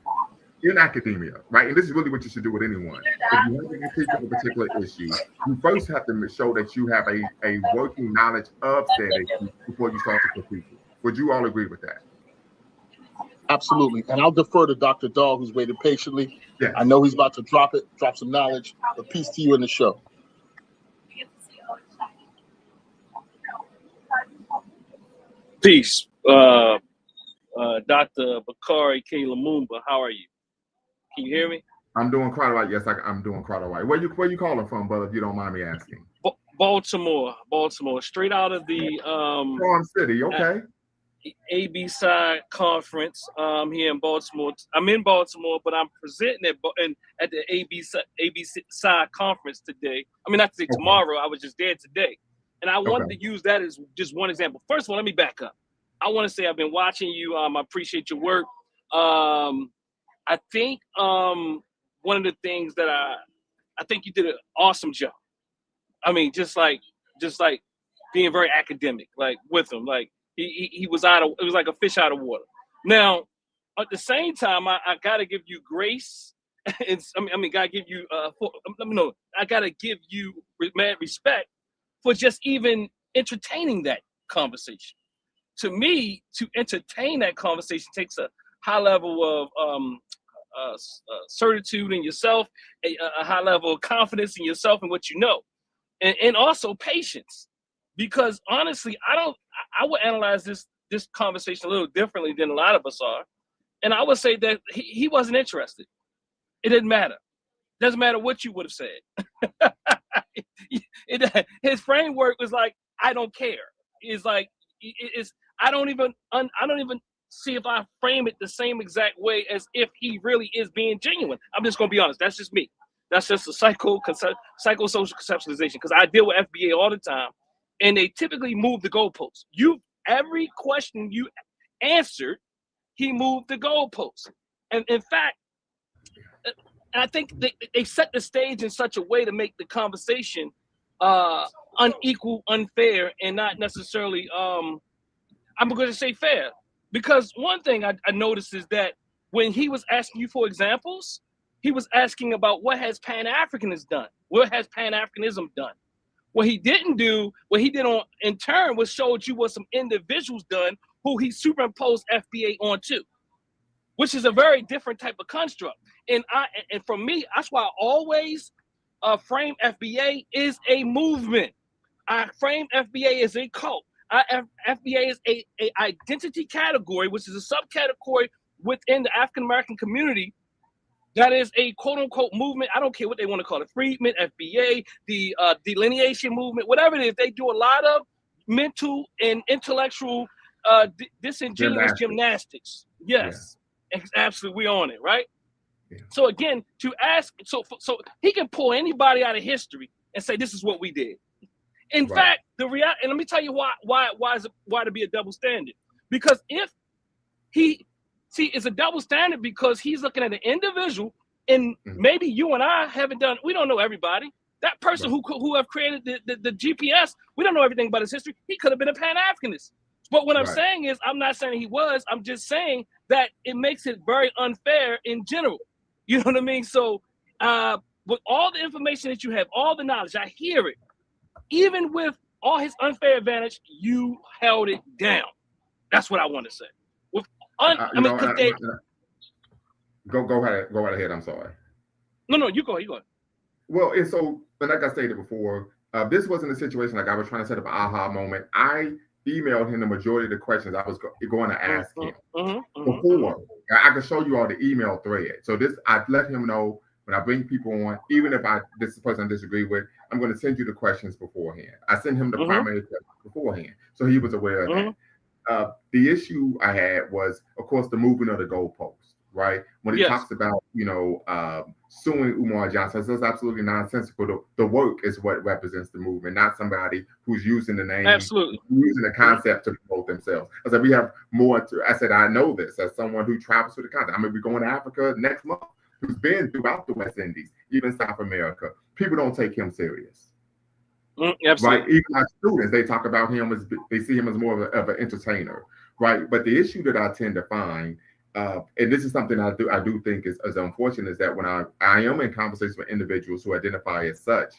in academia, right? And this is really what you should do with anyone. If you have to critique of a particular issue, you first have to show that you have a working knowledge of said issue before you start to critique it. Would you all agree with that? Absolutely. And I'll defer to Dr. Dahl, who's waited patiently. Yes. I know he's about to drop some knowledge, but peace to you in the show. Peace. Dr. Bakari K. Lumumba, how are you? Can you hear me? I'm doing quite all right. Yes, I'm doing quite all right. Where you calling from, brother, if you don't mind me asking? Baltimore, straight out of the Farm City, okay. ABC conference here in Baltimore. I'm in Baltimore, but I'm presenting at the ABC conference today. I mean, not today, tomorrow. I was just there today. And I wanted to use that as just one example. First of all, let me back up. I want to say I've been watching you. I appreciate your work. I think one of the things that I think you did an awesome job. I mean, just like being very academic, like with him, like he was it was like a fish out of water. Now, at the same time, I gotta give you grace. Gotta give you I gotta give you mad respect for just even entertaining that conversation. To me, to entertain that conversation takes a high level of certitude in yourself, a high level of confidence in yourself and what you know, and also patience. Because honestly, I would analyze this conversation a little differently than a lot of us are, and I would say that he wasn't interested. It didn't matter. Doesn't matter what you would have said. His framework was like, I don't care. It's like I don't even see if I frame it the same exact way as if he really is being genuine. I'm just gonna be honest. That's just me. That's just a psychosocial conceptualization, because I deal with FBA all the time, and they typically move the goalposts. Every question you answered, he moved the goalposts. And in fact, I think they set the stage in such a way to make the conversation unequal, unfair, and not necessarily, I'm going to say fair. Because one thing I noticed is that when he was asking you for examples, he was asking about what has Pan-Africanism done? What has Pan-Africanism done? What he didn't do, what he did in turn was showed you what some individuals done who he superimposed FBA onto, which is a very different type of construct. And for me, that's why I always frame FBA is a movement. I frame FBA as a cult. FBA is a identity category, which is a subcategory within the African American community. That is a quote unquote movement. I don't care what they want to call it, Freedmen, FBA, the delineation movement, whatever it is. They do a lot of mental and intellectual disingenuous gymnastics. Yes, absolutely, we on it, right? Yeah. So again, to ask, so he can pull anybody out of history and say this is what we did. In fact, the reality, and let me tell you why to be a double standard. Because if he see, it's a double standard because he's looking at an individual, and maybe you and I haven't done. We don't know everybody. That person who have created the GPS, we don't know everything about his history. He could have been a Pan-Africanist. But what I'm saying is, I'm not saying he was. I'm just saying that it makes it very unfair in general. You know what I mean? So with all the information that you have, all the knowledge, I hear it. Even with all his unfair advantage, you held it down. That's what I want to say. Go right ahead. I'm sorry. No, you go. Well, and so, but like I stated before, this wasn't a situation like I was trying to set up an aha moment. I emailed him the majority of the questions I was going to ask him before. I can show you all the email thread. So I let him know when I bring people on, even if this is a person I disagree with, I'm going to send you the questions beforehand. I sent him the primary questions beforehand, so he was aware of that. The issue I had was, of course, the movement of the goalpost, right? When he talks about, suing Umar Johnson, that's absolutely nonsensical. The work is what represents the movement, not somebody who's using the name, using the concept to promote themselves. I said, we have more to, I said, I know this as someone who travels to the continent. I'm going to be going to Africa next month, who's been throughout the West Indies, even South America. People don't take him serious. Right, even our students, they talk about him as, they see him as more of an entertainer, right? But the issue that I tend to find, and this is something I do think is unfortunate, is that when I am in conversations with individuals who identify as such,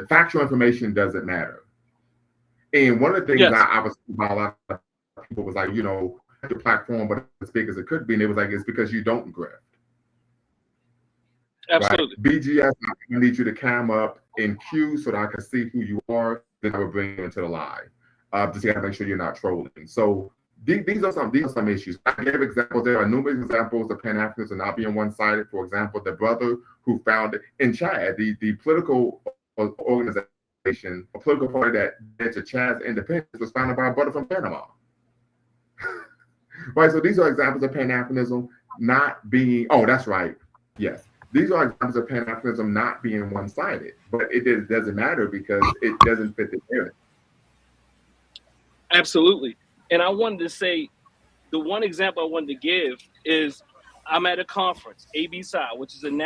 factual information doesn't matter. And one of the things I was about a lot of people was like, the platform, but as big as it could be, and it was like, it's because you don't grift. Absolutely. Right? BGS, I need you to cam up in queue so that I can see who you are. Then I will bring you into the live. Just to make sure you're not trolling. So these are some issues. I gave examples. There are numerous examples of Pan-Africanism not being one-sided. For example, the brother who founded in Chad, the political organization, a political party that led to Chad's independence, was founded by a brother from Panama. Right. So these are examples of Pan-Africanism not being. Oh, that's right. Yes. These are examples of Pan-Africanism not being one-sided, but it doesn't matter because it doesn't fit the narrative. Absolutely. And I wanted to say, the one example I wanted to give is I'm at a conference, ABSI, which is an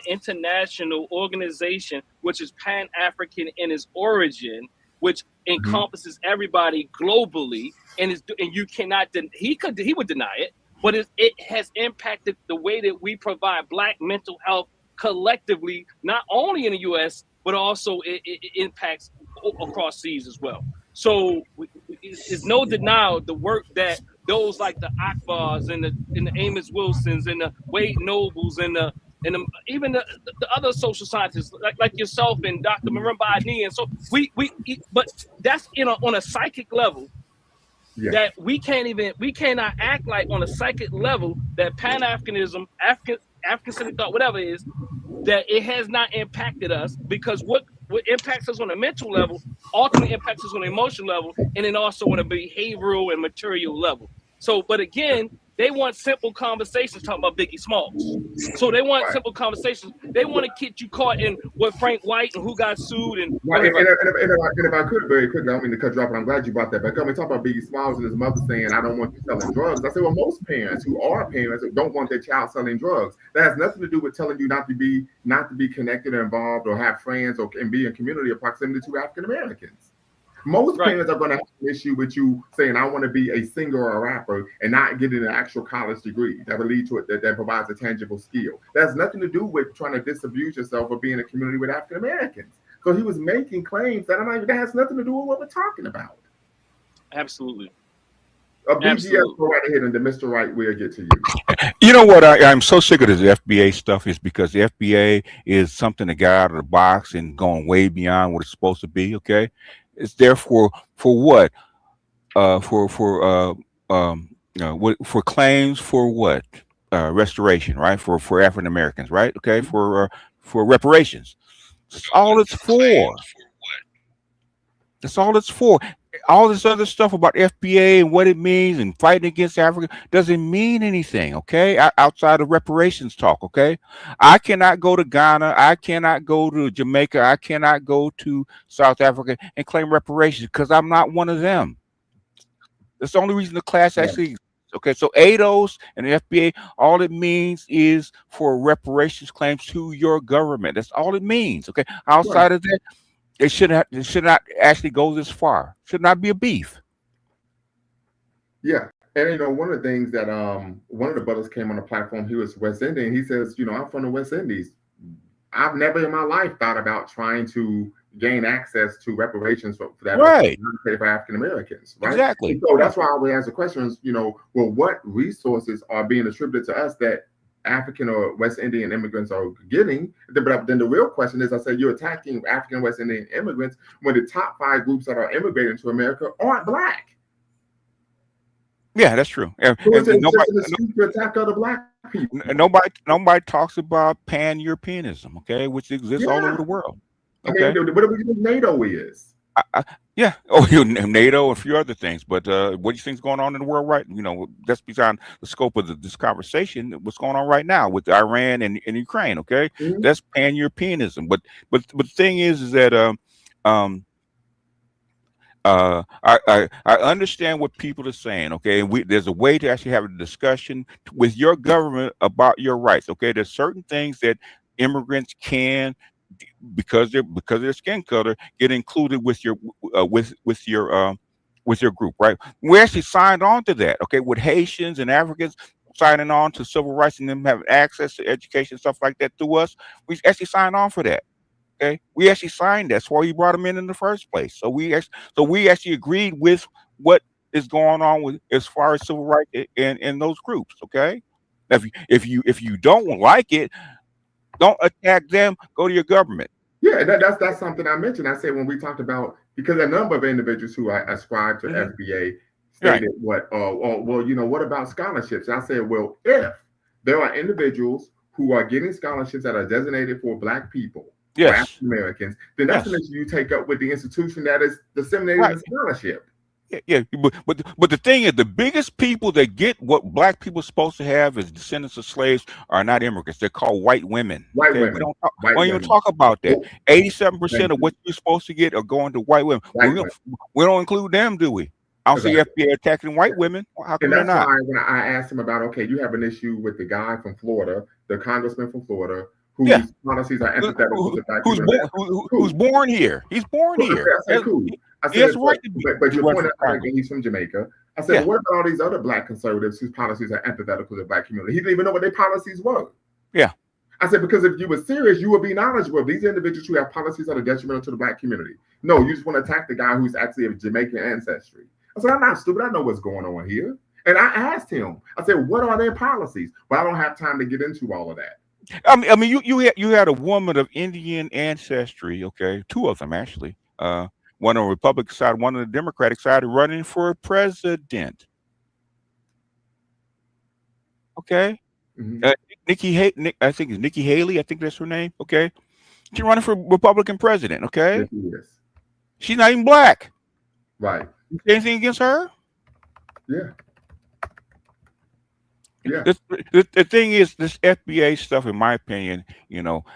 international organization, which is Pan-African in its origin, which encompasses everybody globally, and you cannot. He would deny it. But it has impacted the way that we provide Black mental health collectively, not only in the U.S., but also it impacts across seas as well. So it's no denial the work that those like the Akbars and the Amos Wilsons and the Wade Nobles and even the other social scientists like yourself and Dr. Marimba Ani, and so but that's on a psychic level. That we cannot act like on a psychic level that Pan-Africanism, African-centered thought, whatever it is, that it has not impacted us, because what impacts us on a mental level ultimately impacts us on an emotional level, and then also on a behavioral and material level. So, but again, they want simple conversations talking about Biggie Smalls. So they want simple conversations. They want to get you caught in what Frank White and who got sued and if I could very quickly, I don't mean to cut you off, but I'm glad you brought that back up. We talk about Biggie Smalls and his mother saying, "I don't want you selling drugs." I say, well, most parents who are parents don't want their child selling drugs. That has nothing to do with telling you not to be connected or involved or have friends and be in community of proximity to African Americans. Most parents are going to have an issue with you saying, I want to be a singer or a rapper and not getting an actual college degree that will lead to it, that provides a tangible skill. That has nothing to do with trying to disabuse yourself or being in a community with African Americans. So he was making claims that has nothing to do with what we're talking about. Absolutely. BGS, go right ahead, and then Mr. Wright, we'll get to you. You know what? I'm so sick of this FBA stuff, is because the FBA is something that got out of the box and going way beyond what it's supposed to be. Okay. It's there for what? For claims for what? Restoration, right? For African Americans, right? Okay, for reparations. That's all it's for. That's all it's for. All this other stuff about FBA and what it means and fighting against Africa doesn't mean anything, okay? Outside of reparations talk, okay? I cannot go to Ghana. I cannot go to Jamaica. I cannot go to South Africa and claim reparations because I'm not one of them. That's the only reason the class actually exists. Okay, so ADOS and the FBA, all it means is for reparations claims to your government. That's all it means. Okay, Right. outside of that, it should not actually go this far. Should not be a beef. Yeah. And one of the things that one of the brothers came on the platform, he was West Indian. He says, I'm from the West Indies. I've never in my life thought about trying to gain access to reparations for that Right. for African Americans, right? Exactly. And so that's why I would ask the questions, well, what resources are being attributed to us that African or West Indian immigrants are getting? But then the real question is, I said, you're attacking African West Indian immigrants when the top 5 groups that are immigrating to America aren't Black. Yeah, that's true. And So it's just an attack other Black people. Nobody talks about Pan-Europeanism, okay, which exists all over the world. Okay. I mean, what do we think NATO is? Yeah. Oh, NATO and a few other things. But what do you think's going on in the world right? That's beyond the scope of this conversation. What's going on right now with Iran and Ukraine? Okay, that's Pan-Europeanism. But the thing is that I understand what people are saying. Okay, and there's a way to actually have a discussion with your government about your rights. Okay, there's certain things that immigrants can, because of their skin color, get included with your group, right? We actually signed on to that. Okay, with Haitians and Africans signing on to civil rights and them having access to education, stuff like that through us, we actually signed on for that. Okay, we actually signed that. That's why you brought them in the first place. So we actually agreed with what is going on with as far as civil rights in those groups. Okay, if you don't like it, don't attack them. Go to your government. Yeah, that's something I mentioned. I said when we talked about, because a number of individuals who ascribe to FBA stated what about scholarships? And I said, well, if there are individuals who are getting scholarships that are designated for Black people, yes, for African Americans, then that's an issue you take up with the institution that is disseminating the scholarship. Yeah, but the thing is, the biggest people that get what Black people are supposed to have as descendants of slaves are not immigrants. They're called white women. White women. We don't even talk about that. 87% of what you're supposed to get are going to white women. We don't include them, do we? I don't see FBA attacking white women. How come they're not? Why when I asked him about, okay, you have an issue with the guy from Florida, the congressman from Florida, whose policies are empathetic to the Black people. Who's born here? He's born here. I said, cool. I said, but you pointed out that he's from Jamaica. I said, what about all these other Black conservatives whose policies are empathetic to the Black community? He didn't even know what their policies were. Yeah. I said, because if you were serious, you would be knowledgeable of these individuals who have policies that are detrimental to the Black community. No, you just want to attack the guy who's actually of Jamaican ancestry. I said, I'm not stupid. I know what's going on here. And I asked him, I said, what are their policies? But I don't have time to get into all of that. I mean, you had a woman of Indian ancestry, okay, 2 of them actually. One on the Republican side, one on the Democratic side, running for president. Okay, I think it's Nikki Haley. I think that's her name. Okay, she's running for Republican president. Okay, yes. She's not even Black. Right. Anything against her? Yeah. Yeah. The thing is, this FBA stuff, in my opinion,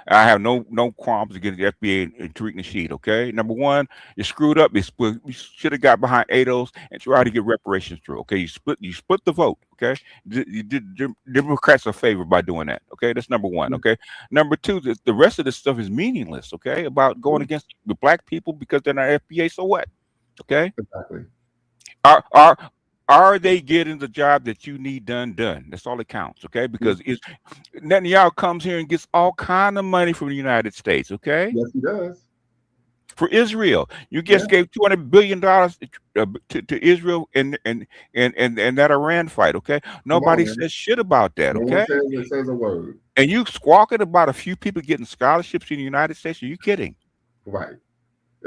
I have no qualms against the FBA and Tariq Nasheed. Okay, number one, you screwed up. You should have got behind ADOS and tried to get reparations through. Okay, you split the vote. Okay, you did Democrats a favor by doing that. Okay, that's number one. Okay, number two, the rest of this stuff is meaningless. Okay, about going against the Black people because they're not FBA. So what? Okay, exactly. Are they getting the job that you need done? That's all that counts, okay? Because Netanyahu comes here and gets all kind of money from the United States, okay? Yes, he does. For Israel, you just gave $200 billion to Israel and that Iran fight, okay? Nobody says shit about that, okay? No one says a word. And you squawking about a few people getting scholarships in the United States? Are you kidding? Right.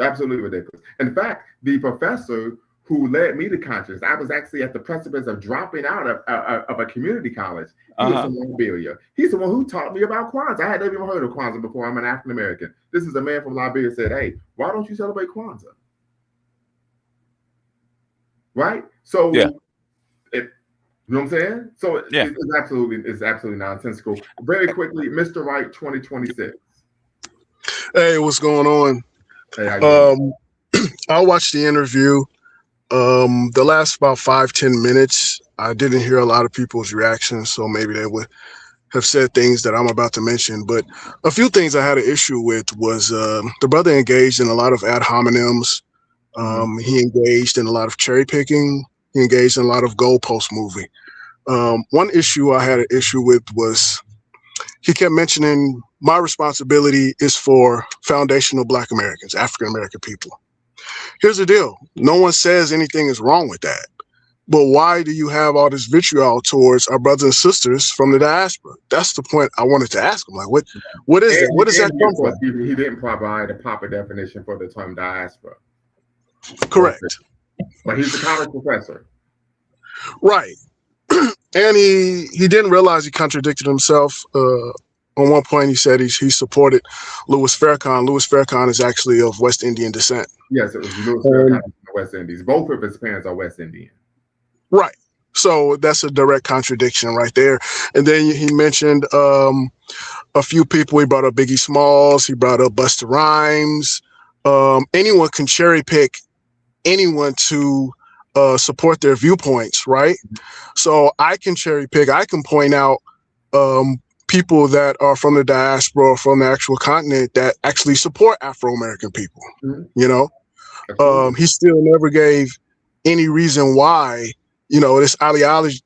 Absolutely ridiculous. In fact, the professor who led me to conscience, I was actually at the precipice of dropping out of a community college. He was from Liberia. He's the one who taught me about Kwanzaa. I had never even heard of Kwanzaa before. I'm an African American. This is a man from Liberia said, hey, why don't you celebrate Kwanzaa? Right? So, you know what I'm saying? So it's absolutely nonsensical. Very quickly, Mr. Wright 2026. Hey, what's going on? Hey, how you doing? I watched the interview. The last about 5-10 minutes, I didn't hear a lot of people's reactions, so maybe they would have said things that I'm about to mention. But a few things I had an issue with was the brother engaged in a lot of ad hominems. He engaged in a lot of cherry picking. He engaged in a lot of goalpost moving. One issue I had an issue with was he kept mentioning my responsibility is for foundational Black Americans, African American people. Here's the deal. No one says anything is wrong with that. But why do you have all this vitriol towards our brothers and sisters from the diaspora? That's the point I wanted to ask him. Like, what is it? What does that come from? He didn't provide a proper definition for the term diaspora. Correct. But he's a college professor. Right. And he didn't realize he contradicted himself. On one point, he said he supported Louis Farrakhan. Louis Farrakhan is actually of West Indian descent. Yes, it was Louis Farrakhan from the West Indies. Both of his parents are West Indian. Right. So that's a direct contradiction right there. And then he mentioned a few people. He brought up Biggie Smalls. He brought up Busta Rhymes. Anyone can cherry pick anyone to support their viewpoints, right? So I can cherry pick. I can point out people that are from the diaspora, from the actual continent, that actually support Afro-American people. You know, he still never gave any reason why. You know, this ideology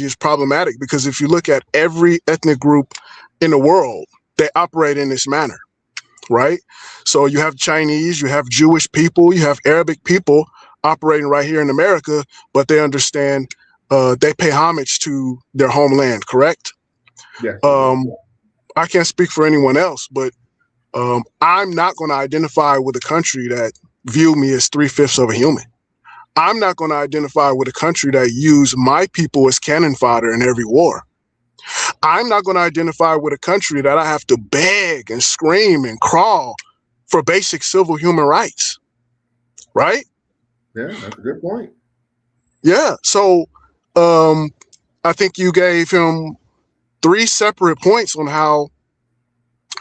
is problematic, because if you look at every ethnic group in the world, they operate in this manner, right? So you have Chinese, you have Jewish people, you have Arabic people operating right here in America, but they understand, they pay homage to their homeland, correct? Yeah. I can't speak for anyone else, but I'm not going to identify with a country that view me as 3/5 of a human. I'm not going to identify with a country that use my people as cannon fodder in every war. I'm not going to identify with a country that I have to beg and scream and crawl for basic civil human rights. Right? Yeah, that's a good point. Yeah. So I think you gave him 3 separate points on how,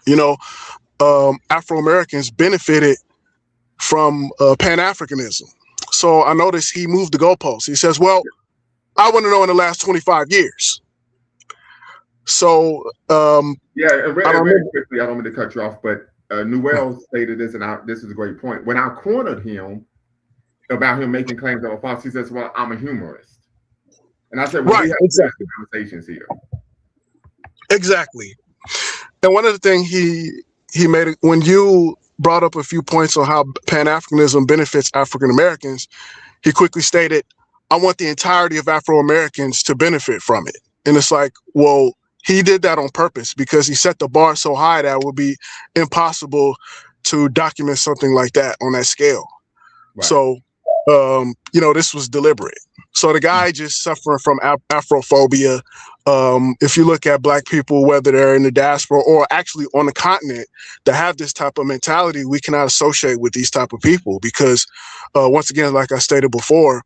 you know, Afro-Americans benefited from Pan-Africanism. So I noticed he moved the goalposts. He says, well, I want to know in the last 25 years. So very quickly, I don't mean to cut you off, but Newell stated this, and this is a great point. When I cornered him about him making claims that were false, he says, well, I'm a humorist. And I said, well, we have exactly conversations here. Exactly. And one of the things he made, when you brought up a few points on how Pan-Africanism benefits African Americans, he quickly stated, I want the entirety of Afro-Americans to benefit from it. And it's like, well, he did that on purpose because he set the bar so high that it would be impossible to document something like that on that scale. Right. So, you know, this was deliberate. So the guy just suffering from Afrophobia. If you look at Black people, whether they're in the diaspora or actually on the continent, that have this type of mentality, we cannot associate with these type of people because, once again, like I stated before,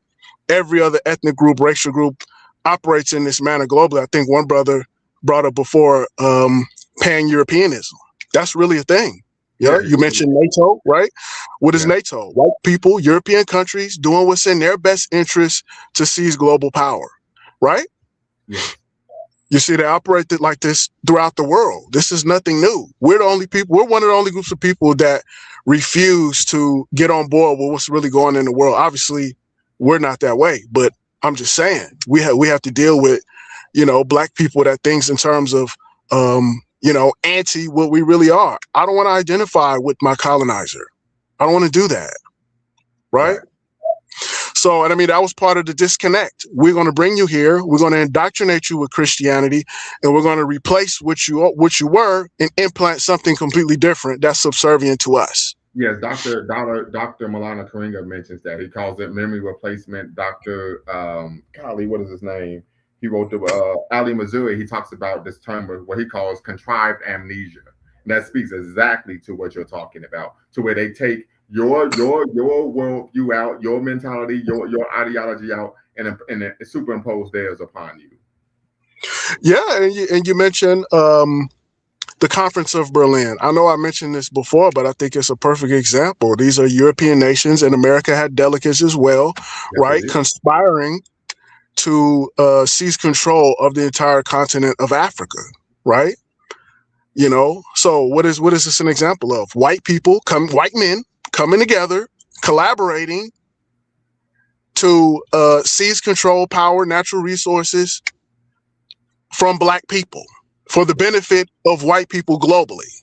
every other ethnic group, racial group operates in this manner globally. I think one brother brought up before Pan-Europeanism. That's really a thing. Yeah, you mentioned NATO, right? What is NATO? White people, European countries doing what's in their best interest to seize global power, right? Yeah. You see, they operate like this throughout the world. This is nothing new. We're the only people, we're one of the only groups of people that refuse to get on board with what's really going on in the world. Obviously, we're not that way, but I'm just saying we have to deal with, you know, Black people that things in terms of, you know, anti what we really are. I don't want to identify with my colonizer. I don't want to do that. Right? So, and I mean, that was part of the disconnect. We're going to bring you here. We're going to indoctrinate you with Christianity, and we're going to replace what you were and implant something completely different that's subservient to us. Yes, Dr. Malana Karinga mentions that. He calls it memory replacement. Dr. Golly, what is his name? He wrote the Ali Missouri. He talks about this term of what he calls contrived amnesia. And that speaks exactly to what you're talking about, to where they take your worldview out, your mentality, your ideology out, and superimpose theirs upon you. Yeah, and you mentioned the Conference of Berlin. I know I mentioned this before, but I think it's a perfect example. These are European nations, and America had delegates as well, right? Conspiring to seize control of the entire continent of Africa, right? You know, so what is this an example of? White men coming together, collaborating to seize control, power, natural resources from Black people for the benefit of white people globally.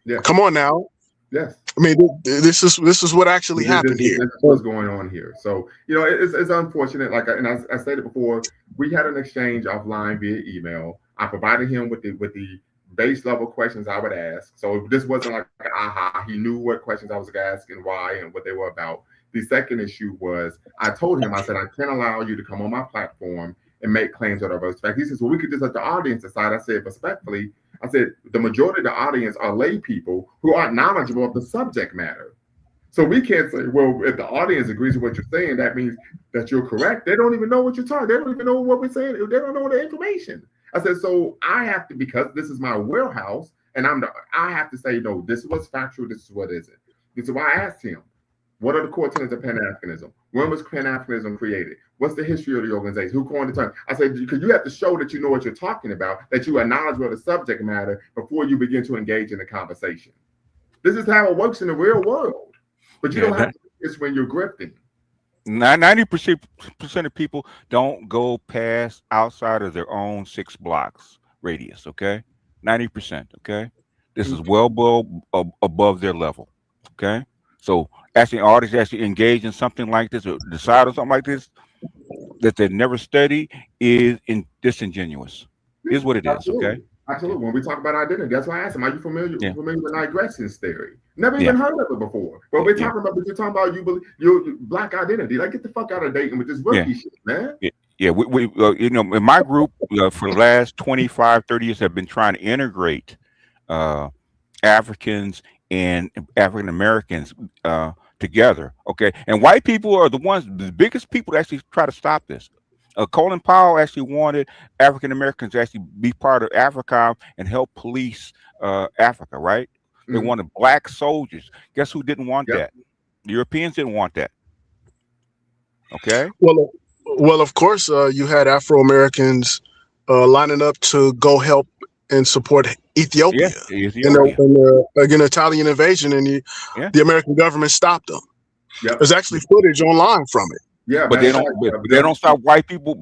Yeah. Come on now. Yes. I mean, this is what actually happened here. This is what's going on here. So, you know, it's unfortunate. Like, and I stated before, we had an exchange offline via email. I provided him with the base level questions I would ask. So this wasn't like aha. He knew what questions I was asking, why, and what they were about. The second issue was I told him, I said, I can't allow you to come on my platform and make claims that are those facts. He says, well, we could just let the audience decide. I said, respectfully, I said, the majority of the audience are lay people who aren't knowledgeable of the subject matter. So we can't say, well, if the audience agrees with what you're saying, that means that you're correct. They don't even know what you're talking. They don't even know what we're saying. They don't know the information. I said, so I have to, because this is my warehouse, and I have to say, no, this is what's factual, this is what isn't. This is why I asked him, what are the core tenets of Pan-Africanism? When was Pan-Africanism created? What's the history of the organization? Who coined the term? I said, because you have to show that you know what you're talking about, that you are knowledgeable of the subject matter before you begin to engage in the conversation. This is how it works in the real world. But you don't have to do this when you're grifting. 90% of people don't go past outside of their own 6 blocks radius. Okay, 90%. Okay, this is well above their level. Okay, so asking artists actually engage in something like this or decide on something like this that they never study is disingenuous. Is what it is. Okay. Absolutely. When we talk about identity, that's why I asked him, are you familiar with Nigression's theory? Never even heard of it before. But we're talking about, you're talking about your Black identity. Like, get the fuck out of dating with this rookie shit, man. Yeah, we you know, in my group for the last 25, 30 years have been trying to integrate Africans and African Americans together. Okay. And white people are the biggest people that actually try to stop this. Colin Powell actually wanted African Americans to actually be part of AFRICOM and help police Africa, right? They wanted Black soldiers. Guess who didn't want that? The Europeans didn't want that. Okay. Well, of course, you had Afro Americans lining up to go help and support Ethiopia, in the Italian invasion, and the American government stopped them. There's actually footage online from it. Yeah, but they don't stop white people,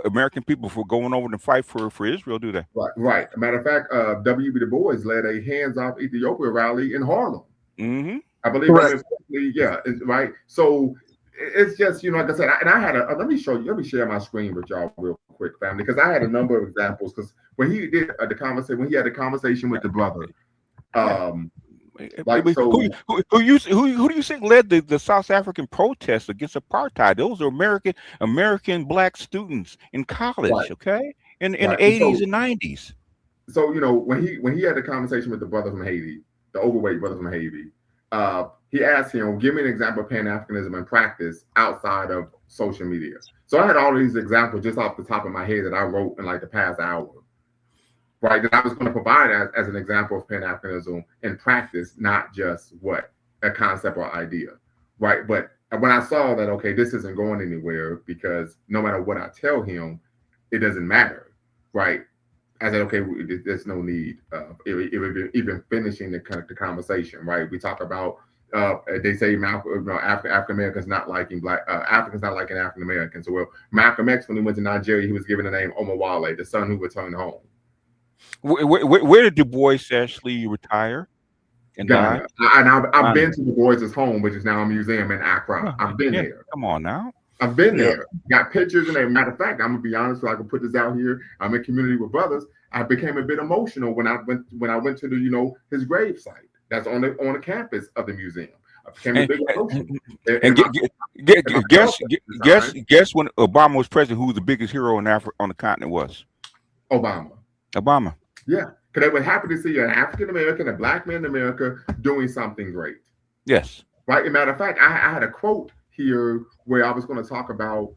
American people, from going over to fight for Israel, do they? Right. Matter of fact, W.B. Du Bois led a hands-off Ethiopia rally in Harlem. I believe. Right. So it's just, you know, like I said, and I had let me share my screen with y'all real quick, family, because I had a number of examples. Because when he did when he had the conversation with the brother, like, who do you think led the South African protests against apartheid? Those are American Black students in college, okay, in the 80s and 90s. So, you know, when he had the conversation with the brother from Haiti, the overweight brother from Haiti, he asked him, give me an example of Pan-Africanism in practice outside of social media. So I had all these examples just off the top of my head that I wrote in like the past hour. Right, that I was going to provide as an example of Pan-Africanism in practice, not just a concept or idea, right? But when I saw that, okay, this isn't going anywhere because no matter what I tell him, it doesn't matter, right? I said, okay, there's no need even finishing the conversation, right? We talk about they say African Americans not liking Africans not liking African Americans. So, well, Malcolm X, when he went to Nigeria, he was given the name Omowale, the son who returned home. Where did Du Bois actually retire and die? And I've been to Du Bois's home, which is now a museum in Accra. I've been there. Come on now. I've been there. Got pictures and everything. Matter of fact, I'm gonna be honest, so I can put this out here. I'm in community with brothers. I became a bit emotional when I went to the his grave site. That's on the campus of the museum. I became a bit emotional. Guess when Obama was president, who the biggest hero on the continent was? Obama. Yeah, because they were happy to see an African American, a Black man in America doing something great. Yes. Right. As a matter of fact, I had a quote here where I was going to talk about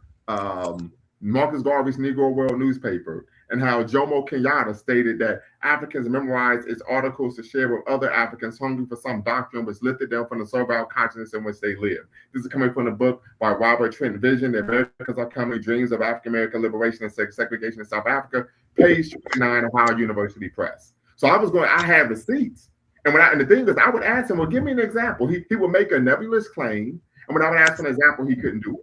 Marcus Garvey's Negro World newspaper. and how Jomo Kenyatta stated that Africans memorized its articles to share with other Africans hungry for some doctrine which lifted them from the servile consciousness in which they live. This is coming from the book by Robert Trent Vision, The Americans Are Coming, Dreams of African American Liberation and Segregation in South Africa, page 29 of Howard University Press. So I had receipts. And the thing is, I would ask him, well, give me an example. He would make a nebulous claim, and when I would ask for an example, he couldn't do it.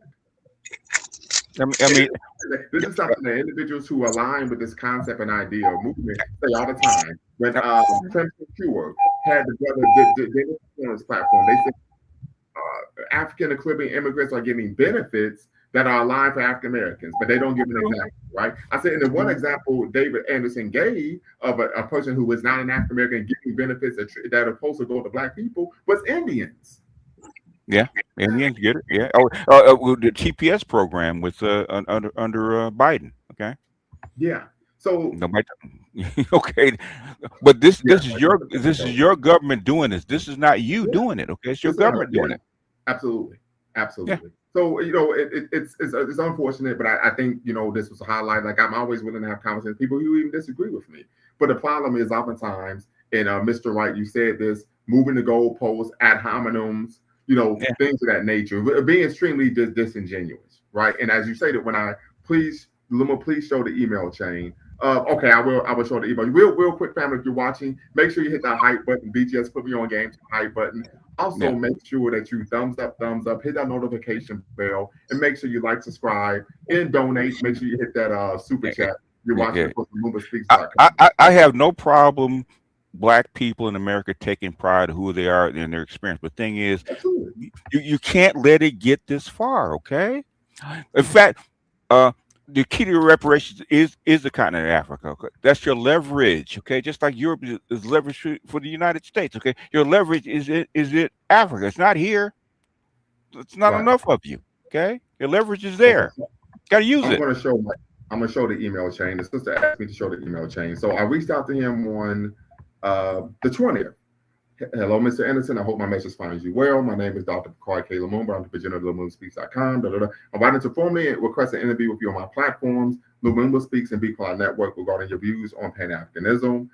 I mean, this is something that individuals who align with this concept and idea or movement say all the time. When Clemson Cure had the brother platform, they said African and Caribbean immigrants are getting benefits that are aligned for African Americans, but they don't give an example, right? I said, and the one example David Anderson gave of a person who was not an African American getting benefits that are supposed to go to Black people was Indians. Yeah, Indians get it. Yeah. The TPS program with under Biden. Okay. Yeah. So nobody. Okay, but this is your government doing this. This is not you doing it. Okay, it's your government doing it. Absolutely. Yeah. So it's unfortunate, but I think this was a highlight. Like, I'm always willing to have conversations with people who even disagree with me. But the problem is oftentimes, and Mr. Wright, you said this, moving the goalposts, ad hominems, things of that nature, being extremely disingenuous, right? And as you stated, please show the email chain. Okay, I will show the email. Real quick, family, if you're watching, make sure you hit that hype button. BGS put me on game hype button. Also, make sure that you thumbs up, hit that notification bell, and make sure you like, subscribe, and donate. Make sure you hit that super chat. You're watching I have no problem Black people in America taking pride of who they are in their experience. But the thing is, you can't let it get this far, okay? In fact, the key to reparations is the continent of Africa. Okay? That's your leverage, okay? Just like Europe is leverage for the United States, okay? Your leverage is it Africa. It's not here. It's not enough of you, okay? Your leverage is there. Got to use it. I'm going to show the email chain. The sister asked me to show the email chain. So I reached out to him on the 20th. Hello, Mr. Anderson. I hope my message finds you well. My name is Dr. Bakari K. Lumumba. I'm the presenter of LumumbaSpeaks.com. I'm invited to formally request an interview with you on my platforms, Lumumba Speaks and Be Quiet Network, regarding your views on Pan-Africanism.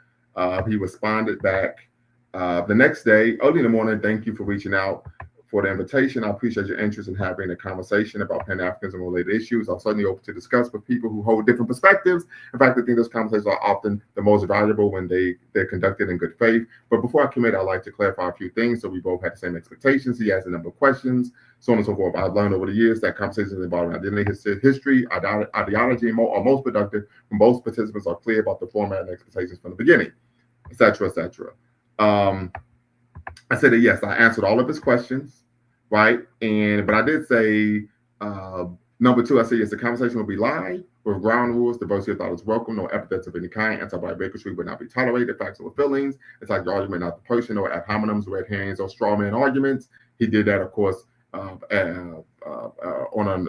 He responded back the next day, early in the morning. Thank you for reaching out for the invitation. I appreciate your interest in having a conversation about Pan-Africanism related issues. I'm certainly open to discuss with people who hold different perspectives. In fact, I think those conversations are often the most valuable when they're conducted in good faith. But before I commit, I'd like to clarify a few things so we both had the same expectations. He has a number of questions, so on and so forth. I've learned over the years that conversations involving identity, history, ideology, are most productive when both participants are clear about the format and expectations from the beginning, etc., etc. I said that yes, I answered all of his questions, right? But I did say number two, I said yes, the conversation will be live with ground rules. Diversity of thought is welcome. No epithets of any kind. Anti-black bigotry would not be tolerated. Facts or feelings. Attack the argument, not the person, or ad hominems, red herrings, or straw man arguments. He did that, of course, on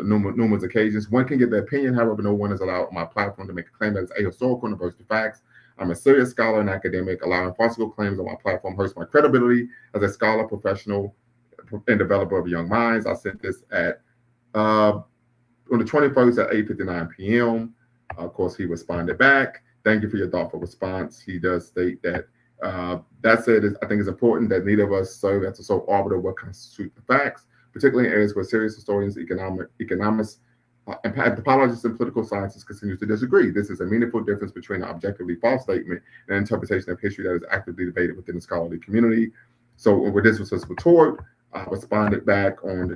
numerous occasions. One can give their opinion, however, no one is allowed on my platform to make a claim that is ahistorical and averse to facts. I'm a serious scholar and academic. Allowing farcical claims on my platform hurts my credibility as a scholar, professional, and developer of young minds. I sent this at on the 21st at 8:59 p.m. Of course, he responded back. Thank you for your thoughtful response. He does state that that said, I think it's important that neither of us serve as a sole arbiter of what constitutes the facts, particularly in areas where serious historians, economists, anthropologists, and political scientists continue to disagree. This is a meaningful difference between an objectively false statement and an interpretation of history that is actively debated within the scholarly community. So with this was his retort, I responded back on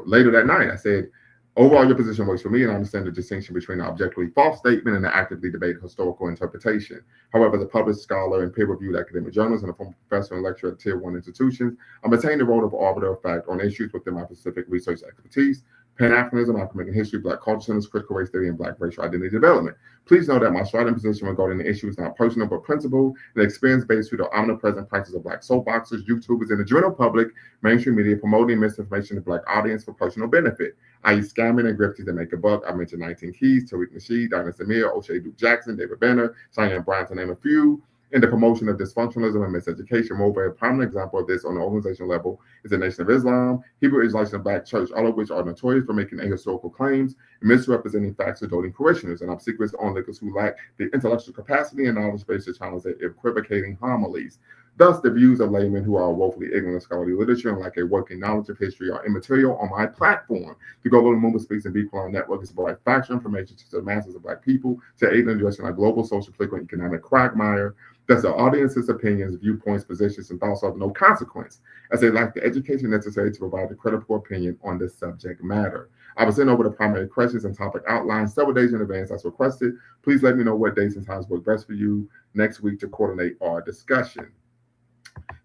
later that night. I said, overall, your position works for me, and I understand the distinction between an objectively false statement and an actively debated historical interpretation. However, as a published scholar and peer-reviewed academic journalist and a former professor and lecturer at Tier 1 institutions, I maintain the role of arbiter of fact on issues within my specific research expertise: Pan-Africanism, African history, Black culture centers, critical race theory, and Black racial identity development. Please know that my strident position regarding the issue is not personal but principled and experience-based through the omnipresent practice of Black soapboxers, YouTubers, and the general public, mainstream media promoting misinformation to Black audience for personal benefit, i.e. scamming and grifting to make a buck. I mentioned 19 Keys, Tariq Nasheed, Donna Samir, O'Shea Duke Jackson, David Banner, Cheyenne Brown, to name a few. in the promotion of dysfunctionalism and miseducation. Moreover, a prominent example of this on the organizational level is the Nation of Islam, Hebrew Israelites, and Black Church, all of which are notorious for making ahistorical claims and misrepresenting facts or doting parishioners and obsequious onlookers who lack the intellectual capacity and knowledge base to challenge their equivocating homilies. Thus, the views of laymen who are woefully ignorant of scholarly literature and lack a working knowledge of history are immaterial on my platform. The goal of the Lumumba Speaks and Be Quiet Network is to provide factual information to the masses of Black people to aid in addressing our global social, political, and economic quagmire. Thus, the audience's opinions, viewpoints, positions, and thoughts are of no consequence, as they lack the education necessary to provide a credible opinion on this subject matter. I will send over the primary questions and topic outlines several days in advance as requested. Please let me know what dates and times work best for you next week to coordinate our discussion.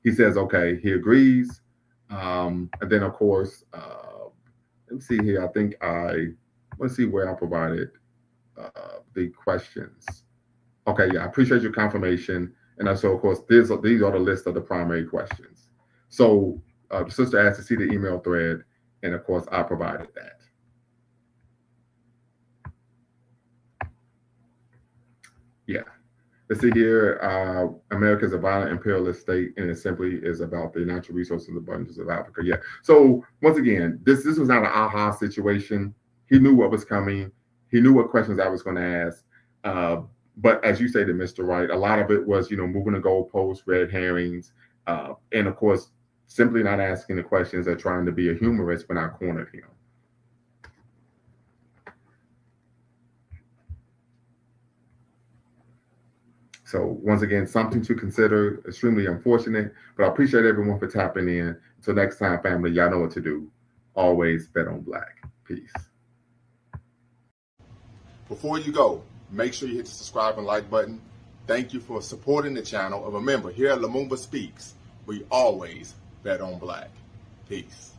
He says, okay, he agrees. And then, of course, let me see here. I think let's see where I provided the questions. Okay, yeah, I appreciate your confirmation. And so, of course, these are the list of the primary questions. So the sister asked to see the email thread, and of course, I provided that. Yeah. Let's see here. America is a violent imperialist state, and it simply is about the natural resources and abundance of Africa. Yeah. So once again, this was not an aha situation. He knew what was coming. He knew what questions I was going to ask. But as you say to Mr. Wright, a lot of it was, moving the goalposts, red herrings, and of course, simply not asking the questions or trying to be a humorist when I cornered him. So once again, something to consider, extremely unfortunate, but I appreciate everyone for tapping in. Until next time, family, y'all know what to do. Always bet on Black. Peace. Before you go, make sure you hit the subscribe and like button. Thank you for supporting the channel. And remember, here at Lumumba Speaks, we always bet on Black. Peace.